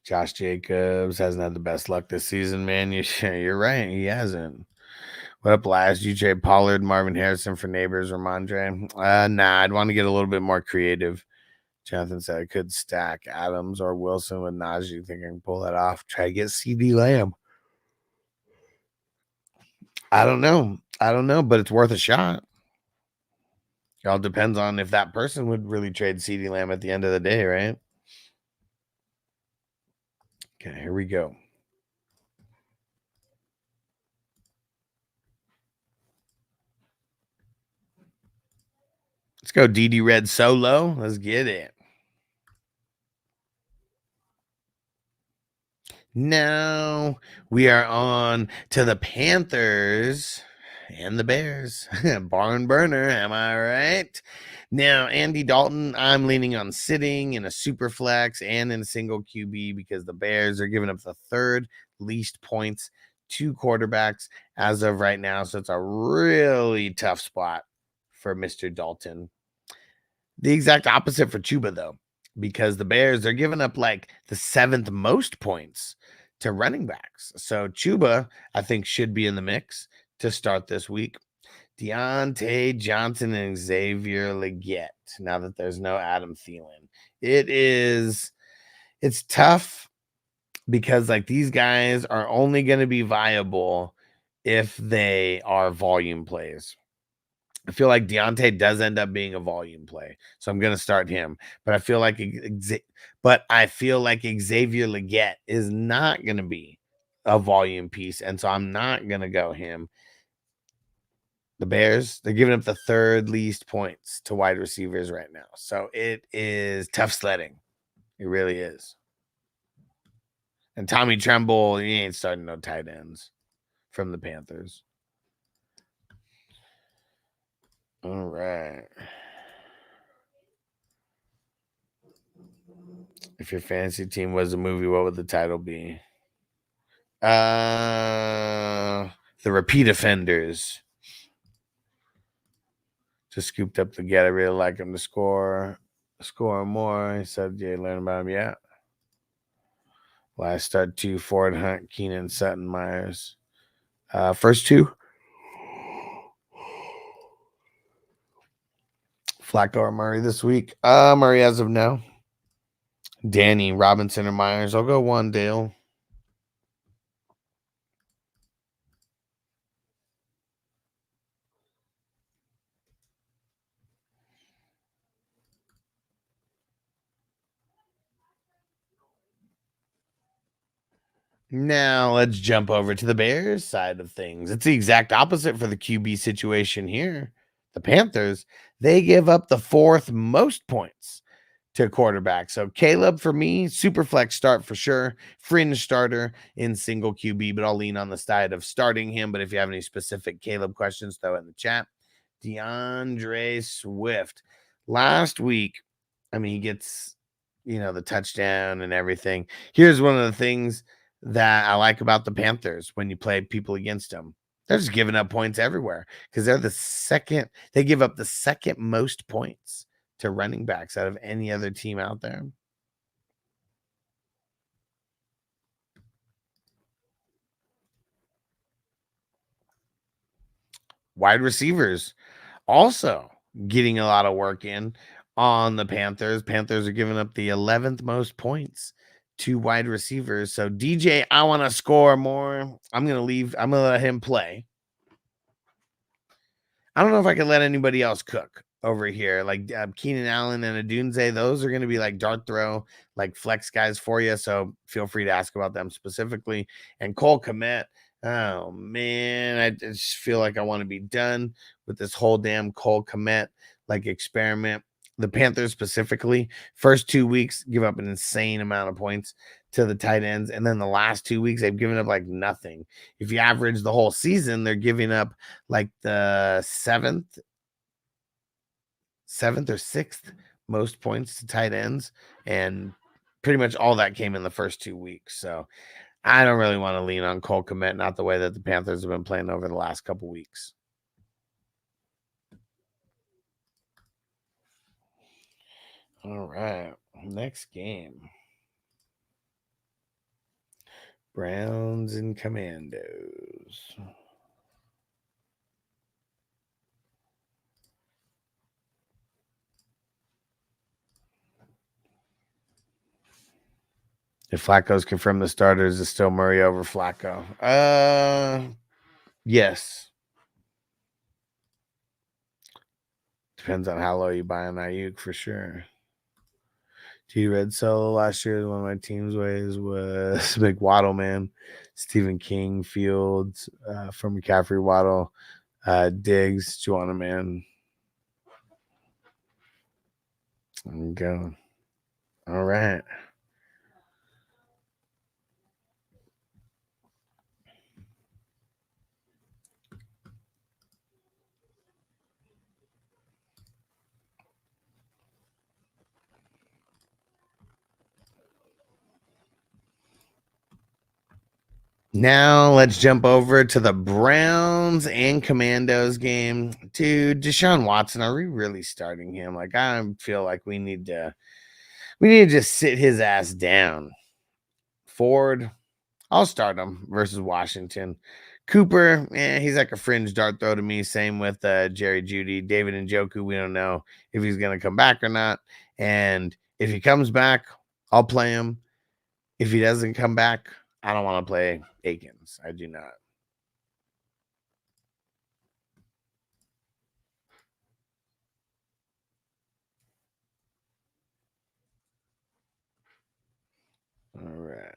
Speaker 7: Josh Jacobs hasn't had the best luck this season, man. You're right. He hasn't. What up, last? You trade Pollard, Marvin Harrison for Neighbors, Ramondre? Nah, I'd want to get a little bit more creative. Jonathan said I could stack Adams or Wilson with Najee. Think I can pull that off? Try to get CD Lamb. I don't know, but it's worth a shot. It all depends on if that person would really trade CD Lamb at the end of the day, right? Okay, here we go. Let's go DD Red solo. Let's get it. Now we are on to the Panthers and the Bears. Barn burner, am I right? Now, Andy Dalton, I'm leaning on sitting in a super flex and in a single QB because the Bears are giving up the third least points to quarterbacks as of right now. So it's a really tough spot for Mr. Dalton. The exact opposite for Chuba, though, because the Bears are giving up like the 7th most points to running backs. So Chuba, I think, should be in the mix to start this week. Deontay Johnson and Xavier Legette, now that there's no Adam Thielen. It's tough because like these guys are only going to be viable if they are volume plays. I feel like Deontay does end up being a volume play, so I'm going to start him. But I feel like Xavier Legette is not going to be a volume piece, and so I'm not going to go him. The Bears, they're giving up the third least points to wide receivers right now, so it is tough sledding. It really is. And Tommy Tremble, he ain't starting no tight ends from the Panthers. All right. If your fantasy team was a movie, what would the title be? The Repeat Offenders. Just scooped up the get. I really like him to score more. He said, "Yeah, learn about him." Yeah. Last start 2, Ford Hunt, Keenan, Sutton, Myers. First 2. Flacco or Murray this week. Murray as of now. Danny, Robinson, or Myers. I'll go one, Dale. Now let's jump over to the Bears side of things. It's the exact opposite for the QB situation here. The Panthers, they give up the 4th most points to quarterback. So Caleb, for me, super flex start for sure. Fringe starter in single QB, but I'll lean on the side of starting him. But if you have any specific Caleb questions, throw it in the chat. DeAndre Swift. Last week, I mean, he gets, the touchdown and everything. Here's one of the things that I like about the Panthers when you play people against them. They're just giving up points everywhere because they give up the 2nd most points to running backs out of any other team out there. Wide receivers also getting a lot of work in on the Panthers. Panthers are giving up the 11th most points to wide receivers. So DJ, I want to score more. I'm going to let him play. I don't know if I can let anybody else cook over here. Like Keenan Allen and Adunze, those are going to be like dart throw, like flex guys for you. So feel free to ask about them specifically. And Cole Kmet, oh man, I just feel like I want to be done with this whole damn Cole Kmet like experiment. The Panthers specifically, first 2 weeks give up an insane amount of points to the tight ends, and then the last 2 weeks they've given up like nothing. If you average the whole season, they're giving up like the 7th or 6th most points to tight ends, and pretty much all that came in the first 2 weeks. So I don't really want to lean on Cole Kmet, not the way that the Panthers have been playing over the last couple weeks. All right, next game. Browns and Commandos. If Flacco's confirmed the starters, is still Murray over Flacco? Yes. Depends on how low you buy on Ayuk for sure. T Red Solo last year, one of my team's ways was Big Waddle Man, Stephen King, Fields, from McCaffrey, Waddle, Diggs, Juana Man. There we go. All right. Now let's jump over to the Browns and Commandos game. Dude, Deshaun Watson, are we really starting him? Like, I feel like we need to just sit his ass down. Ford, I'll start him versus Washington. Cooper, he's like a fringe dart throw to me. Same with Jerry Jeudy. David Njoku, we don't know if he's going to come back or not. And if he comes back, I'll play him. If he doesn't come back, I don't want to play Akins. I do not. All right.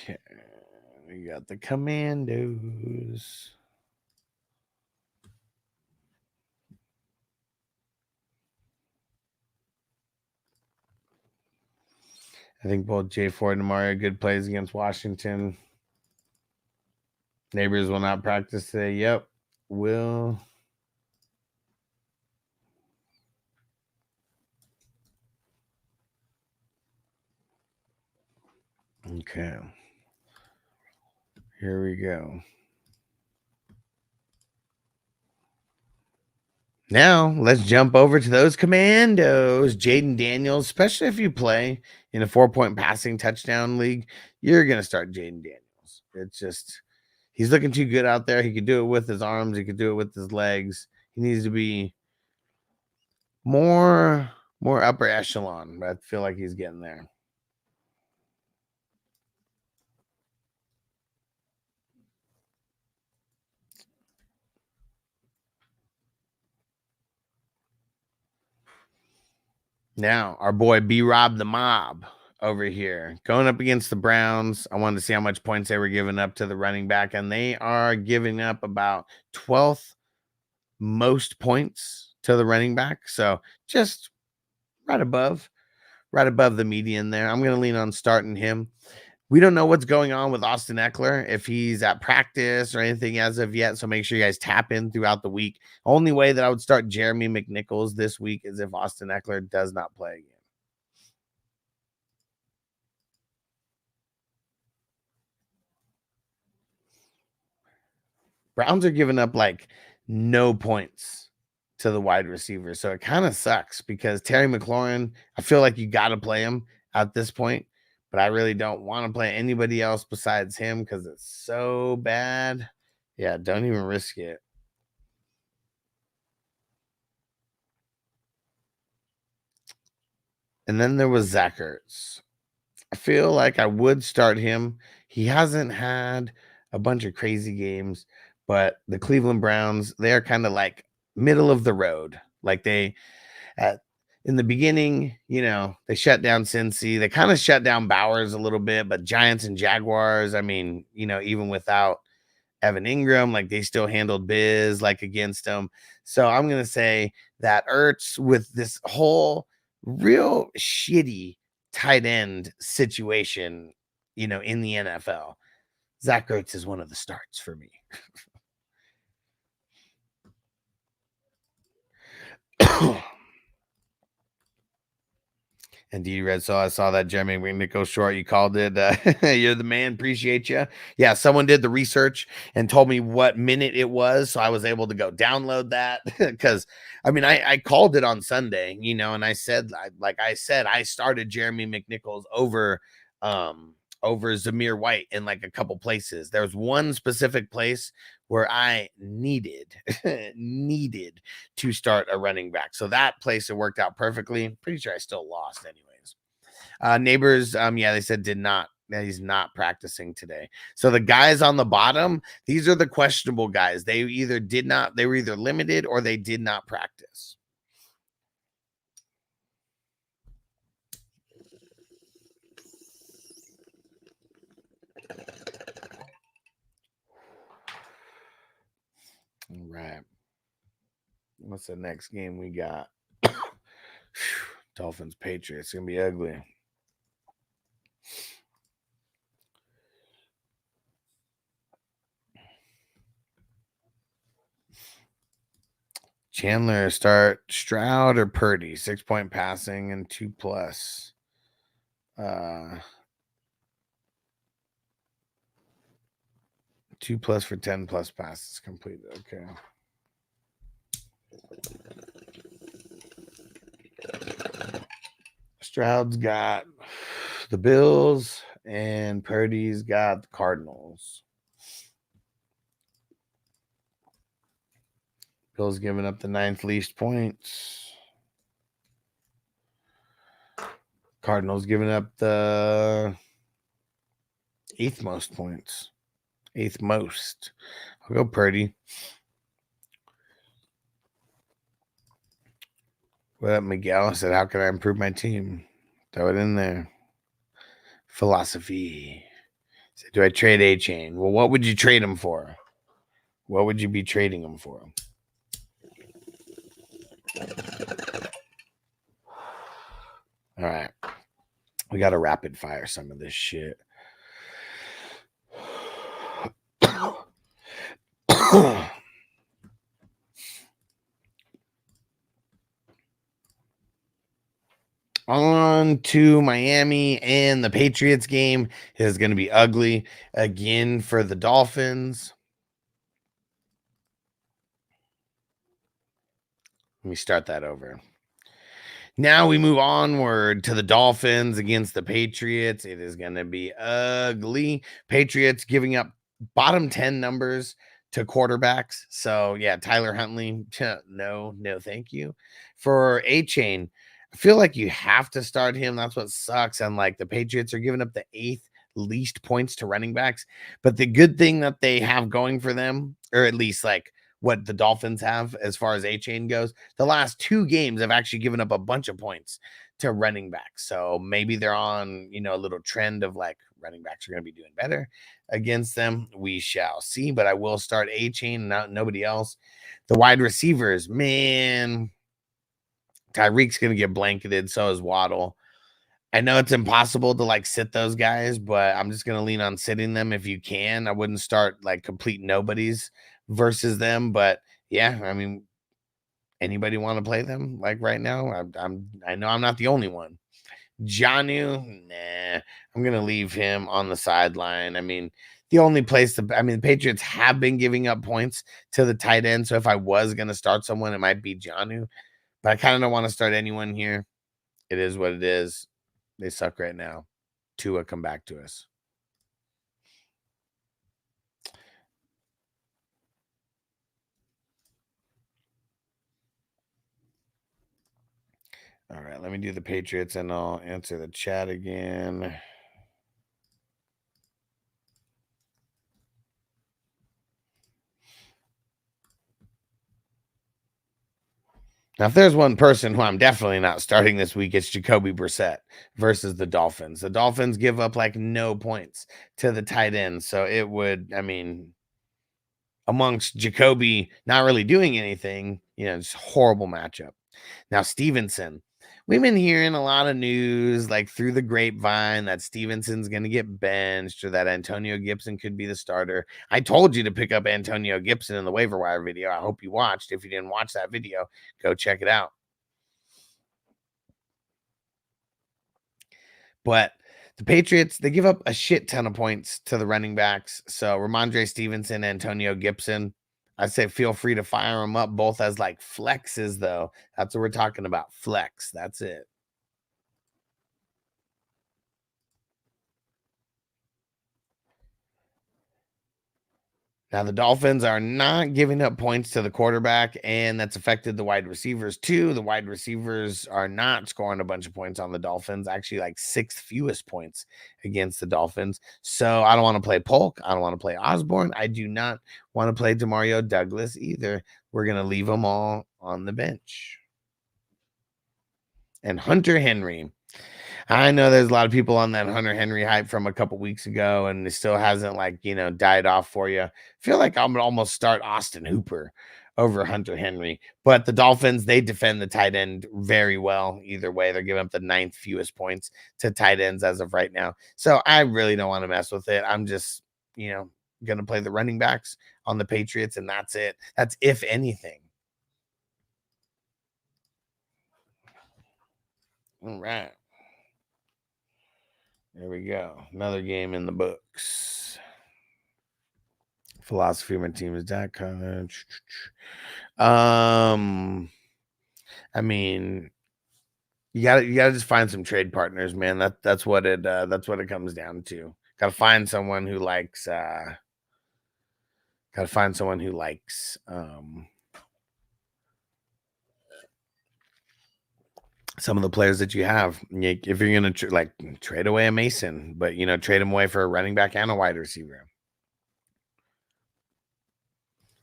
Speaker 7: Okay. We got the Commandos. I think both Jay Ford and Mario good plays against Washington. Neighbors will not practice today. Yep. Will. Okay. Here we go. Now, let's jump over to those Commandos. Jaden Daniels, especially if you play in a 4-point passing touchdown league, you're going to start Jaden Daniels. It's just, he's looking too good out there. He could do it with his arms. He could do it with his legs. He needs to be more upper echelon, but I feel like he's getting there. Now, our boy B-Rob the Mob over here going up against the Browns. I wanted to see how much points they were giving up to the running back, and they are giving up about 12th most points to the running back. So just right above the median there. I'm going to lean on starting him. We don't know what's going on with Austin Eckler, if he's at practice or anything as of yet. So make sure you guys tap in throughout the week. Only way that I would start Jeremy McNichols this week is if Austin Eckler does not play again. Browns are giving up like no points to the wide receiver. So it kind of sucks because Terry McLaurin, I feel like you got to play him at this point, but I really don't want to play anybody else besides him because it's so bad. Yeah, don't even risk it. And then there was Zach Ertz. I feel like I would start him. He hasn't had a bunch of crazy games, but the Cleveland Browns, they're kind of like middle of the road. Like they, in the beginning, they shut down Cincy. They kind of shut down Bowers a little bit, but Giants and Jaguars, I mean, even without Evan Ingram, like they still handled biz like against them. So I'm going to say that Ertz with this whole real shitty tight end situation, in the NFL, Zach Ertz is one of the starts for me. And D Red, so I saw that Jeremy McNichols short. You called it. You're the man. Appreciate you. Yeah, someone did the research and told me what minute it was, so I was able to go download that. Because I called it on Sunday, and I said, I started Jeremy McNichols over Zamir White in like a couple places. There was one specific place where I needed to start a running back. So that place, it worked out perfectly. Pretty sure I still lost anyways. Neighbors, they said he's not practicing today. So the guys on the bottom, these are the questionable guys. They were either limited or they did not practice. All right. What's the next game we got? Dolphins Patriots. It's gonna be ugly. Chandler, start Stroud or Purdy? 6-point passing and 2+. 2+ for 10+ passes completed. Okay. Stroud's got the Bills and Purdy's got the Cardinals. Bills giving up the 9th least points. Cardinals giving up the 8th most points. 8th most. I'll go Purdy. What up, Miguel? I said, how can I improve my team? Throw it in there. Philosophy. Said, do I trade A-Chain? Well, what would you trade him for? What would you be trading him for? All right. We got to rapid fire some of this shit. On to Miami, and the Patriots game is going to be ugly again for the Dolphins. Let me start that over. Now we move onward to the Dolphins against the Patriots. It is going to be ugly. Patriots giving up bottom 10 numbers to quarterbacks. So, yeah, Tyler Huntley, no, thank you. For A-Chain, I feel like you have to start him. That's what sucks. And like the Patriots are giving up the 8th least points to running backs. But the good thing that they have going for them, or at least like what the Dolphins have as far as A-Chain goes, the last 2 games have actually given up a bunch of points to running backs. So maybe they're on, a little trend of like running backs are going to be doing better against them. We shall see, but I will start A-Chain, nobody else. The wide receivers, man, Tyreek's going to get blanketed. So is Waddle. I know it's impossible to like sit those guys, but I'm just going to lean on sitting them if you can. I wouldn't start like complete nobodies versus them, but yeah, I mean, anybody want to play them like right now? I know I'm not the only one. Jonnu, nah, I'm gonna leave him on the sideline. I mean, the only place the Patriots have been giving up points to the tight end, so if I was gonna start someone, it might be Jonnu, but I kind of don't want to start anyone here. It is what it is. They suck right now. Tua, come back to us. All right, let me do the Patriots and I'll answer the chat again. Now, if there's one person who I'm definitely not starting this week, it's Jacoby Brissett versus the Dolphins. The Dolphins give up like no points to the tight end. So it would, amongst Jacoby not really doing anything, it's a horrible matchup. Now, Stevenson, we've been hearing a lot of news like through the grapevine that Stevenson's going to get benched or that Antonio Gibson could be the starter. I told you to pick up Antonio Gibson in the waiver wire video. I hope you watched. If you didn't watch that video, go check it out. But the Patriots, they give up a shit ton of points to the running backs. So Ramondre Stevenson, Antonio Gibson, I say feel free to fire them up both as like flexes, though. That's what we're talking about. Flex. That's it. Now, the Dolphins are not giving up points to the quarterback, and that's affected the wide receivers too. The wide receivers are not scoring a bunch of points on the Dolphins, actually like 6th fewest points against the Dolphins. So I don't want to play Polk. I don't want to play Osborne. I do not want to play Demario Douglas either. We're going to leave them all on the bench. And Hunter Henry. I know there's a lot of people on that Hunter Henry hype from a couple weeks ago, and it still hasn't died off for you. I feel like I'm going to almost start Austin Hooper over Hunter Henry, but the Dolphins, they defend the tight end very well. Either way, they're giving up the 9th fewest points to tight ends as of right now. So I really don't want to mess with it. I'm just, going to play the running backs on the Patriots, and that's it. That's if anything. All right. There we go. Another game in the books. Philosophy of my team is that kind of. I mean, you gotta just find some trade partners, man. That's what it comes down to. Gotta find someone who likes. Gotta find someone who likes. Some of the players that you have. If you're gonna trade away a Mason, but trade him away for a running back and a wide receiver.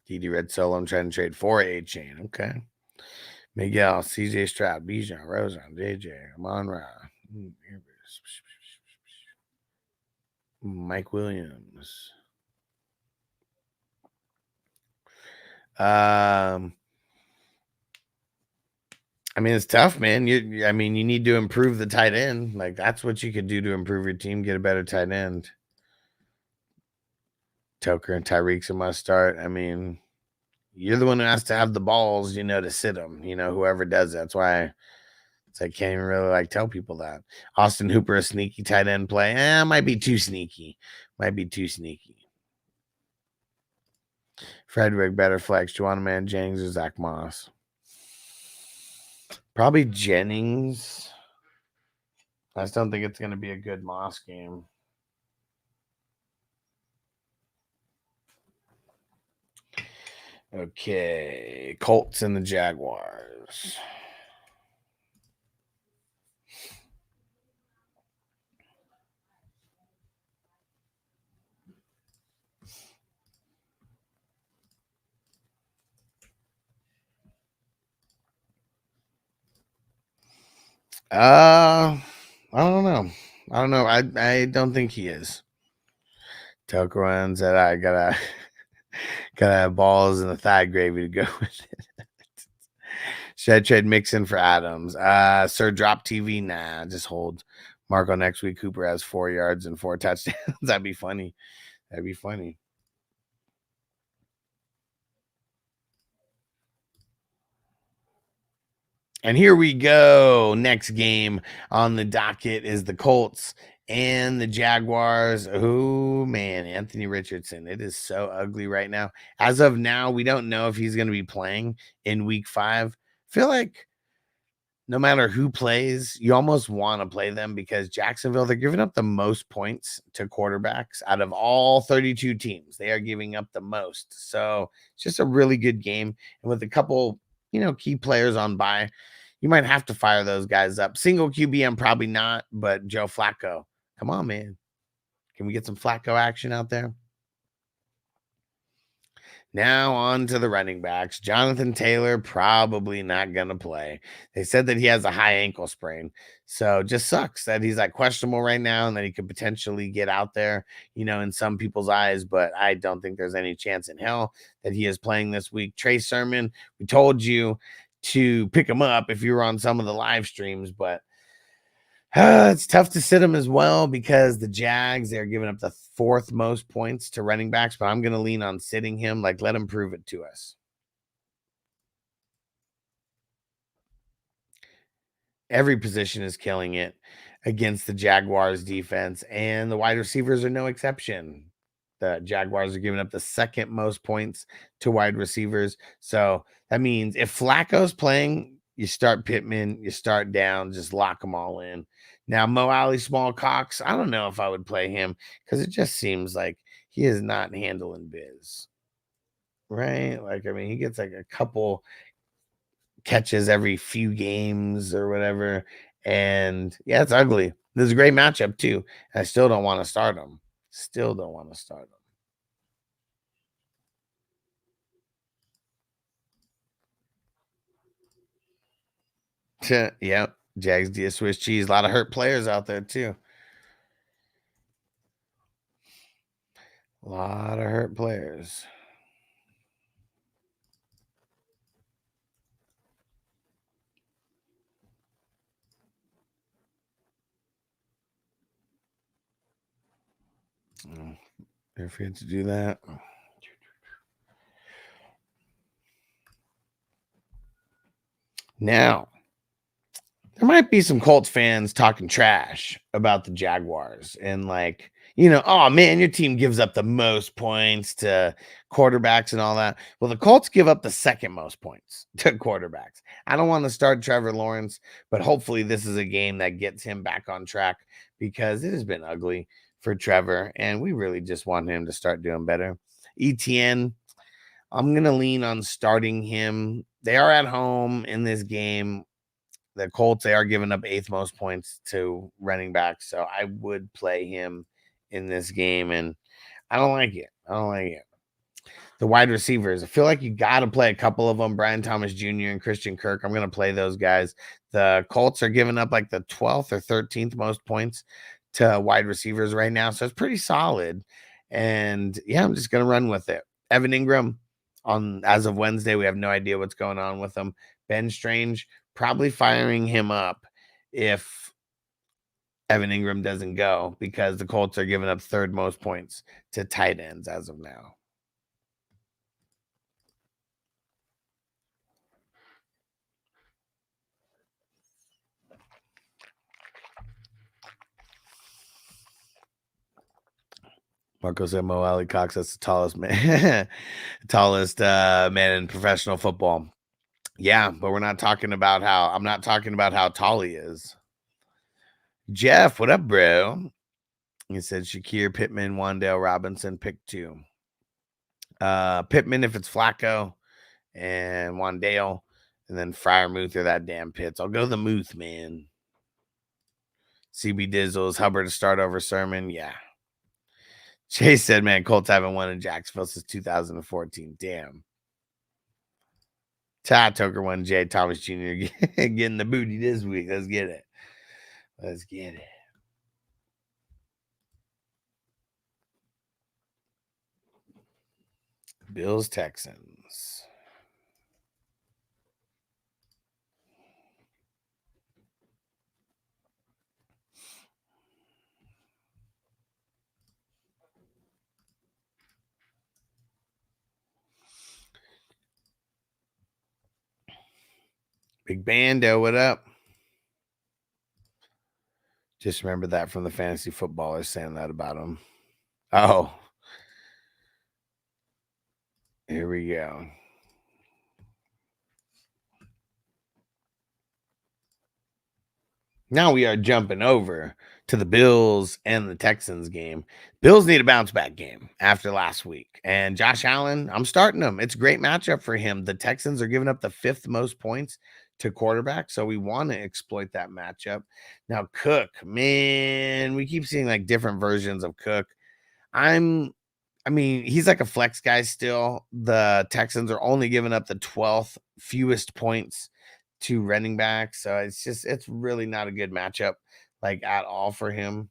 Speaker 7: TD Red Solo, I'm trying to trade for A Chain. Okay. Miguel, CJ Stroud, Bijan, Rosen, JJ, Amon Ra, Mike Williams. I mean, it's tough, man. You need to improve the tight end. Like, that's what you could do to improve your team, get a better tight end. Toker and Tyreek's a must start. I mean, you're the one who has to have the balls, to sit them, whoever does it. That's why I can't even really tell people that. Austin Hooper, a sneaky tight end play. Might be too sneaky. Frederick, better flex. Juwan Man Jennings or Zach Moss? Probably Jennings. I just don't think it's going to be a good Moss game. Okay. Colts and the Jaguars. I don't know. I don't think he is. Tuck runs that I gotta have balls in the thigh gravy to go with it. Should I trade Mixon for Adams? Sir, drop TV. Nah, just hold. Marco next week. Cooper has 4 yards and 4 touchdowns. That'd be funny. And here we go. Next game on the docket is the Colts and the Jaguars. Oh, man, Anthony Richardson. It is so ugly right now. As of now, we don't know if he's going to be playing in week 5. I feel like no matter who plays, you almost want to play them because Jacksonville, they're giving up the most points to quarterbacks out of all 32 teams. They are giving up the most. So it's just a really good game. And with a couple, key players on bye, you might have to fire those guys up. Single QB, probably not, but Joe Flacco. Come on, man. Can we get some Flacco action out there? Now on to the running backs. Jonathan Taylor probably not going to play. They said that he has a high ankle sprain. So just sucks that he's questionable right now and that he could potentially get out there, in some people's eyes. But I don't think there's any chance in hell that he is playing this week. Trey Sermon, we told you to pick him up if you were on some of the live streams, but it's tough to sit him as well because the Jags, they're giving up the 4th most points to running backs, but I'm going to lean on sitting him. Let him prove it to us. Every position is killing it against the Jaguars defense, and the wide receivers are no exception. The Jaguars are giving up the 2nd most points to wide receivers. So that means if Flacco's playing, you start Pittman, you start down, just lock them all in. Now, Mo Alley, Small Cox, I don't know if I would play him because it just seems like he is not handling biz. Right? He gets a couple catches every few games or whatever. And yeah, it's ugly. This is a great matchup too. I still don't want to start him. Yeah, Jags D Swiss cheese. A lot of hurt players out there too. A lot of hurt players. Don't forget to do that. Now, there might be some Colts fans talking trash about the Jaguars and like, oh man, your team gives up the most points to quarterbacks and all that. Well, the Colts give up the second most points to quarterbacks. I don't want to start Trevor Lawrence, but hopefully this is a game that gets him back on track because it has been ugly for Trevor and we really just want him to start doing better. ETN, I'm going to lean on starting him. They are at home in this game. The Colts, they are giving up 8th most points to running backs. So I would play him in this game. And I don't like it. The wide receivers, I feel like you got to play a couple of them. Brian Thomas Jr. and Christian Kirk. I'm going to play those guys. The Colts are giving up like the 12th or 13th most points to wide receivers right now. So it's pretty solid. And yeah, I'm just going to run with it. Evan Ingram as of Wednesday, we have no idea what's going on with him. Ben Strange, probably firing him up if Evan Ingram doesn't go because the Colts are giving up 3rd most points to tight ends as of now. Marco said Mo Ali Cox, that's the tallest man, man in professional football. Yeah, but I'm not talking about how tall he is. Jeff, what up, bro? He said Shakir, Pittman, Wan'Dale Robinson, pick 2. Pittman if it's Flacco, and Wan'Dale, and then Freiermuth or that damn Pitts. I'll go the Muth, man. CB Dizzles, Hubbard to start over Sermon. Yeah. Chase said, man, Colts haven't won in Jacksonville since 2014. Damn. Todd Toker won. Jay Thomas Jr. getting the booty this week. Let's get it. Bills, Texans. Big Bando, what up? Just remember that from the fantasy footballers saying that about him. Oh. Here we go. Now we are jumping over to the Bills and the Texans game. Bills need a bounce back game after last week. And Josh Allen, I'm starting him. It's a great matchup for him. The Texans are giving up the 5th most points to quarterback. So we want to exploit that matchup. Now, Cook, man, we keep seeing like different versions of Cook. He's like a flex guy still. The Texans are only giving up the 12th fewest points to running back. So it's really not a good matchup like at all for him.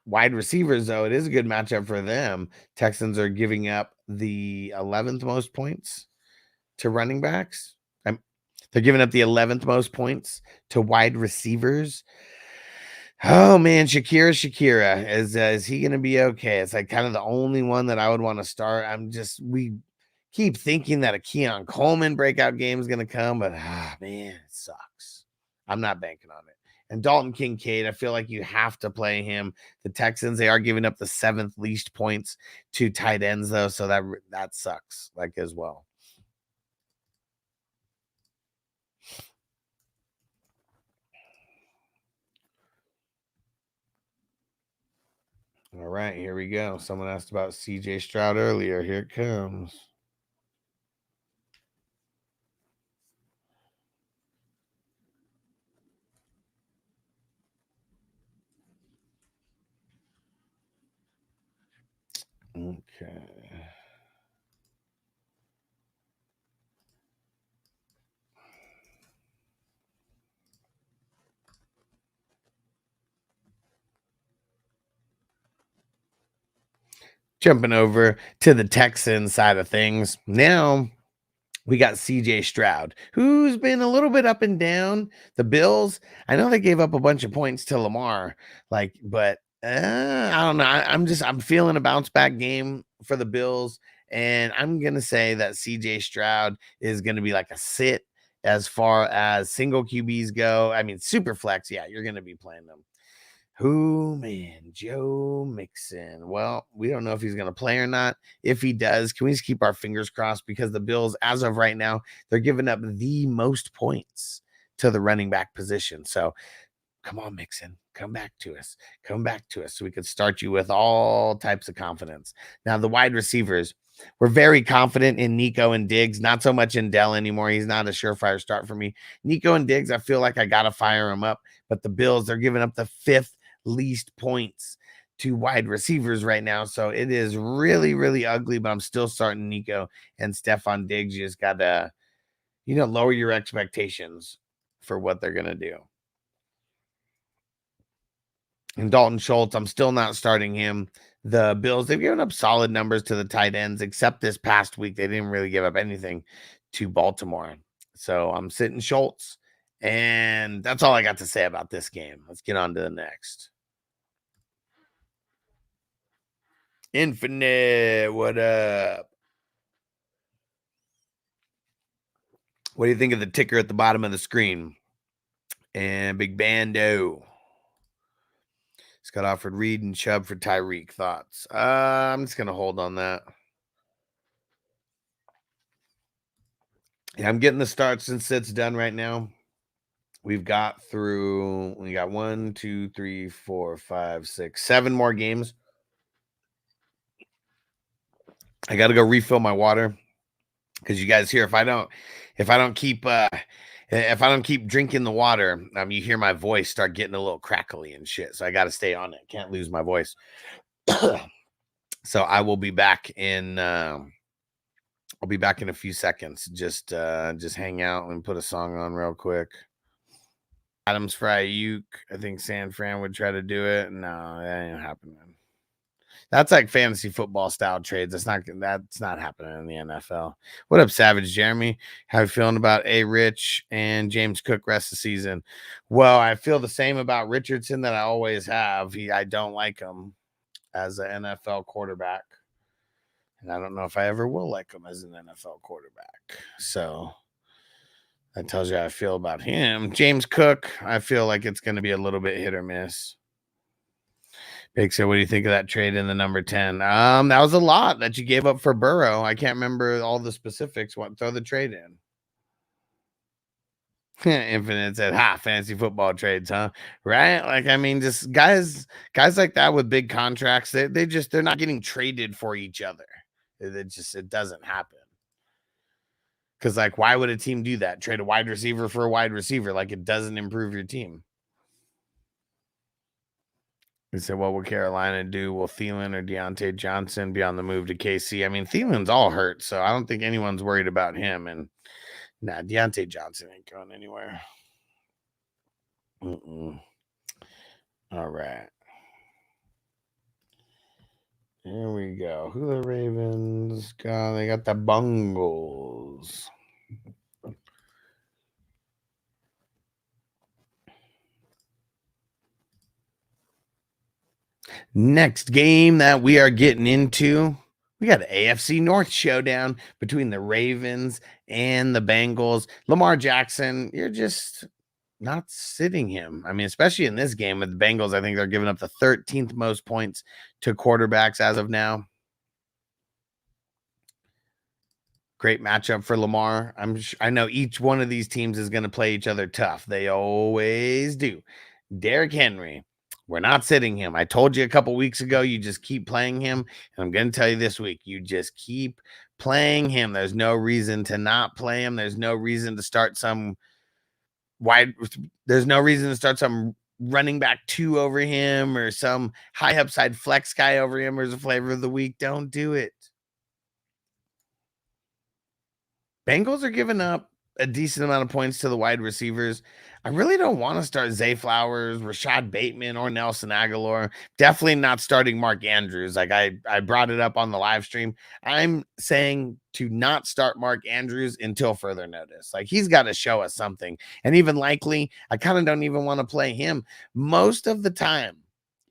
Speaker 7: Wide receivers, though, it is a good matchup for them. Texans are giving up the 11th most points to running backs. They're giving up the 11th most points to wide receivers. Oh man, Shakira, is he going to be okay? It's like kind of the only one that I would want to start. We keep thinking that a Keon Coleman breakout game is going to come, but man, it sucks. I'm not banking on it. And Dalton Kincaid, I feel like you have to play him. The Texans, they are giving up the 7th least points to tight ends though, so that sucks like as well. All right, here we go. Someone asked about CJ Stroud earlier. Here it comes. Okay. Jumping over to the Texans side of things. Now we got CJ Stroud, who's been a little bit up and down. The Bills, I know they gave up a bunch of points to Lamar, but I don't know. I'm feeling a bounce back game for the Bills, and I'm gonna say that CJ Stroud is gonna be like a sit, As far as single QBs go, I mean, super flex, yeah, you're going to be playing them. Who, man? Joe Mixon. Well, we don't know if he's going to play or not. If he does, can we just keep our fingers crossed? Because the Bills, as of right now, they're giving up the most points to the running back position. So come on, Mixon, come back to us. Come back to us so we could start you with all types of confidence. Now, the wide receivers, we're very confident in Nico and Diggs, not so much in Dell anymore. He's not a surefire start for me. Nico and Diggs, I feel like I got to fire him up. But the Bills, they're giving up the 5th least points to wide receivers right now. So it is really, really ugly, but I'm still starting Nico and Stephon Diggs. You just got to, lower your expectations for what they're going to do. And Dalton Schultz, I'm still not starting him. The Bills, they've given up solid numbers to the tight ends, except this past week. They didn't really give up anything to Baltimore. So I'm sitting Schultz, and that's all I got to say about this game. Let's get on to the next. Infinite, what up? What do you think of the ticker at the bottom of the screen? And Big Bando. Scott offered Reed and Chubb for Tyreek. Thoughts? I'm just going to hold on that. Yeah, I'm getting the starts and sits done right now. We got 1, 2, 3, 4, 5, 6, 7 more games. I got to go refill my water because you guys hear if I don't keep drinking the water, you hear my voice start getting a little crackly and shit. So I got to stay on it. Can't lose my voice. So I will be back in. I'll be back in a few seconds. Just hang out and put a song on real quick. Adams for Ayuk. I think San Fran would try to do it. No, that ain't happening. That's like fantasy football style trades. That's not happening in the NFL. What up, Savage Jeremy? How you feeling about A. Rich and James Cook rest of the season? Well, I feel the same about Richardson that I always have. I don't like him as an NFL quarterback. And I don't know if I ever will like him as an NFL quarterback. So that tells you how I feel about him. James Cook, I feel like it's going to be a little bit hit or miss. Big, so what do you think of that trade in the number 10? That was a lot that you gave up for Burrow. I can't remember all the specifics. Throw the trade in. Infinite said, fantasy football trades, huh? Right? Like, I mean, just guys like that with big contracts, they're not getting traded for each other. It doesn't happen. Because, like, why would a team do that? Trade a wide receiver for a wide receiver? Like, it doesn't improve your team. He said, what will Carolina do? Will Thielen or Deontay Johnson be on the move to KC? I mean, Thielen's all hurt, so I don't think anyone's worried about him. And Deontay Johnson ain't going anywhere. All right. Here we go. Who the Ravens got? They got the Bungles. Next game that we are getting into, we got an AFC North showdown between the Ravens and the Bengals. Lamar Jackson, you're just not sitting him. I mean, especially in this game with the Bengals, I think they're giving up the 13th most points to quarterbacks as of now. Great matchup for Lamar. I know each one of these teams is going to play each other tough. They always do. Derrick Henry, we're not sitting him. I told you a couple weeks ago, you just keep playing him. And I'm going to tell you this week, you just keep playing him. There's no reason to not play him. There's no reason to start some running back 2 over him or some high upside flex guy over him or as a flavor of the week. Don't do it. Bengals are giving up a decent amount of points to the wide receivers. I really don't want to start Zay Flowers, Rashad Bateman, or Nelson Aguilar. Definitely not starting Mark Andrews. Like I brought it up on the live stream. I'm saying to not start Mark Andrews until further notice. Like he's got to show us something. And even likely, I kind of don't even want to play him. Most of the time,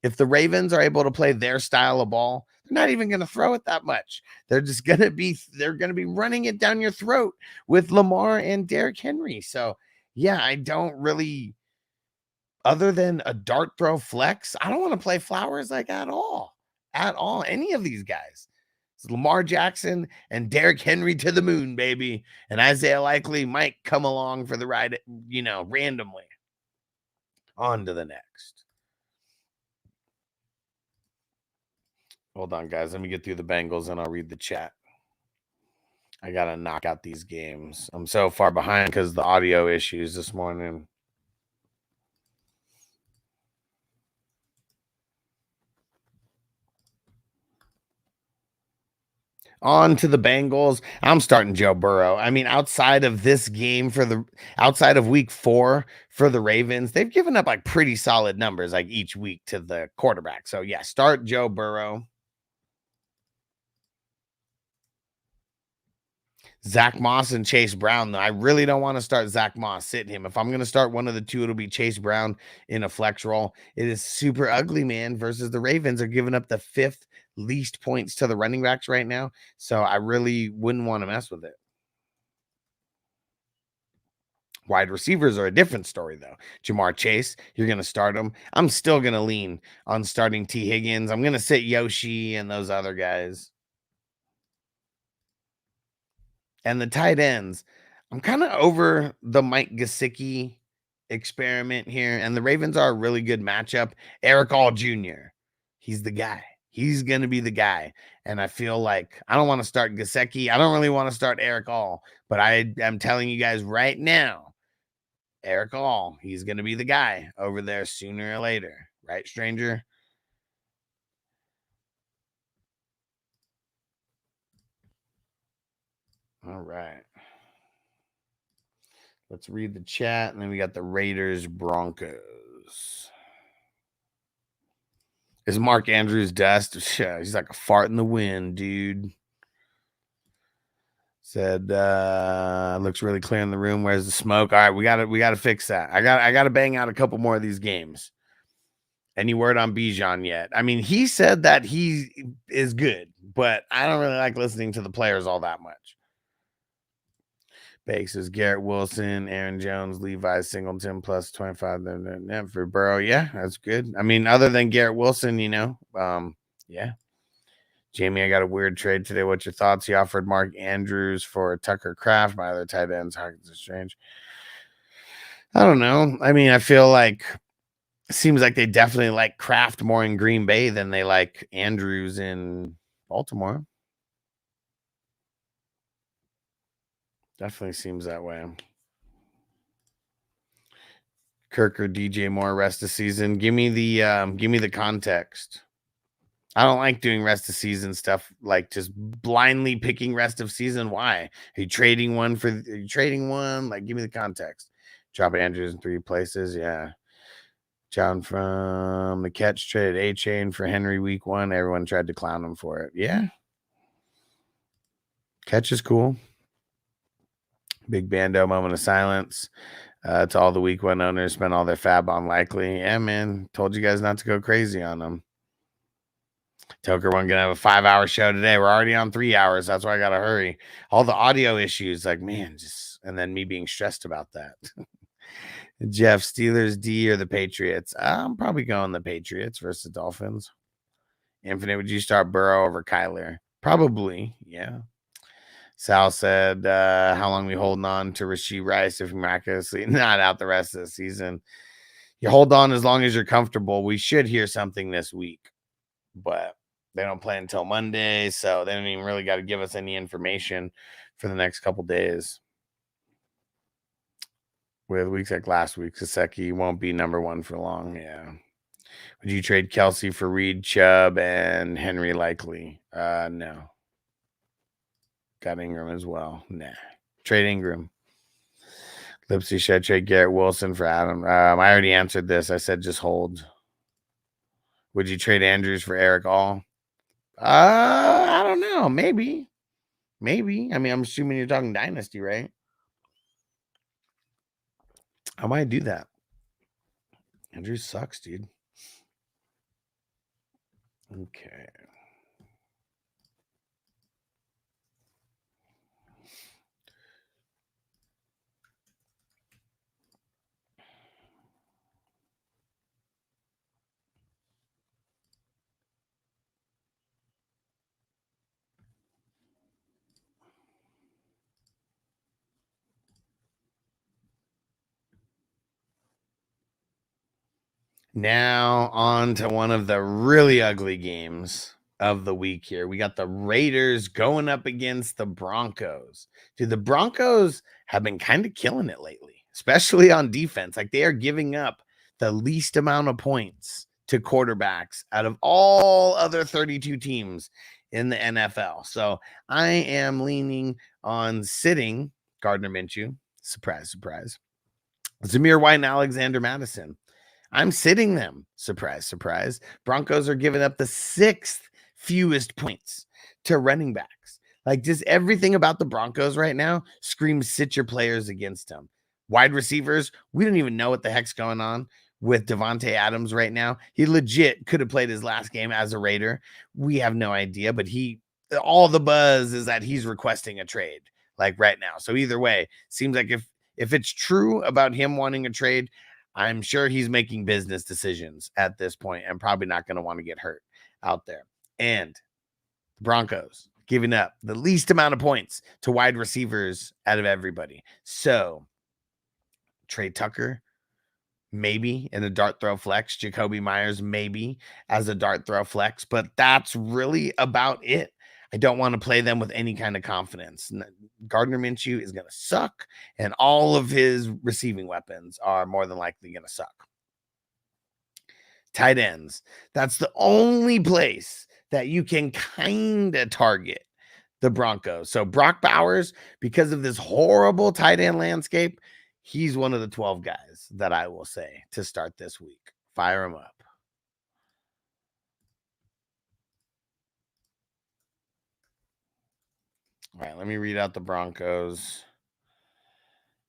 Speaker 7: if the Ravens are able to play their style of ball, They're not even going to throw it that much. They're going to be running it down your throat with Lamar and Derrick Henry. So, yeah, I don't really, other than a dart throw flex, I don't want to play Flowers like at all. Any of these guys. It's Lamar Jackson and Derrick Henry to the moon, baby. And Isaiah Likely might come along for the ride, randomly. On to the next. Hold on, guys. Let me get through the Bengals and I'll read the chat. I got to knock out these games. I'm so far behind because of the audio issues this morning. On to the Bengals. I'm starting Joe Burrow. I mean, outside of this game outside of week 4 for the Ravens, they've given up like pretty solid numbers like each week to the quarterback. So yeah, start Joe Burrow. Zach Moss and Chase Brown, though. I really don't want to start Zach Moss, sitting him. If I'm going to start one of the two, it'll be Chase Brown in a flex role. It is super ugly, man, versus the Ravens are giving up the 5th least points to the running backs right now. So I really wouldn't want to mess with it. Wide receivers are a different story, though. Jamar Chase, you're going to start him. I'm still going to lean on starting T. Higgins. I'm going to sit Yoshi and those other guys. And the tight ends, I'm kind of over the Mike Gesicki experiment here. And the Ravens are a really good matchup. Eric All Jr., he's the guy. He's going to be the guy. And I feel like I don't want to start Gesicki. I don't really want to start Eric All. But I am telling you guys right now, Eric All, he's going to be the guy over there sooner or later. Right, stranger? All right. Let's read the chat. And then we got the Raiders Broncos. Is Mark Andrews dust? He's like a fart in the wind, dude. Said looks really clear in the room. Where's the smoke? All right, we gotta fix that. I gotta bang out a couple more of these games. Any word on Bijan yet? I mean, he said that he is good, but I don't really like listening to the players all that much. Bakes is Garrett Wilson, Aaron Jones, Levi Singleton plus 25 for Burrow. Yeah, that's good. I mean, other than Garrett Wilson, yeah. Jamie, I got a weird trade today. What's your thoughts? He offered Mark Andrews for Tucker Kraft. My other tight ends, Hawkins is strange. I don't know. I mean, I feel like it seems like they definitely like Kraft more in Green Bay than they like Andrews in Baltimore. Definitely seems that way. Kirk or DJ Moore rest of season. Give me the context. I don't like doing rest of season stuff, like just blindly picking rest of season. Why? Are you trading one? Like, give me the context. Drop Andrews in 3 places. Yeah. John from the catch traded A-Chain for Henry week 1. Everyone tried to clown him for it. Yeah. Catch is cool. Big Bando moment of silence. To all the week 1 owners, spent all their fab on Likely. Yeah, man. Told you guys not to go crazy on them. Toker one gonna have a 5-hour show today. We're already on 3 hours. That's why I gotta hurry. All the audio issues, like, man, and then me being stressed about that. Jeff, Steelers D or the Patriots? I'm probably going the Patriots versus Dolphins. Infinite, would you start Burrow over Kyler? Probably, yeah. Sal said, how long are we holding on to Rashee Rice if miraculously not out the rest of the season? You hold on as long as you're comfortable. We should hear something this week, but they don't play until Monday, so they don't even really got to give us any information for the next couple days. With weeks like last week, Saseki won't be number 1 for long. Yeah. Would you trade Kelsey for Reed, Chubb, and Henry Likely? No. Got Ingram as well. Nah. Trade Ingram. Lipsy, should I trade Garrett Wilson for Adam? I already answered this. I said just hold. Would you trade Andrews for Eric All? I don't know. Maybe. I mean, I'm assuming you're talking Dynasty, right? I might do that. Andrews sucks, dude. Okay. Now on to one of the really ugly games of the week here. We got the Raiders going up against the Broncos. Dude, the Broncos have been kind of killing it lately, especially on defense. Like, they are giving up the least amount of points to quarterbacks out of all other 32 teams in the NFL. So I am leaning on sitting Gardner Minshew. Surprise, surprise. Zamir White and Alexander Madison. I'm sitting them. Surprise, surprise. Broncos are giving up the 6th fewest points to running backs. Like, just everything about the Broncos right now screams sit your players against them. Wide receivers, we don't even know what the heck's going on with Devontae Adams right now. He legit could have played his last game as a Raider. We have no idea, but all the buzz is that he's requesting a trade, like, right now. So either way, seems like if it's true about him wanting a trade, I'm sure he's making business decisions at this point and probably not going to want to get hurt out there. And the Broncos giving up the least amount of points to wide receivers out of everybody. So Trey Tucker, maybe in a dart throw flex. Jacoby Myers, maybe as a dart throw flex. But that's really about it. I don't want to play them with any kind of confidence. Gardner Minshew is going to suck, and all of his receiving weapons are more than likely going to suck. Tight ends. That's the only place that you can kind of target the Broncos. So Brock Bowers, because of this horrible tight end landscape, he's one of the 12 guys that I will say to start this week. Fire him up. All right, let me read out the Broncos.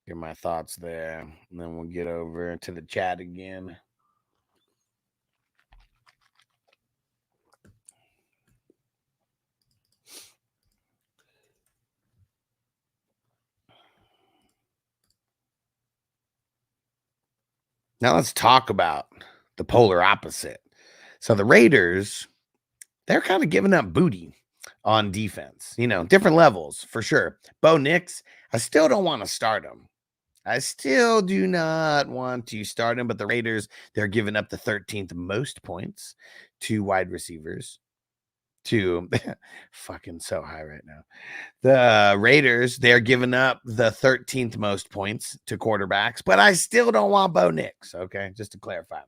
Speaker 7: Get my thoughts there. And then we'll get over to the chat again. Now let's talk about the polar opposite. So the Raiders, they're kind of giving up booty on defense, different levels for sure. Bo Nix, I still don't want to start him. I still do not want to start him, but the Raiders, they're giving up the 13th most points to wide receivers. To fucking so high right now. The Raiders, they're giving up the 13th most points to quarterbacks, but I still don't want Bo Nix. Okay, just to clarify.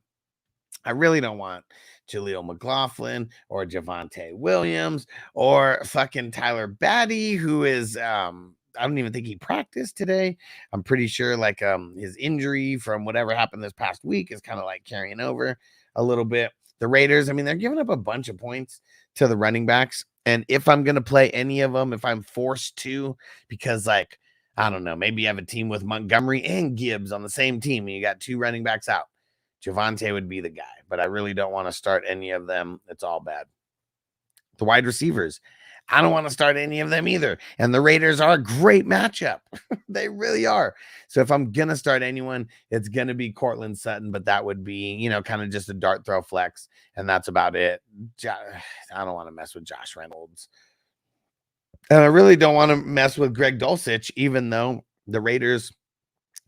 Speaker 7: I really don't want Jaleel McLaughlin or Javonte Williams or fucking Tyler Batty, who is I don't even think he practiced today. I'm pretty sure his injury from whatever happened this past week is kind of like carrying over a little bit. The Raiders, I mean, they're giving up a bunch of points to the running backs. And if I'm going to play any of them, if I'm forced to, because I don't know, maybe you have a team with Montgomery and Gibbs on the same team and you got 2 running backs out, Javonte would be the guy, but I really don't want to start any of them. It's all bad. The wide receivers, I don't want to start any of them either. And the Raiders are a great matchup. They really are. So if I'm going to start anyone, it's going to be Cortland Sutton, but that would be, kind of just a dart throw flex. And that's about it. I don't want to mess with Josh Reynolds. And I really don't want to mess with Greg Dulcich, even though the Raiders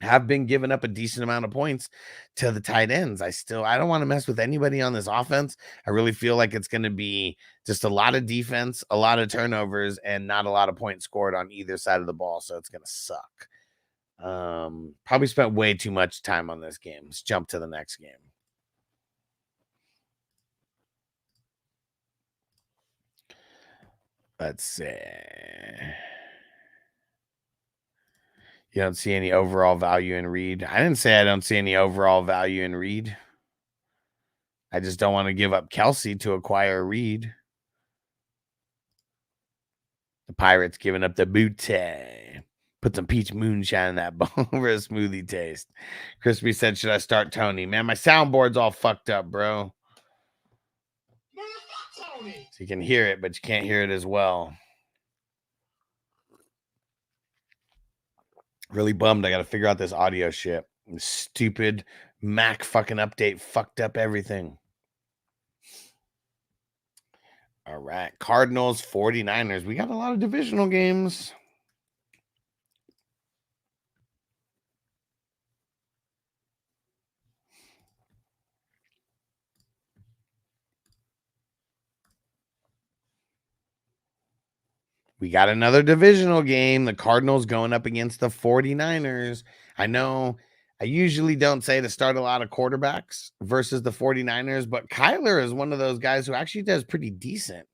Speaker 7: have been giving up a decent amount of points to the tight ends. I don't want to mess with anybody on this offense. I really feel like it's going to be just a lot of defense, a lot of turnovers, and not a lot of points scored on either side of the ball. So it's going to suck. Probably spent way too much time on this game. Let's jump to the next game. Let's see. You don't see any overall value in Reed. I didn't say I don't see any overall value in Reed. I just don't want to give up Kelsey to acquire Reed. The Pirates giving up the booty. Put some peach moonshine in that bone for a smoothie taste. Crispy said, should I start Tony? Man, my soundboard's all fucked up, bro. So you can hear it, but you can't hear it as well. Really bummed. I got to figure out this audio shit. Stupid Mac fucking update fucked up everything. All right. Cardinals, 49ers. We got a lot of divisional games. We got another divisional game. The Cardinals going up against the 49ers. I know I usually don't say to start a lot of quarterbacks versus the 49ers, but Kyler is one of those guys who actually does pretty decent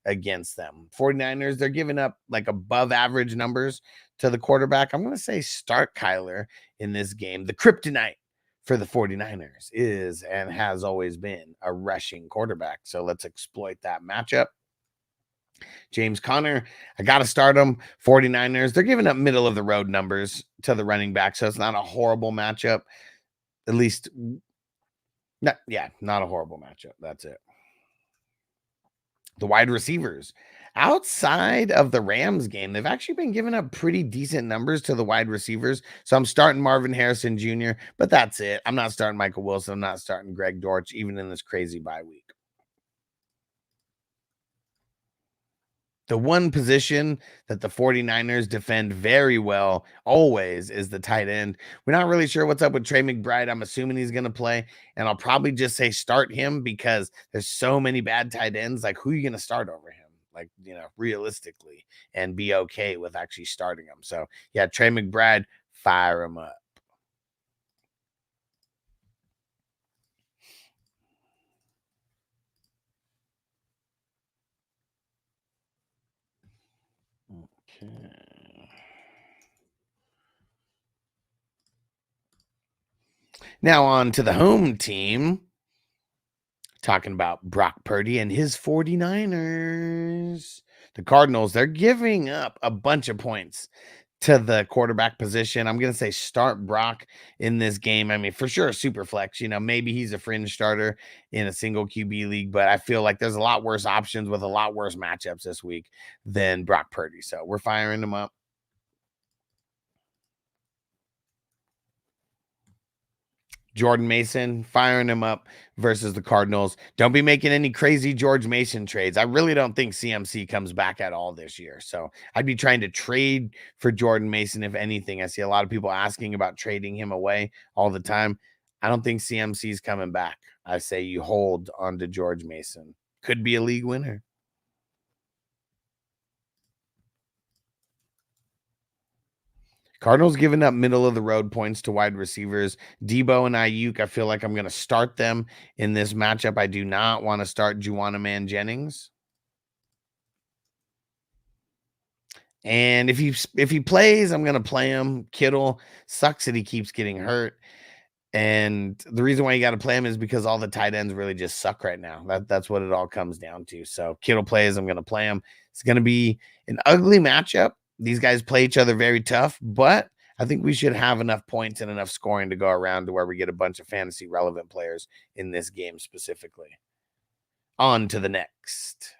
Speaker 7: against them. 49ers, they're giving up like above average numbers to the quarterback. I'm going to say start Kyler in this game. The kryptonite for the 49ers is and has always been a rushing quarterback. So let's exploit that matchup. James Conner, I got to start him. 49ers, they're giving up middle of the road numbers to the running back, so it's not a horrible matchup. At least, not a horrible matchup. That's it. The wide receivers, outside of the Rams game, they've actually been giving up pretty decent numbers to the wide receivers. So I'm starting Marvin Harrison Jr., but that's it. I'm not starting Michael Wilson. I'm not starting Greg Dortch, even in this crazy bye week. The one position that the 49ers defend very well always is the tight end. We're not really sure what's up with Trey McBride. I'm assuming he's going to play, and I'll probably just say start him because there's so many bad tight ends. Like, who are you going to start over him? Like, realistically, and be okay with actually starting him. So, yeah, Trey McBride, fire him up. Okay. Now on to the home team. Talking about Brock Purdy and his 49ers. The Cardinals, they're giving up a bunch of points to the quarterback position. I'm going to say start Brock in this game. I mean, for sure, super flex. Maybe he's a fringe starter in a single QB league, but I feel like there's a lot worse options with a lot worse matchups this week than Brock Purdy. So we're firing him up. Jordan Mason, firing him up versus the Cardinals. Don't be making any crazy George Mason trades. I really don't think CMC comes back at all this year. So I'd be trying to trade for Jordan Mason, if anything. I see a lot of people asking about trading him away all the time. I don't think CMC is coming back. I say you hold on to George Mason. Could be a league winner. Cardinals giving up middle of the road points to wide receivers. Debo and Ayuk, I feel like I'm going to start them in this matchup. I do not want to start Juwanna Man Jennings. And if he plays, I'm going to play him. Kittle sucks that he keeps getting hurt. And the reason why you got to play him is because all the tight ends really just suck right now. That's what it all comes down to. So Kittle plays, I'm going to play him. It's going to be an ugly matchup. These guys play each other very tough, but I think we should have enough points and enough scoring to go around to where we get a bunch of fantasy relevant players in this game specifically. On to the next.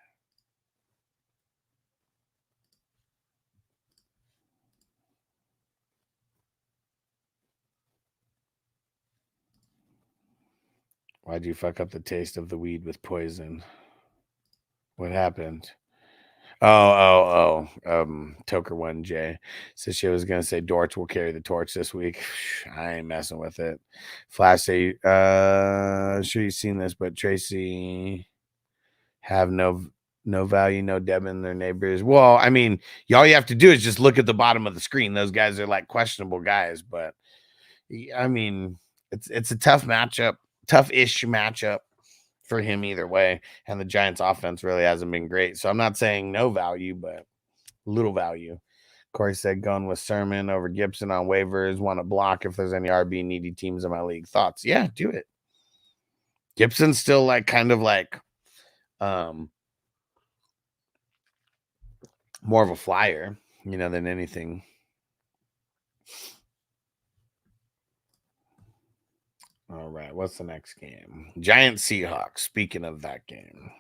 Speaker 7: Why'd you fuck up the taste of the weed with poison? What happened? Toker 1J. So she was gonna say Dortch will carry the torch this week. I ain't messing with it. Flash say, sure you've seen this, but Tracy have no value, no deb in their neighbors. Well, I mean, all you have to do is just look at the bottom of the screen. Those guys are like questionable guys, but I mean, it's a tough matchup, tough-ish matchup for him either way, and the Giants offense really hasn't been great. So I'm not saying no value, but little value. Corey said going with Sermon over Gibson on waivers. Want to block if there's any RB needy teams in my league. Thoughts? Yeah, do it. Gibson's still like kind of like more of a flyer, than anything. All right, what's the next game? Giants Seahawks. Speaking of that game.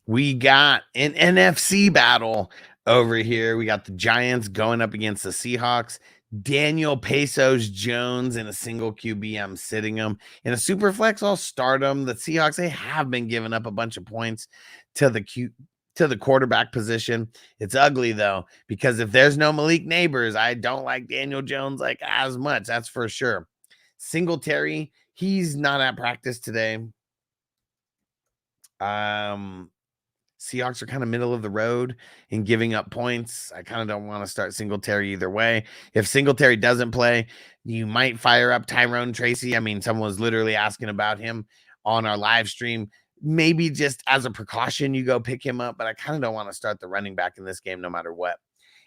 Speaker 7: We got an NFC battle over here. We got the Giants going up against the Seahawks. Daniel Pesos Jones in a single QB. I'm sitting him. In a super flex, I'll start him. The Seahawks, they have been giving up a bunch of points to the quarterback position. It's ugly though, because if there's no Malik Neighbors, I don't like Daniel Jones like as much. That's for sure. Singletary, he's not at practice today. Seahawks are kind of middle of the road in giving up points. I kind of don't want to start Singletary either way. If Singletary doesn't play, you might fire up Tyrone Tracy. I mean, someone was literally asking about him on our live stream. Maybe just as a precaution, you go pick him up, but I kind of don't want to start the running back in this game no matter what.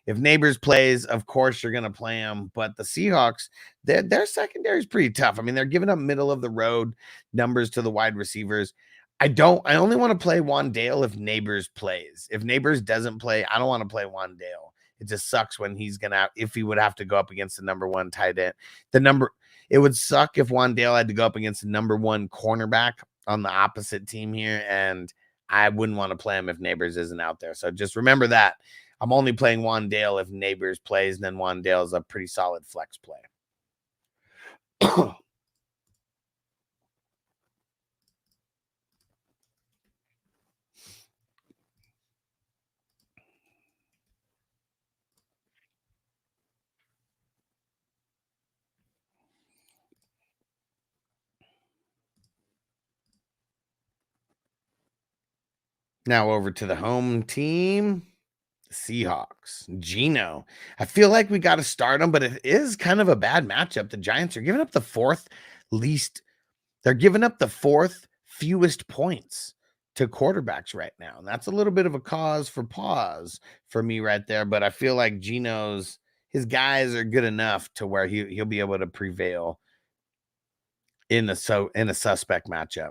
Speaker 7: If Neighbors plays, of course, you're going to play him. But the Seahawks, their secondary is pretty tough. I mean, they're giving up middle of the road numbers to the wide receivers. I only want to play Wandale if Neighbors plays. If Neighbors doesn't play, I don't want to play Wandale. It just sucks when if he would have to go up against the number one tight end. It would suck if Wandale had to go up against the number one cornerback on the opposite team here, and I wouldn't want to play him if Neighbors isn't out there. So just remember that. I'm only playing Wandale if Neighbors plays, and then Wandale is a pretty solid flex play. Now over to the home team, Seahawks. Geno. I feel like we got to start him, but it is kind of a bad matchup. The Giants are giving up the fourth fewest points to quarterbacks right now. And that's a little bit of a cause for pause for me right there. But I feel like his guys are good enough to where he'll be able to prevail in a suspect matchup.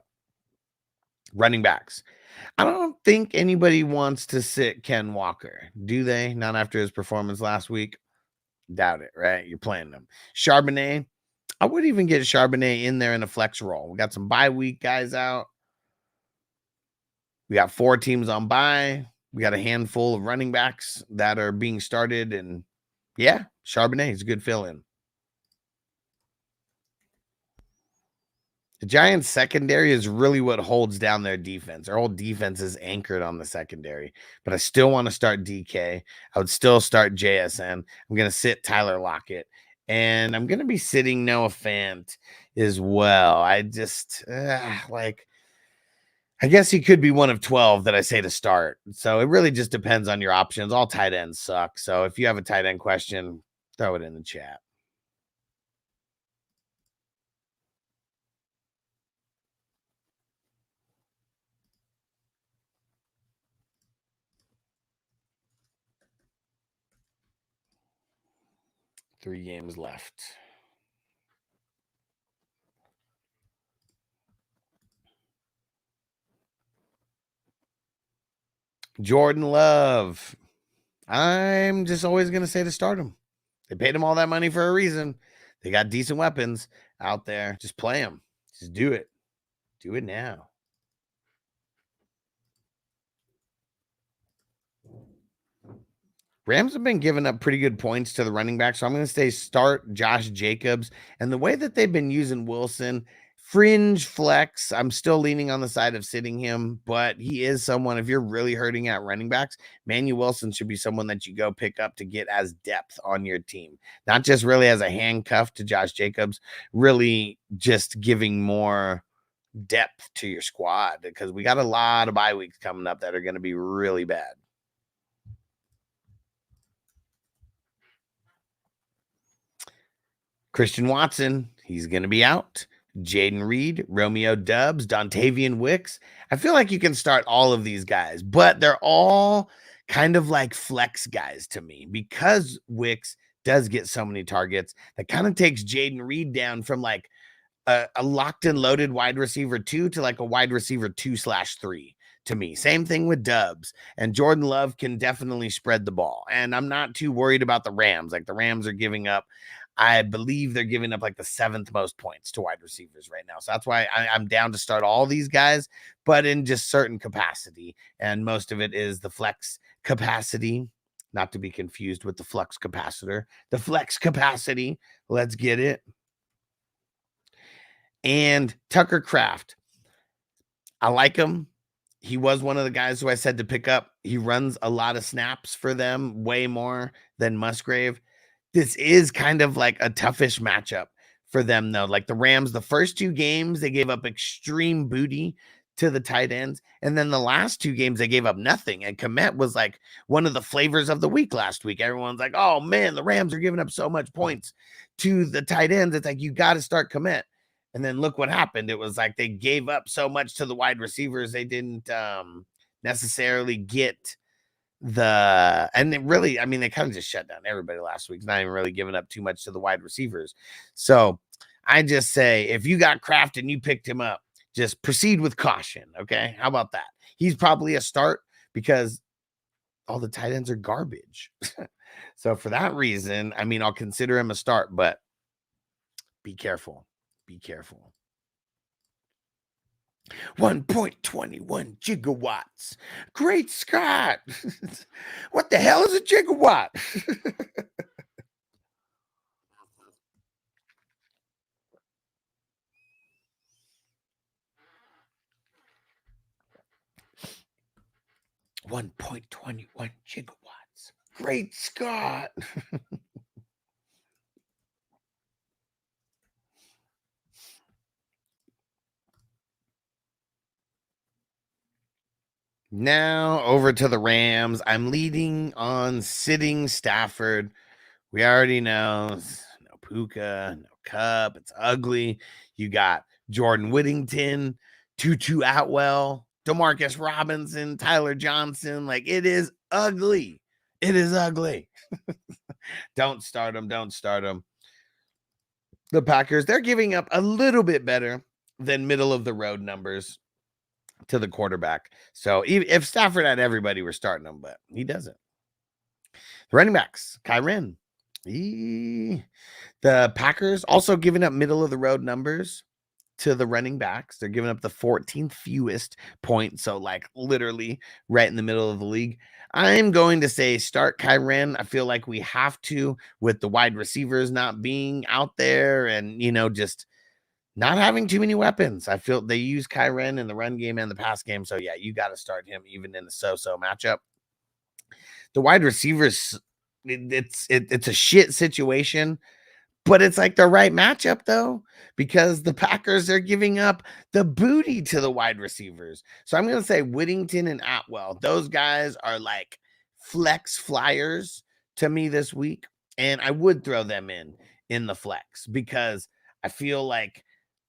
Speaker 7: Running backs. I don't think anybody wants to sit Ken Walker, do they? Not after his performance last week. Doubt it, right? You're playing them. Charbonnet. I would even get Charbonnet in there in a flex role. We got some bye week guys out. We got 4 teams on bye. We got a handful of running backs that are being started. And yeah, Charbonnet is a good fill-in. The Giants secondary is really what holds down their defense. Their whole defense is anchored on the secondary, but I still want to start DK. I would still start JSN. I'm going to sit Tyler Lockett, and I'm going to be sitting Noah Fant as well. I just I guess he could be one of 12 that I say to start. So it really just depends on your options. All tight ends suck. So if you have a tight end question, throw it in the chat. Three games left. Jordan Love. I'm just always going to say to start him. They paid him all that money for a reason. They got decent weapons out there. Just play them. Just do it. Do it now. Rams have been giving up pretty good points to the running back, so I'm going to say start Josh Jacobs. And the way that they've been using Wilson, fringe flex, I'm still leaning on the side of sitting him, but he is someone, if you're really hurting at running backs, Manuel Wilson should be someone that you go pick up to get as depth on your team. Not just really as a handcuff to Josh Jacobs, really just giving more depth to your squad, because we got a lot of bye weeks coming up that are going to be really bad. Christian Watson, he's going to be out. Jaden Reed, Romeo Doubs, Dontavian Wicks. I feel like you can start all of these guys, but they're all kind of like flex guys to me, because Wicks does get so many targets. That kind of takes Jaden Reed down from like a locked and loaded wide receiver 2 to like a wide receiver 2/3 to me. Same thing with Doubs, and Jordan Love can definitely spread the ball. And I'm not too worried about the Rams. Like the Rams are giving up, I believe they're giving up like the 7th most points to wide receivers right now. So that's why I'm down to start all these guys, but in just certain capacity. And most of it is the flex capacity. not to be confused with the flux capacitor. The flex capacity, let's get it. And Tucker Kraft, I like him. He was one of the guys who I said to pick up. He runs a lot of snaps for them, way more than Musgrave. This is kind of like a toughish matchup for them, though. Like the Rams, the first 2 games, they gave up extreme booty to the tight ends. And then the last 2 games, they gave up nothing. And Kmet was like one of the flavors of the week last week. Everyone's like, oh, man, the Rams are giving up so much points to the tight ends. It's like, you got to start Kmet. And then look what happened. It was like they gave up so much to the wide receivers. They didn't necessarily get and it really, I mean, they kind of just shut down everybody last week. It's not even really giving up too much to the wide receivers. So I just say, if you got Kraft and you picked him up, just proceed with caution. Okay. How about that? He's probably a start because all the tight ends are garbage. So for that reason, I mean, I'll consider him a start, but be careful. Be careful. 1.21 gigawatts. Great Scott. What the hell is a gigawatt? $1.21 gigawatts. Great Scott. Now over to the Rams. I'm leading on sitting Stafford. We already know no Puka, no Cup. It's ugly. You got Jordan Whittington, Tutu Atwell, Demarcus Robinson, Tyler Johnson. Like, it is ugly. It is ugly. Don't start them. Don't start them. The Packers, they're giving up a little bit better than middle of the road numbers to the quarterback. So if Stafford had everybody, we're starting him, but he doesn't. The running backs, Kyren. The Packers also giving up middle of the road numbers to the running backs. They're giving up the 14th fewest points. So like literally right in the middle of the league. I'm going to say start Kyren. I feel like we have to with the wide receivers not being out there and, just not having too many weapons. I feel they use Kyren in the run game and the pass game. So yeah, you got to start him even in the so-so matchup. The wide receivers, it's a shit situation, but it's like the right matchup though, because the Packers are giving up the booty to the wide receivers. So I'm going to say Whittington and Atwell. Those guys are like flex flyers to me this week. And I would throw them in the flex because I feel like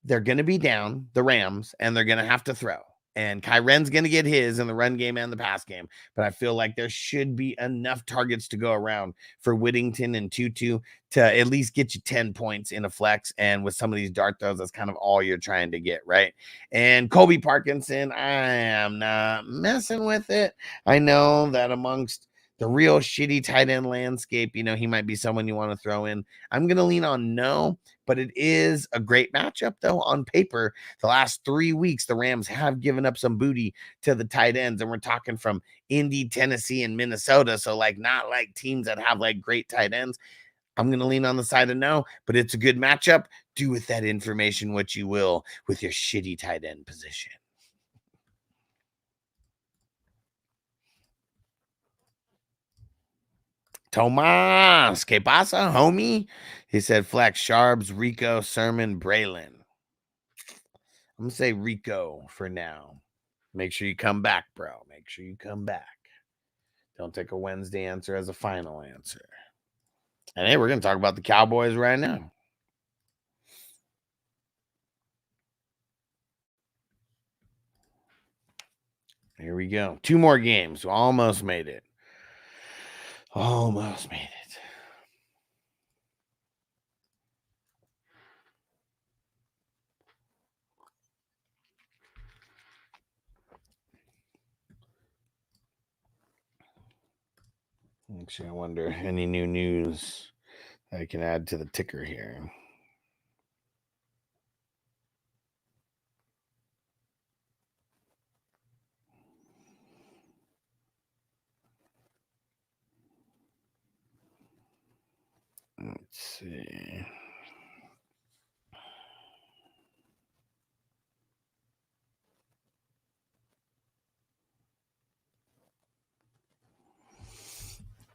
Speaker 7: they're going to be down, the Rams, and they're going to have to throw. And Kyren's going to get his in the run game and the pass game. But I feel like there should be enough targets to go around for Whittington and Tutu to at least get you 10 points in a flex. And with some of these dart throws, that's kind of all you're trying to get, right? And Colby Parkinson, I am not messing with it. I know that amongst the real shitty tight end landscape, he might be someone you want to throw in. I'm going to lean on no, but it is a great matchup, though, on paper. The last 3 weeks, the Rams have given up some booty to the tight ends, and we're talking from Indy, Tennessee, and Minnesota, so, not like teams that have, great tight ends. I'm going to lean on the side of no, but it's a good matchup. Do with that information what you will with your shitty tight end position. Tomas, ¿qué pasa, homie? He said Flex, Sharps, Rico, Sermon, Braylon. I'm going to say Rico for now. Make sure you come back, bro. Make sure you come back. Don't take a Wednesday answer as a final answer. And hey, we're going to talk about the Cowboys right now. Here we go. 2 more games. Almost made it. Almost made it. Actually, I wonder any new news I can add to the ticker here. Let's see.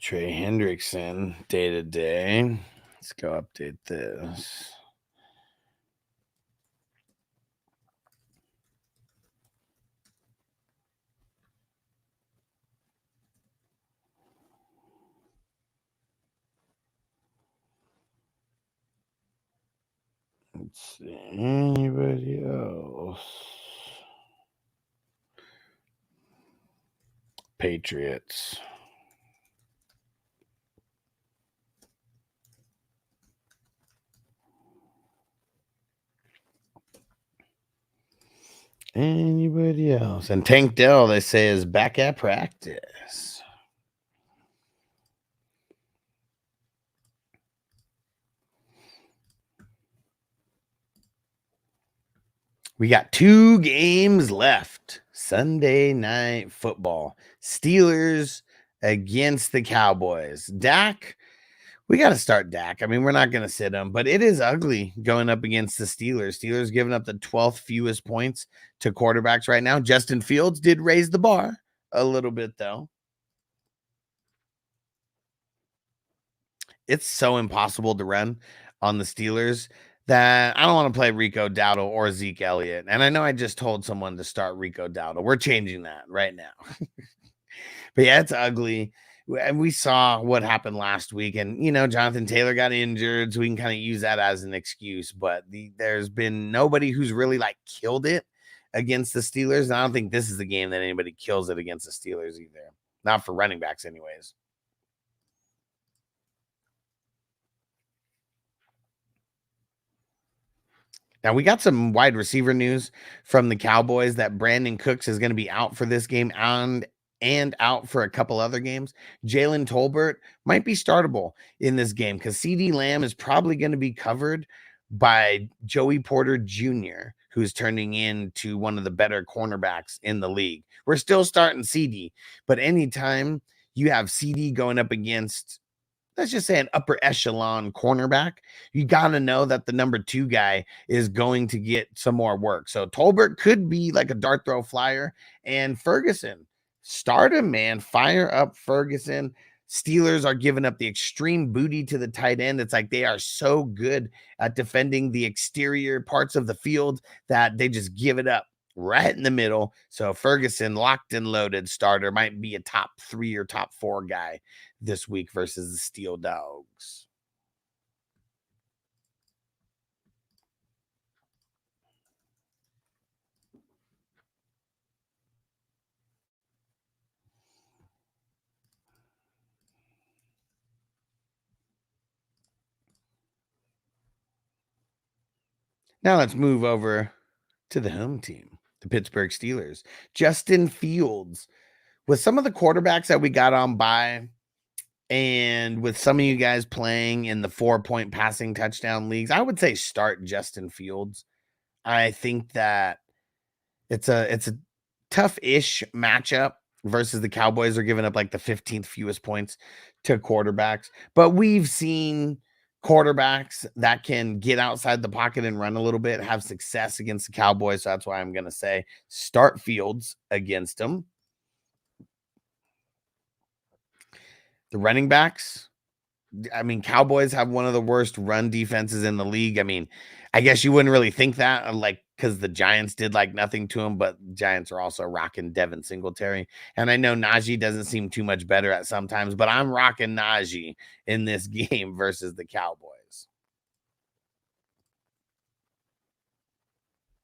Speaker 7: Trey Hendrickson, day to day. Let's go update this. Let's see. Anybody else? Patriots. Anybody else? And Tank Dell, they say, is back at practice. We got 2 games left. Sunday night football. Steelers against the Cowboys. Dak, we got to start Dak. I mean, we're not going to sit him, but it is ugly going up against the Steelers. Steelers giving up the 12th fewest points to quarterbacks right now. Justin Fields did raise the bar a little bit, though. It's so impossible to run on the Steelers that I don't want to play Rico Dowdle or Zeke Elliott. And I know I just told someone to start Rico Dowdle. We're changing that right now. But yeah, it's ugly. And we saw what happened last week. And, you know, Jonathan Taylor got injured, so we can kind of use that as an excuse. But there's been nobody who's really like killed it against the Steelers. And I don't think this is the game that anybody kills it against the Steelers either. Not for running backs anyways. Now, we got some wide receiver news from the Cowboys that Brandon Cooks is going to be out for this game and out for a couple other games. Jalen Tolbert might be startable in this game because CeeDee Lamb is probably going to be covered by Joey Porter Jr., who's turning into one of the better cornerbacks in the league. We're still starting CeeDee, but anytime you have CeeDee going up against, let's just say, an upper echelon cornerback, you got to know that the number 2 guy is going to get some more work. So Tolbert could be like a dart throw flyer, and Ferguson, start him, man. Fire up Ferguson. Steelers are giving up the extreme booty to the tight end. It's like they are so good at defending the exterior parts of the field that they just give it up right in the middle. So Ferguson, locked and loaded starter, might be a top 3 or top 4 guy this week versus the Steel Dogs. Now let's move over to the home team, the Pittsburgh Steelers. Justin Fields. With some of the quarterbacks that we got on by, and with some of you guys playing in the 4-point passing touchdown leagues, I would say start Justin Fields. I think that it's a tough-ish matchup versus the Cowboys are giving up like the 15th fewest points to quarterbacks. But we've seen quarterbacks that can get outside the pocket and run a little bit, have success against the Cowboys. So that's why I'm going to say start Fields against them. The running backs, I mean, Cowboys have one of the worst run defenses in the league. I mean, I guess you wouldn't really think that, like, because the Giants did like nothing to him, but Giants are also rocking Devin Singletary. And I know Najee doesn't seem too much better at sometimes, but I'm rocking Najee in this game versus the Cowboys.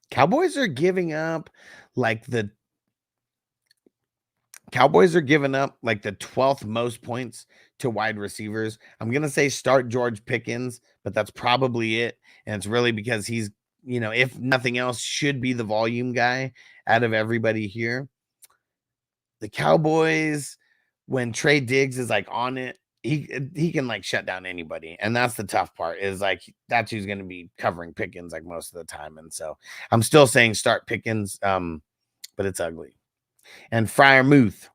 Speaker 7: Cowboys are giving up like the 12th most points to wide receivers. I'm going to say start George Pickens, but that's probably it. And it's really because he's, you know, if nothing else, should be the volume guy out of everybody here. The Cowboys, when Trey Diggs is like on it, he can like shut down anybody. And that's the tough part, is like that's who's going to be covering Pickens like most of the time. And so I'm still saying start Pickens, but it's ugly. And Freiermuth,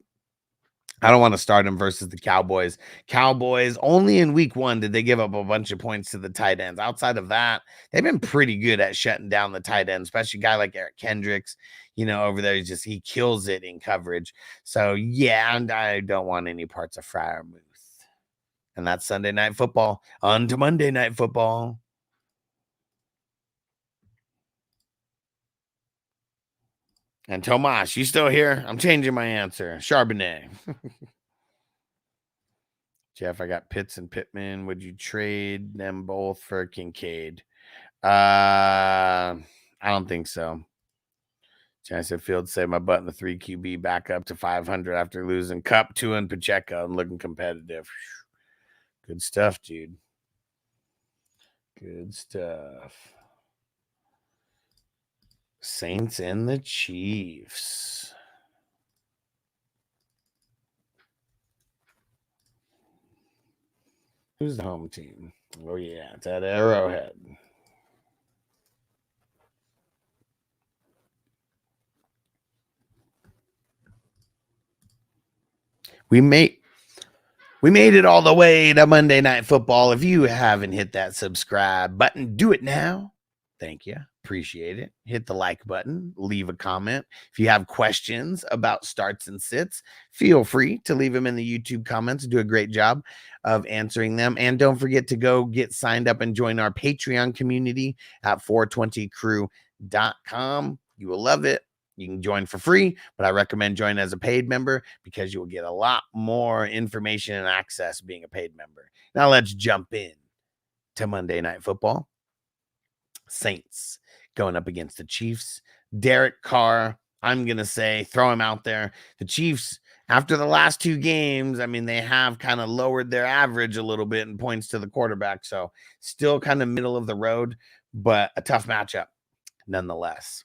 Speaker 7: I don't want to start him versus the Cowboys. Cowboys, only in week 1 did they give up a bunch of points to the tight ends. Outside of that, they've been pretty good at shutting down the tight ends, especially a guy like Eric Kendricks, over there. He kills it in coverage. So, yeah, and I don't want any parts of Freiermuth. And that's Sunday Night Football. On to Monday Night Football. And Tomas, you still here? I'm changing my answer. Charbonnet. Jeff, I got Pitts and Pittman. Would you trade them both for Kincaid? I don't think so. Chance of Field say my butt in the 3 QB back up to 500 after losing Cup, 2 and Pacheco and looking competitive. Good stuff, dude. Good stuff. Saints and the Chiefs. Who's the home team? Oh, yeah, it's at Arrowhead. We made it all the way to Monday Night Football. If you haven't hit that subscribe button, do it now. Thank you. Appreciate it. Hit the like button. Leave a comment. If you have questions about starts and sits, feel free to leave them in the YouTube comments. Do a great job of answering them. And don't forget to go get signed up and join our Patreon community at 420crew.com. You will love it. You can join for free, but I recommend joining as a paid member because you will get a lot more information and access being a paid member. Now let's jump in to Monday Night Football. Saints going up against the Chiefs. Derek Carr, I'm going to say, throw him out there. The Chiefs, after the last 2 games, they have kind of lowered their average a little bit in points to the quarterback. So still kind of middle of the road, but a tough matchup nonetheless.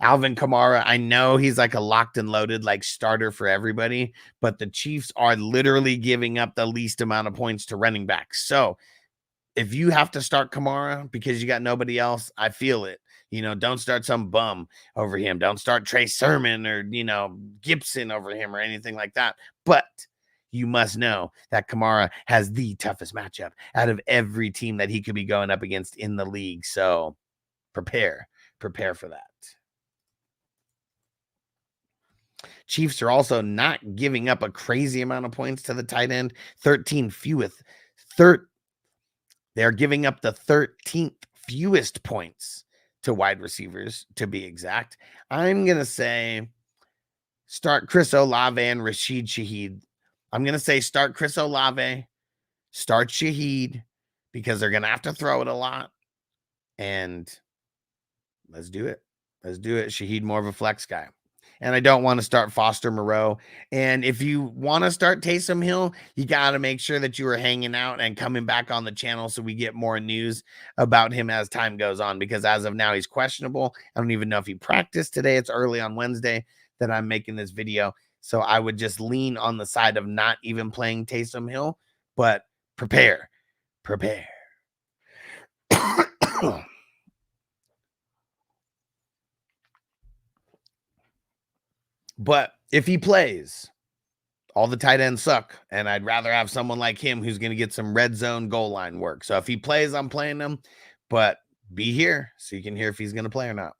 Speaker 7: Alvin Kamara, I know he's like a locked and loaded starter for everybody, but the Chiefs are literally giving up the least amount of points to running backs. So if you have to start Kamara because you got nobody else, I feel it. Don't start some bum over him. Don't start Trey Sermon or, Gibson over him or anything like that. But you must know that Kamara has the toughest matchup out of every team that he could be going up against in the league. So prepare for that. Chiefs are also not giving up a crazy amount of points to the tight end. 13 fewest. They're giving up the 13th fewest points to wide receivers, to be exact. I'm going to say start Chris Olave and Rashid Shaheed. I'm going to say start Chris Olave, start Shaheed, because they're going to have to throw it a lot. And let's do it. Shaheed, more of a flex guy. And I don't want to start Foster Moreau. And if you want to start Taysom Hill, you got to make sure that you are hanging out and coming back on the channel so we get more news about him as time goes on. Because as of now, he's questionable. I don't even know if he practiced today. It's early on Wednesday that I'm making this video. So I would just lean on the side of not even playing Taysom Hill. But prepare. But if he plays, all the tight ends suck, and I'd rather have someone like him who's going to get some red zone goal line work. So if he plays, I'm playing him, but be here so you can hear if he's going to play or not.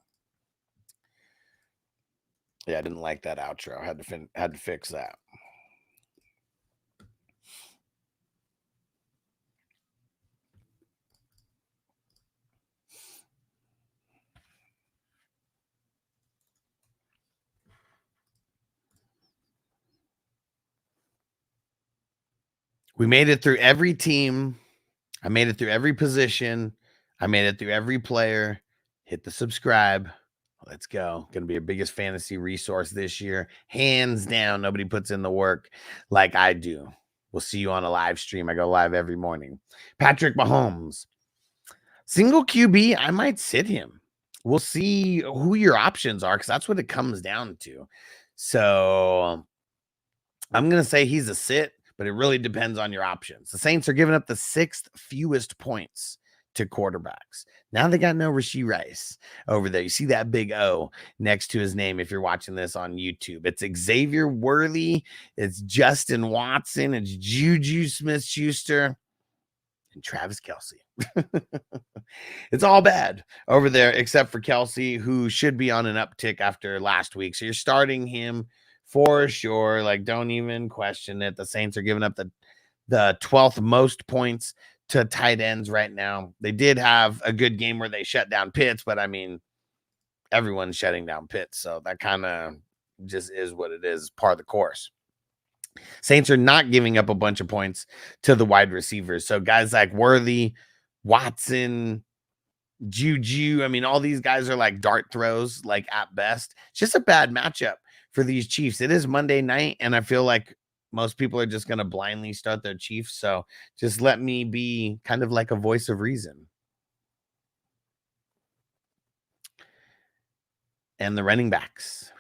Speaker 7: Yeah, I didn't like that outro. I had to fix that. We made it through every team. I made it through every position. I made it through every player. Hit the subscribe. Let's go. Going to be your biggest fantasy resource this year. Hands down, nobody puts in the work like I do. We'll see you on a live stream. I go live every morning. Patrick Mahomes. Single QB, I might sit him. We'll see who your options are because that's what it comes down to. So I'm going to say he's a sit, but it really depends on your options. The Saints are giving up the 6th fewest points to quarterbacks. Now they got no Rashee Rice over there. You see that big O next to his name if you're watching this on YouTube. It's Xavier Worthy, it's Justin Watson, it's Juju Smith-Schuster, and Travis Kelce. It's all bad over there except for Kelce, who should be on an uptick after last week. So you're starting him for sure. Like, don't even question it. The Saints are giving up the 12th most points to tight ends right now. They did have a good game where they shut down Pitts, but I mean, everyone's shutting down Pitts. So that kind of just is what it is, part of the course. Saints are not giving up a bunch of points to the wide receivers. So guys like Worthy, Watson, Juju, I mean, all these guys are like dart throws, like at best. It's just a bad matchup for these Chiefs. It is Monday night, and I feel like most people are just going to blindly start their Chiefs. So just let me be kind of like a voice of reason. And the running backs.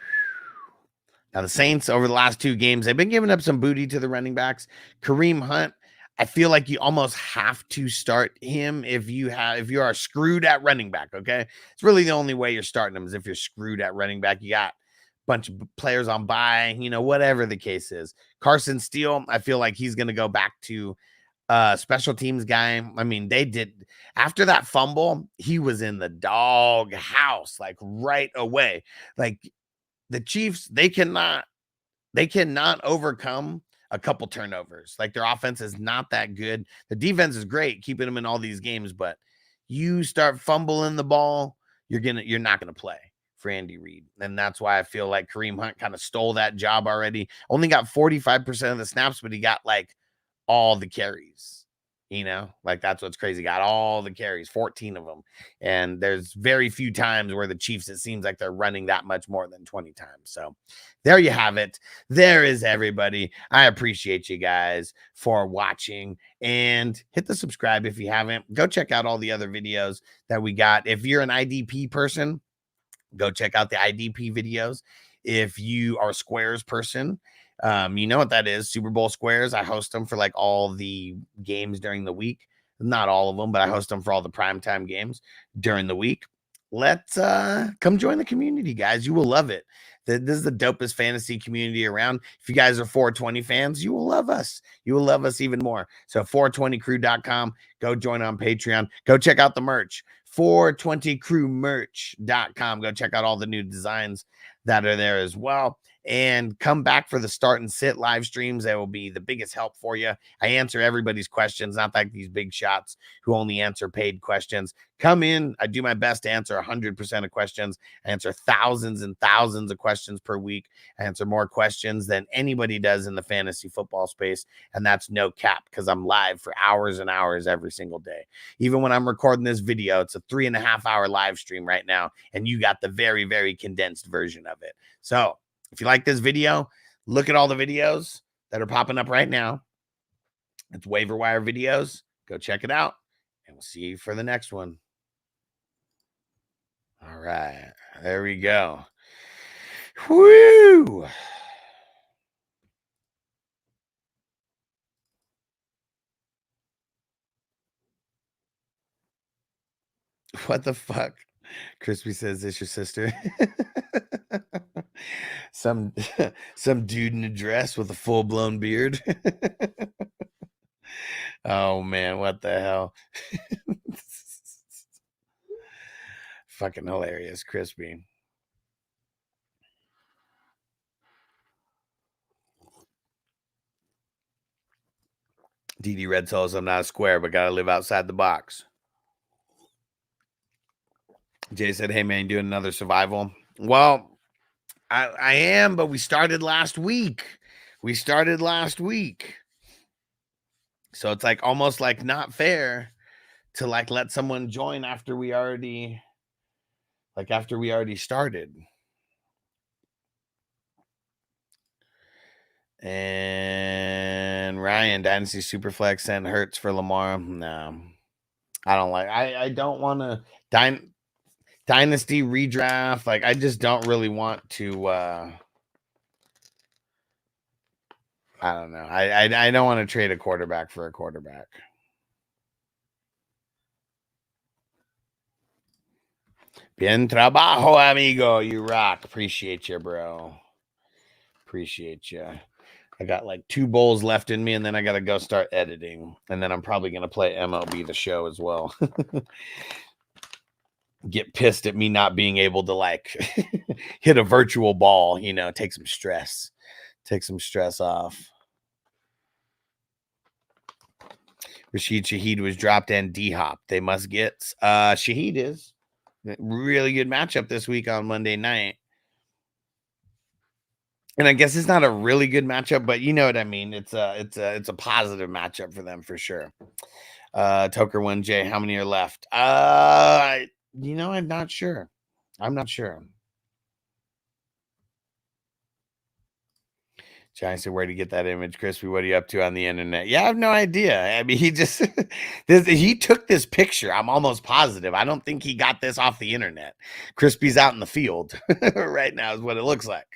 Speaker 7: Now, the Saints over the last 2 games, they've been giving up some booty to the running backs. Kareem Hunt, I feel like you almost have to start him if you are screwed at running back, okay? It's really the only way you're starting him is if you're screwed at running back. You got bunch of players on bye, whatever the case is. Carson Steele, I feel like he's going to go back to special teams guy. I mean, they did after that fumble, he was in the dog house like right away. Like the Chiefs, they cannot overcome a couple turnovers. Like their offense is not that good. The defense is great, keeping them in all these games, but you start fumbling the ball, you're not going to play for Andy Reid. And that's why I feel like Kareem Hunt kind of stole that job already. Only got 45% of the snaps, but he got like all the carries. Like that's what's crazy. Got all the carries, 14 of them. And there's very few times where the Chiefs, it seems like they're running that much more than 20 times. So there you have it. There is everybody. I appreciate you guys for watching, and hit the subscribe if you haven't. Go check out all the other videos that we got. If you're an IDP person, go check out the IDP videos. If you are a Squares person, you know what that is, Super Bowl Squares. I host them for like all the games during the week. Not all of them, but I host them for all the primetime games during the week. Let's come join the community, guys. You will love it. This is the dopest fantasy community around. If you guys are 420 fans, you will love us. You will love us even more. So 420crew.com. Go join on Patreon. Go check out the merch. 420crewmerch.com. Go check out all the new designs that are there as well. And come back for the start and sit live streams. That will be the biggest help for you. I answer everybody's questions, not like these big shots who only answer paid questions. Come in. I do my best to answer 100% of questions. I answer thousands and thousands of questions per week. I answer more questions than anybody does in the fantasy football space. And that's no cap, because I'm live for hours and hours every single day. Even when I'm recording this video, it's a 3.5-hour live stream right now. And you got the very, very condensed version of it. So if you like this video, look at all the videos that are popping up right now. It's waiver wire videos. Go check it out, and we'll see you for the next one. All right. There we go. Woo! What the fuck? Crispy says, "It's your sister." some dude in a dress with a full-blown beard. Oh man, what the hell? Fucking hilarious, Crispy. DD Red tells I'm not a square, but gotta live outside the box. Jay said, "Hey man, doing another survival?" Well, I am, but we started last week. So it's like almost like not fair to like let someone join after we already started. And Ryan, Dynasty Superflex sent Hurts for Lamar. No, I don't like. I don't want to Dynasty redraft. Like I just don't really want to. I don't know. I don't want to trade a quarterback for a quarterback. Bien trabajo, amigo. You rock. Appreciate you, bro. Appreciate you. I got like 2 bowls left in me, and then I got to go start editing. And then I'm probably going to play MLB The Show as well. Get pissed at me not being able to like hit a virtual ball, you know, take some stress off. Rashid Shaheed was dropped and D-Hop. They must get Shaheed is really good matchup this week on Monday night. And I guess it's not a really good matchup, but you know what I mean. It's a positive matchup for them for sure. Toker 1J, how many are left? You know, I'm not sure. Johnny said, where to get that image? Crispy, what are you up to on the internet? Yeah, I have no idea. I mean, he just he took this picture. I'm almost positive. I don't think he got this off the internet. Crispy's out in the field right now is what it looks like.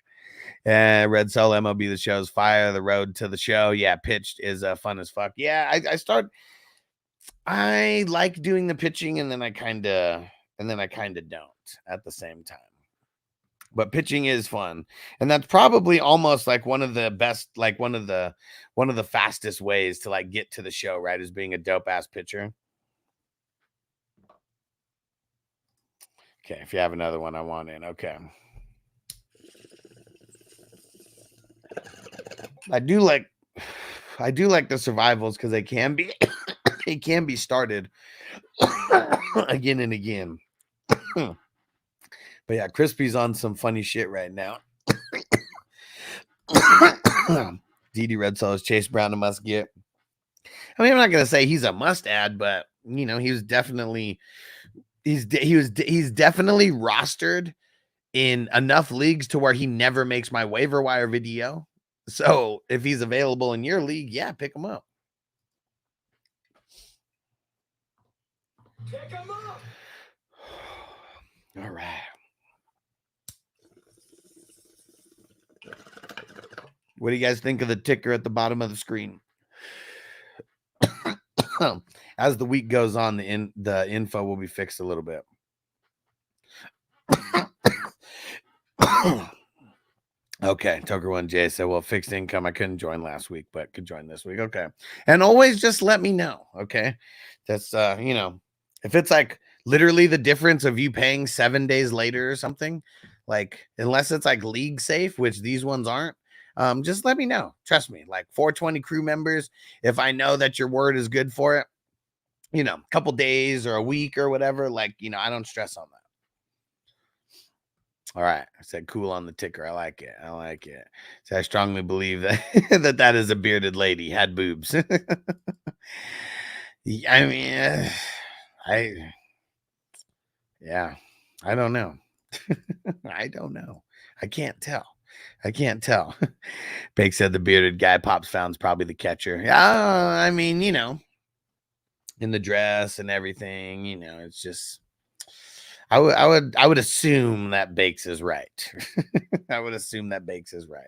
Speaker 7: Red Soul MLB The Show's fire. The road to the show. Yeah, pitched is fun as fuck. Yeah, I like doing the pitching, and then I kind of don't at the same time. But pitching is fun, and that's probably almost like one of the best, like one of the fastest ways to like get to the show, right? Is being a dope ass pitcher. Okay, if you have another one, I want in. Okay, I do like the survivals because they can be it can be started again and again. But yeah, Crispy's on some funny shit right now. DD Red Soul is Chase Brown a must get. I mean, I'm not gonna say he's a must add, but you know, he's definitely rostered in enough leagues to where he never makes my waiver wire video. So if he's available in your league, yeah, pick him up.
Speaker 5: Pick 'em up.
Speaker 7: All right. What do you guys think of the ticker at the bottom of the screen? As the week goes on, the info will be fixed a little bit. Okay, Toker 1J said, well, fixed income. I couldn't join last week, but could join this week. Okay. And always just let me know. Okay. That's you know, if it's like literally the difference of you paying 7 days later or something, like unless it's like league safe, which these ones aren't. Just let me know. Trust me, like 420 crew members, if I know that your word is good for it, you know, a couple days or a week or whatever, like, you know, I don't stress on that. All right. I said cool on the ticker. I like it. So I strongly believe that that is a bearded lady, had boobs. I mean, I don't know. I don't know. I can't tell. Bake said the bearded guy Pops found's probably the catcher. I mean, you know, in the dress and everything, you know, it's just I would assume that Bakes is right. I would assume that Bakes is right.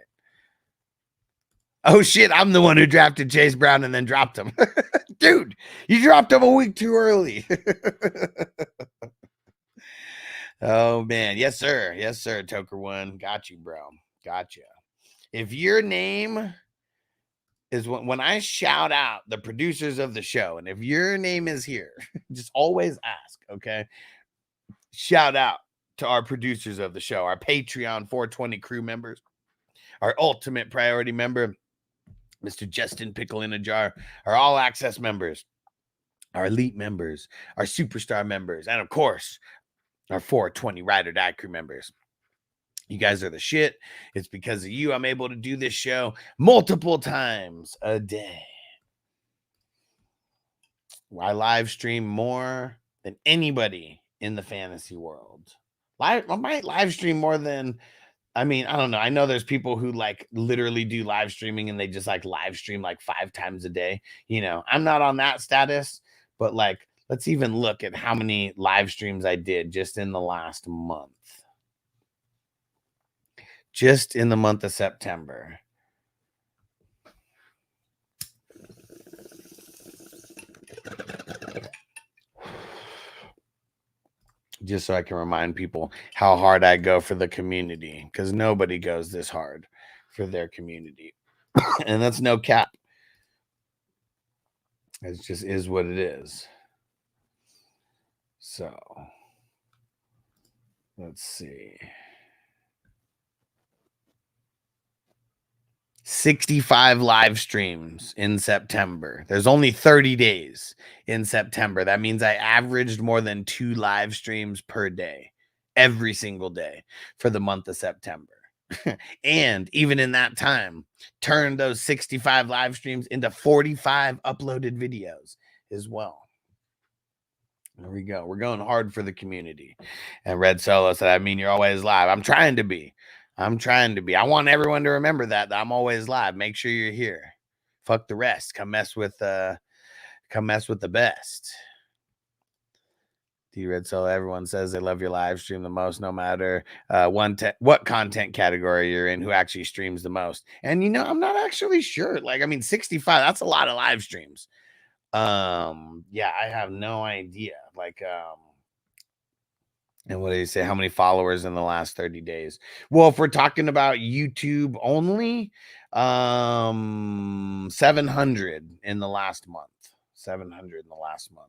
Speaker 7: Oh shit, I'm the one who drafted Chase Brown and then dropped him. Dude, you dropped him a week too early. Oh man, yes sir, Toker 1. Got you, bro. Gotcha. If your name is when I shout out the producers of the show, and if your name is here, just always ask, okay? Shout out to our producers of the show, our Patreon 420 crew members, our ultimate priority member, Mr. Justin Pickle in a Jar, our all access members, our elite members, our superstar members, and of course, our 420 Ride or Die crew members. You guys are the shit. It's because of you I'm able to do this show multiple times a day. I live stream more than anybody in the fantasy world. I might live stream more than, I mean, I don't know. I know there's people who like literally do live streaming and they just like live stream like 5 times a day. You know, I'm not on that status, but like, let's even look at how many live streams I did just in the last month. Just in the month of September. just so I can remind people how hard I go for the community, because nobody goes this hard for their community. And that's no cap. It just is what it is. So let's see. 65 live streams in September. There's only 30 days in September. That means I averaged more than 2 live streams per day, every single day for the month of September. And even in that time, turned those 65 live streams into 45 uploaded videos as well. There we go. We're going hard for the community. And Red Solo said, I mean, you're always live. I'm trying to be. I want everyone to remember that I'm always live. Make sure you're here. Fuck the rest. Come mess with the best. D Red Solo, everyone says they love your live stream the most, no matter what content category you're in, who actually streams the most. And I'm not actually sure. Like, I mean, 65, that's a lot of live streams. Yeah, I have no idea. Like, and what do you say? How many followers in the last 30 days? Well, if we're talking about YouTube only, 700 in the last month. 700 in the last month.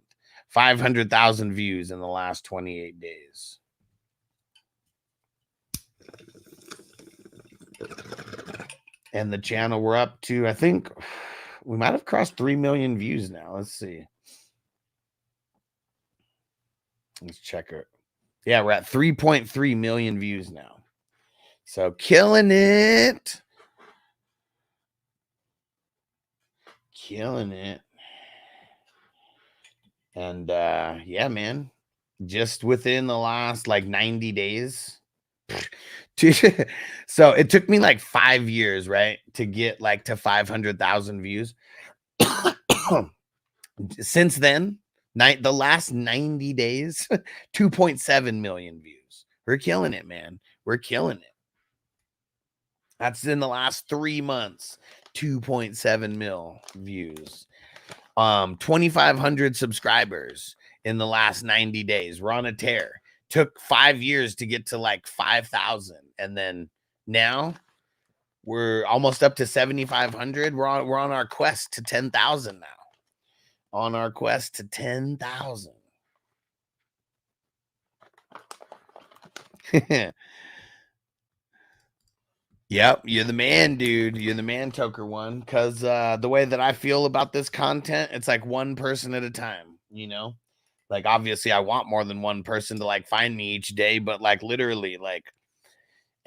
Speaker 7: 500,000 views in the last 28 days. And the channel we're up to, I think we might have crossed 3 million views now. Let's see. Let's check it. Yeah, we're at 3.3 million views now. So killing it. Killing it. And yeah, man, just within the last like 90 days. So it took me like 5 years, right, to get like to 500,000 views. Since then, the last 90 days, 2.7 million views. We're killing it, man. We're killing it. That's in the last 3 months, 2.7 mil views. 2,500 subscribers in the last 90 days. We're on a tear. Took 5 years to get to like 5,000. And then now we're almost up to 7,500. We're on our quest to 10,000 now. On our quest to 10,000. Yep, you're the man, dude. You're the man, Toker One. Because the way that I feel about this content, it's like one person at a time, Like, obviously, I want more than one person to, like, find me each day. But, like, literally, like,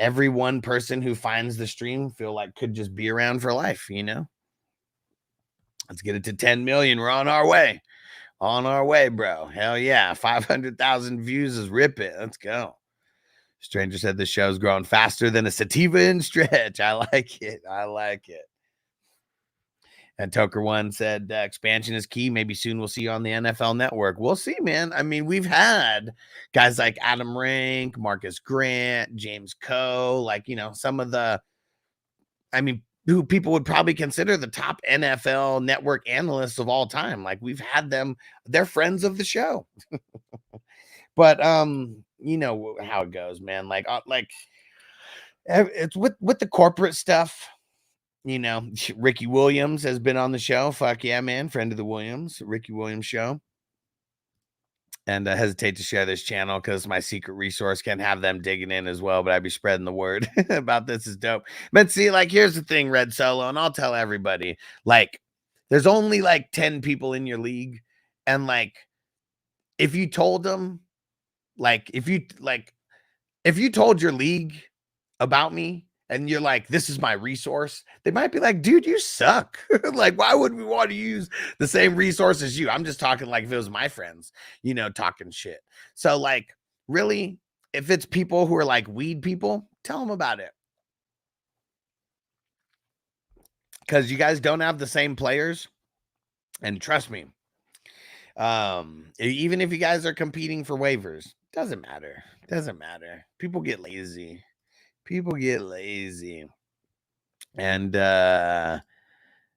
Speaker 7: every one person who finds the stream feel like could just be around for life, Let's get it to 10 million. We're on our way. On our way, bro. Hell yeah. 500,000 views is rip it. Let's go. Stranger said the show's growing faster than a sativa in stretch. I like it. I like it. And Toker One said expansion is key. Maybe soon we'll see you on the NFL Network. We'll see, man. I mean, we've had guys like Adam Rank, Marcus Grant, James Coe, like, some of the, who people would probably consider the top NFL Network analysts of all time. Like, we've had them. They're friends of the show. But you know how it goes, man. Like it's with the corporate stuff. Ricky Williams has been on the show. Fuck yeah, man. Friend of the Williams, Ricky Williams show. And I hesitate to share this channel because my secret resource can have them digging in as well. But I'd be spreading the word about this is dope. But see, like, here's the thing, Red Solo, and I'll tell everybody, like, there's only like 10 people in your league. And like, if you told them, like, if you told your league about me and you're like, this is my resource, they might be like, dude, you suck. Like, why would we want to use the same resource as you? I'm just talking like if it was my friends, talking shit. So like, really, if it's people who are like weed people, tell them about it. Because you guys don't have the same players. And trust me, even if you guys are competing for waivers, doesn't matter. People get lazy. And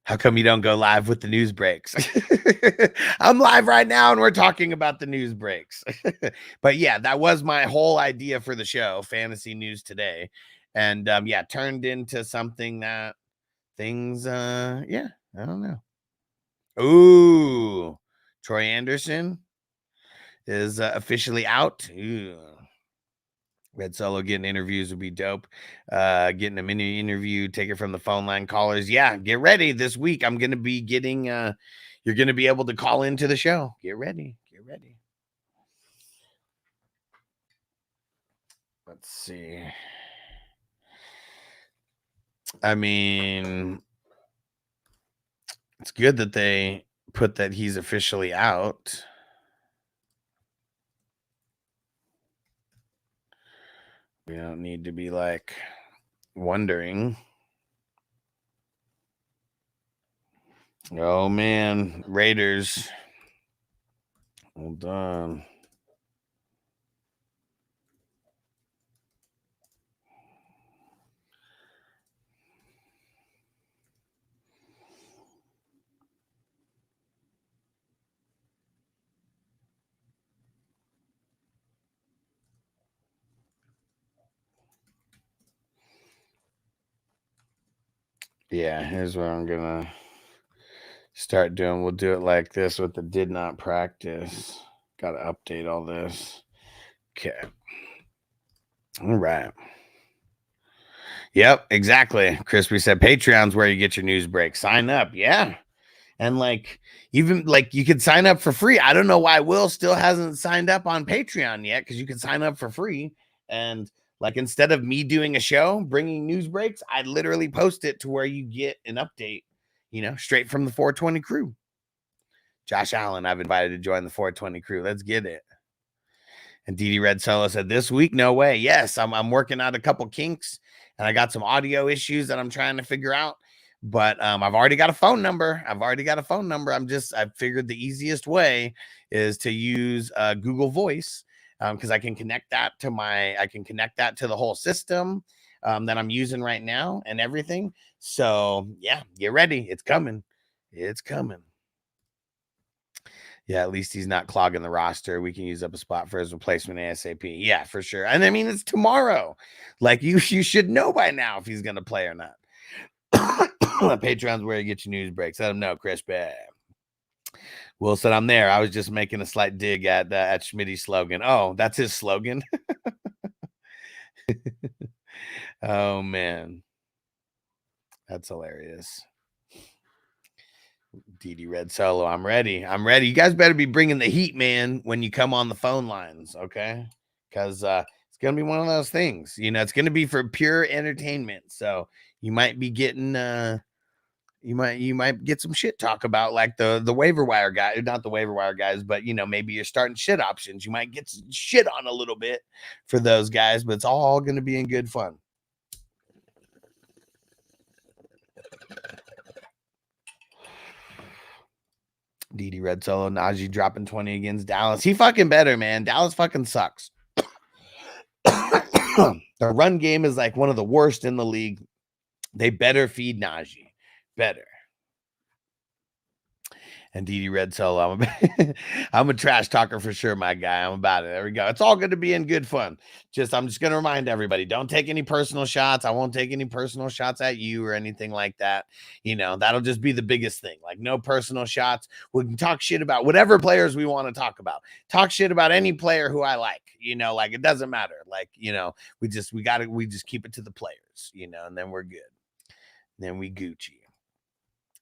Speaker 7: How come you don't go live with the news breaks? I'm live right now and we're talking about the news breaks. But yeah, that was my whole idea for the show, Fantasy News Today. And yeah, turned into something that things, yeah, I don't know. Ooh, Troy Anderson is officially out. Ooh. Red Solo getting interviews would be dope. Getting a mini interview, take it from the phone line callers. Yeah, get ready this week. I'm going to be getting, you're going to be able to call into the show. Get ready. Get ready. Let's see. I mean, it's good that they put that he's officially out. We don't need to be like wondering. Oh man, Raiders. Hold on. Yeah, here's what I'm gonna start doing. We'll do it like this with the did not practice. Gotta update all this. Okay. All right. Yep, exactly. Crispy said Patreon's where you get your news break. Sign up. Yeah. And like even like you could sign up for free. I don't know why Will still hasn't signed up on Patreon yet, because you can sign up for free. And like instead of me doing a show, bringing news breaks, I literally post it to where you get an update, you know, straight from the 420 crew. Josh Allen, I've invited to join the 420 crew. Let's get it. And DD Red Solo said, this week, no way. Yes, I'm working out a couple kinks, and I got some audio issues that I'm trying to figure out. But I've already got a phone number. I figured the easiest way is to use Google Voice, because I can connect that to the whole system that I'm using right now and everything. So yeah, get ready. It's coming. It's coming. Yeah, at least he's not clogging the roster. We can use up a spot for his replacement ASAP. Yeah, for sure. And I mean, it's tomorrow. Like you should know by now if he's going to play or not. Patreon's where you get your news breaks. Let him know, Chris Bear. Will said, I'm there. I was just making a slight dig at Schmitty's slogan. Oh, that's his slogan. Oh, man. That's hilarious. DD Red Solo, I'm ready. I'm ready. You guys better be bringing the heat, man, when you come on the phone lines, okay? Because it's going to be one of those things. You know, it's going to be for pure entertainment. So you might be getting, you might get some shit talk about like the waiver wire guy, not the waiver wire guys, but, you know, maybe you're starting shit options. You might get some shit on a little bit for those guys, but it's all going to be in good fun. DD Red Solo, Najee dropping 20 against Dallas. He fucking better, man. Dallas fucking sucks. The run game is like one of the worst in the league. They better feed Najee. Better. And DD Red Solo, I'm a trash talker for sure, my guy. I'm about it. There we go. It's all going to be in good fun. I'm just going to remind everybody, don't take any personal shots. I won't take any personal shots at you or anything like that. You know, that'll just be the biggest thing. Like no personal shots. We can talk shit about whatever players we want to talk about. Talk shit about any player who I like, you know, like it doesn't matter. Like, you know, we just keep it to the players, you know, and then we're good. Then we Gucci.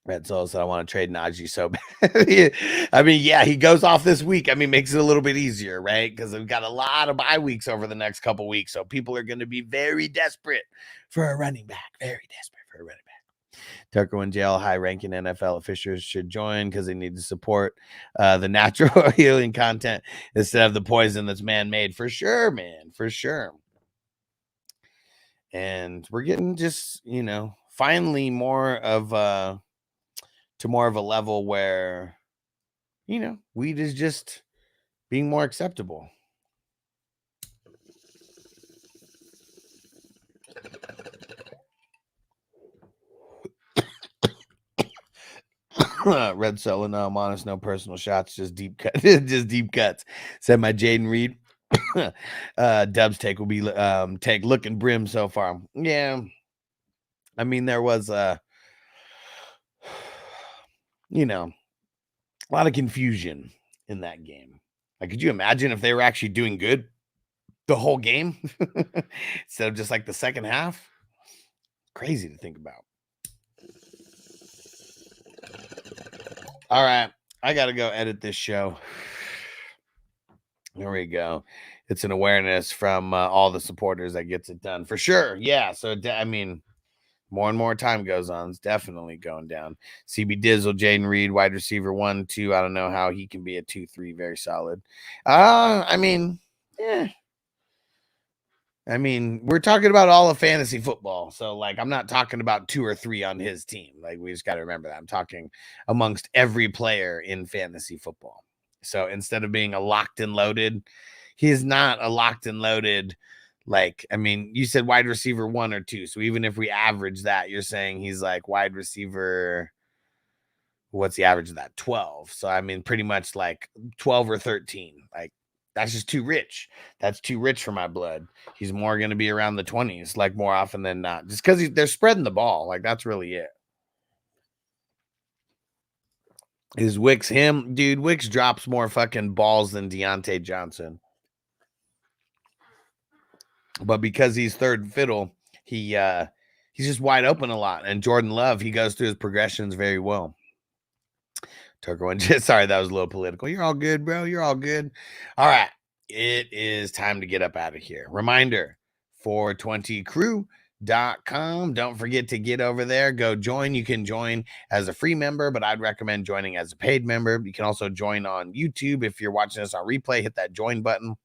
Speaker 7: Red Soul said, I want to trade Najee so bad. I mean, yeah, he goes off this week. I mean, makes it a little bit easier, right? Because we've got a lot of bye weeks over the next couple weeks. So people are going to be very desperate for a running back. Very desperate for a running back. Tucker in jail, high-ranking NFL officials should join because they need to support the natural healing content instead of the poison that's man-made. For sure, man. For sure. And we're getting just, you know, finally more of a level where, you know, weed is just being more acceptable. Red Solo, no, I'm honest, no personal shots, just deep cut, just deep cuts. Said my Jaden Reed. Dub's take will be take looking brim so far. Yeah, I mean there was you know, a lot of confusion in that game. Like, could you imagine if they were actually doing good the whole game instead of just like the second half? Crazy to think about. All right, I gotta go edit this show. There we go. It's an awareness from all the supporters that gets it done for sure. Yeah. So I mean, more and more time goes on. It's definitely going down. CB Dizzle, Jaden Reed, wide receiver 1, 2. I don't know how he can be a 2-3. Very solid. I mean, yeah. I mean, we're talking about all of fantasy football. So, like, I'm not talking about 2 or 3 on his team. Like, we just got to remember that. I'm talking amongst every player in fantasy football. So, instead of being a locked and loaded, he is not a locked and loaded. Like, I mean, you said wide receiver 1 or 2. So, even if we average that, you're saying he's like wide receiver. What's the average of that? 12. So, I mean, pretty much like 12 or 13. Like, that's just too rich. That's too rich for my blood. He's more going to be around the 20s, like more often than not, just because they're spreading the ball. Like, that's really it. Is Wicks him? Dude, Wicks drops more fucking balls than Deontay Johnson. But because he's third fiddle, he's just wide open a lot. And Jordan Love, he goes through his progressions very well. Tucker one, sorry, that was a little political. You're all good, bro. You're all good. All right. It is time to get up out of here. Reminder, 420crew.com. Don't forget to get over there. Go join. You can join as a free member, but I'd recommend joining as a paid member. You can also join on YouTube. If you're watching this on replay, hit that join button.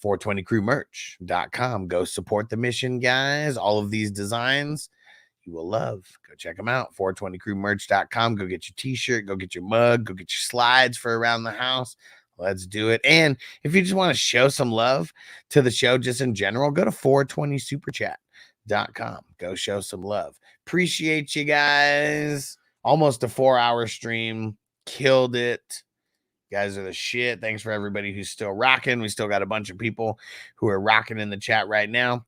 Speaker 7: 420crewmerch.com. Go support the mission, guys. All of these designs you will love. Go check them out. 420crewmerch.com. Go get your t-shirt, go get your mug, go get your slides for around the house. Let's do it. And if you just want to show some love to the show just in general, go to 420superchat.com. Go show some love. Appreciate you guys. Almost a 4-hour stream. Killed it. You guys are the shit. Thanks for everybody who's still rocking. We still got a bunch of people who are rocking in the chat right now.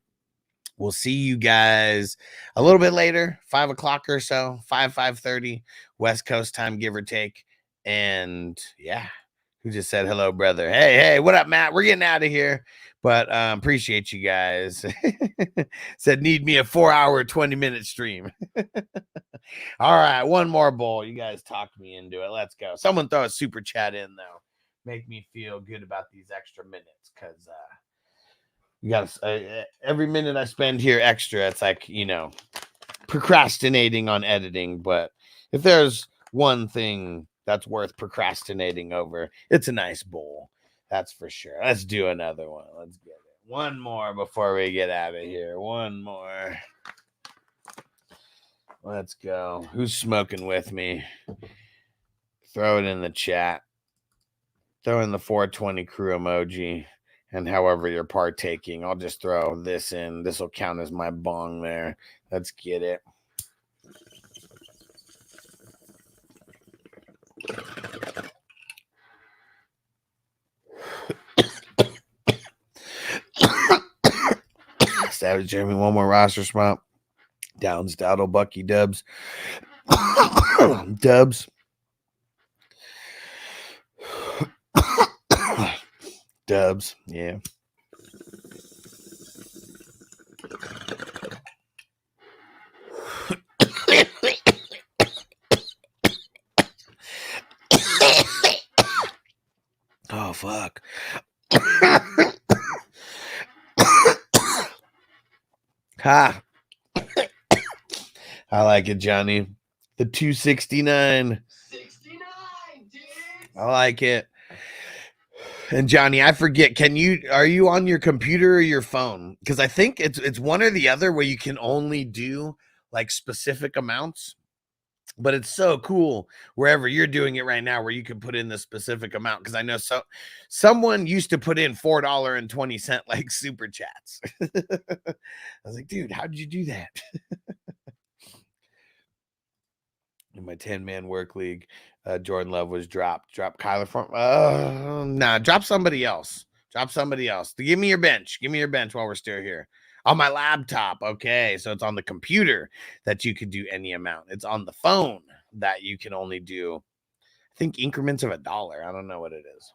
Speaker 7: We'll see you guys a little bit later, 5 o'clock or so, 5:30 West Coast time, give or take. And yeah, who just said hello, brother? Hey, what up, Matt? We're getting out of here, but appreciate you guys. Said need me a 4-hour, 20-minute stream. All right, one more bowl. You guys talked me into it. Let's go. Someone throw a super chat in, though. Make me feel good about these extra minutes, because you got every minute I spend here extra, it's like, procrastinating on editing. But if there's one thing that's worth procrastinating over, it's a nice bowl. That's for sure. Let's do another one. Let's get it. One more before we get out of here. One more. Let's go. Who's smoking with me? Throw it in the chat. Throw in the 420 crew emoji. And however you're partaking, I'll just throw this in. This will count as my bong there. Let's get it. Savage Jeremy, one more roster spot. Downs, Dowdle, Bucky, Dubs. Dubs. Dubs, yeah. Oh, fuck. Ha. I like it, Johnny. The 269.
Speaker 2: 69, dude.
Speaker 7: I like it. And Johnny, I forget, are you on your computer or your phone? Because I think it's one or the other where you can only do like specific amounts. But it's so cool wherever you're doing it right now where you can put in the specific amount. Because I know someone used to put in $4.20 like super chats. I was like, dude, how did you do that? in my 10-man work league. Jordan Love was dropped. Drop Kyler from nah, drop somebody else. Drop somebody else. Give me your bench. Give me your bench while we're still here. On my laptop. Okay, so it's on the computer that you could do any amount. It's on the phone that you can only do, I think, increments of $1. I don't know what it is.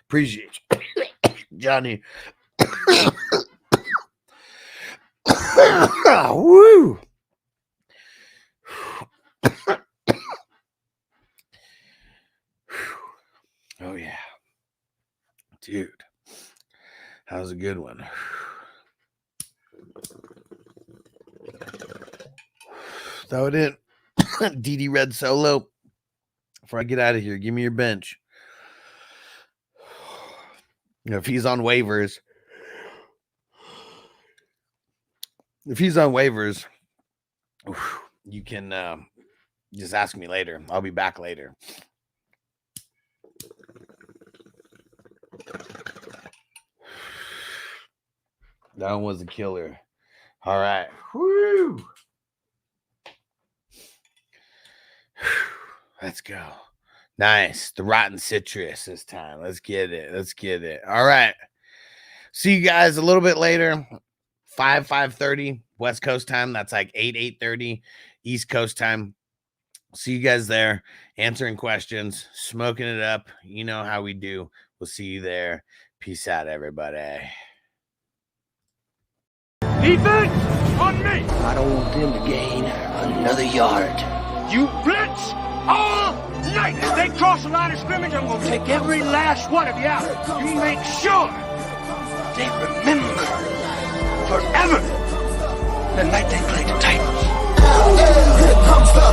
Speaker 7: Appreciate you, Johnny. Woo! Oh yeah, dude, that was a good one. Throw it in. DD Red Solo. Before I get out of here, give me your bench. If he's on waivers, you can just ask me later. I'll be back later. That one was a killer. All right. Woo! Let's go. Nice. The rotten citrus this time. Let's get it. Let's get it. All right. See you guys a little bit later. 5:30 West Coast time. That's like 8:30 East Coast time. See you guys there. Answering questions. Smoking it up. You know how we do. We'll see you there. Peace out, everybody.
Speaker 1: Defense on me.
Speaker 5: I don't want them to gain another yard.
Speaker 1: You blitz all night. If they cross the line of scrimmage, I'm going to take every last one of you out. You make sure they remember forever the night they played the Titans.
Speaker 4: Here comes the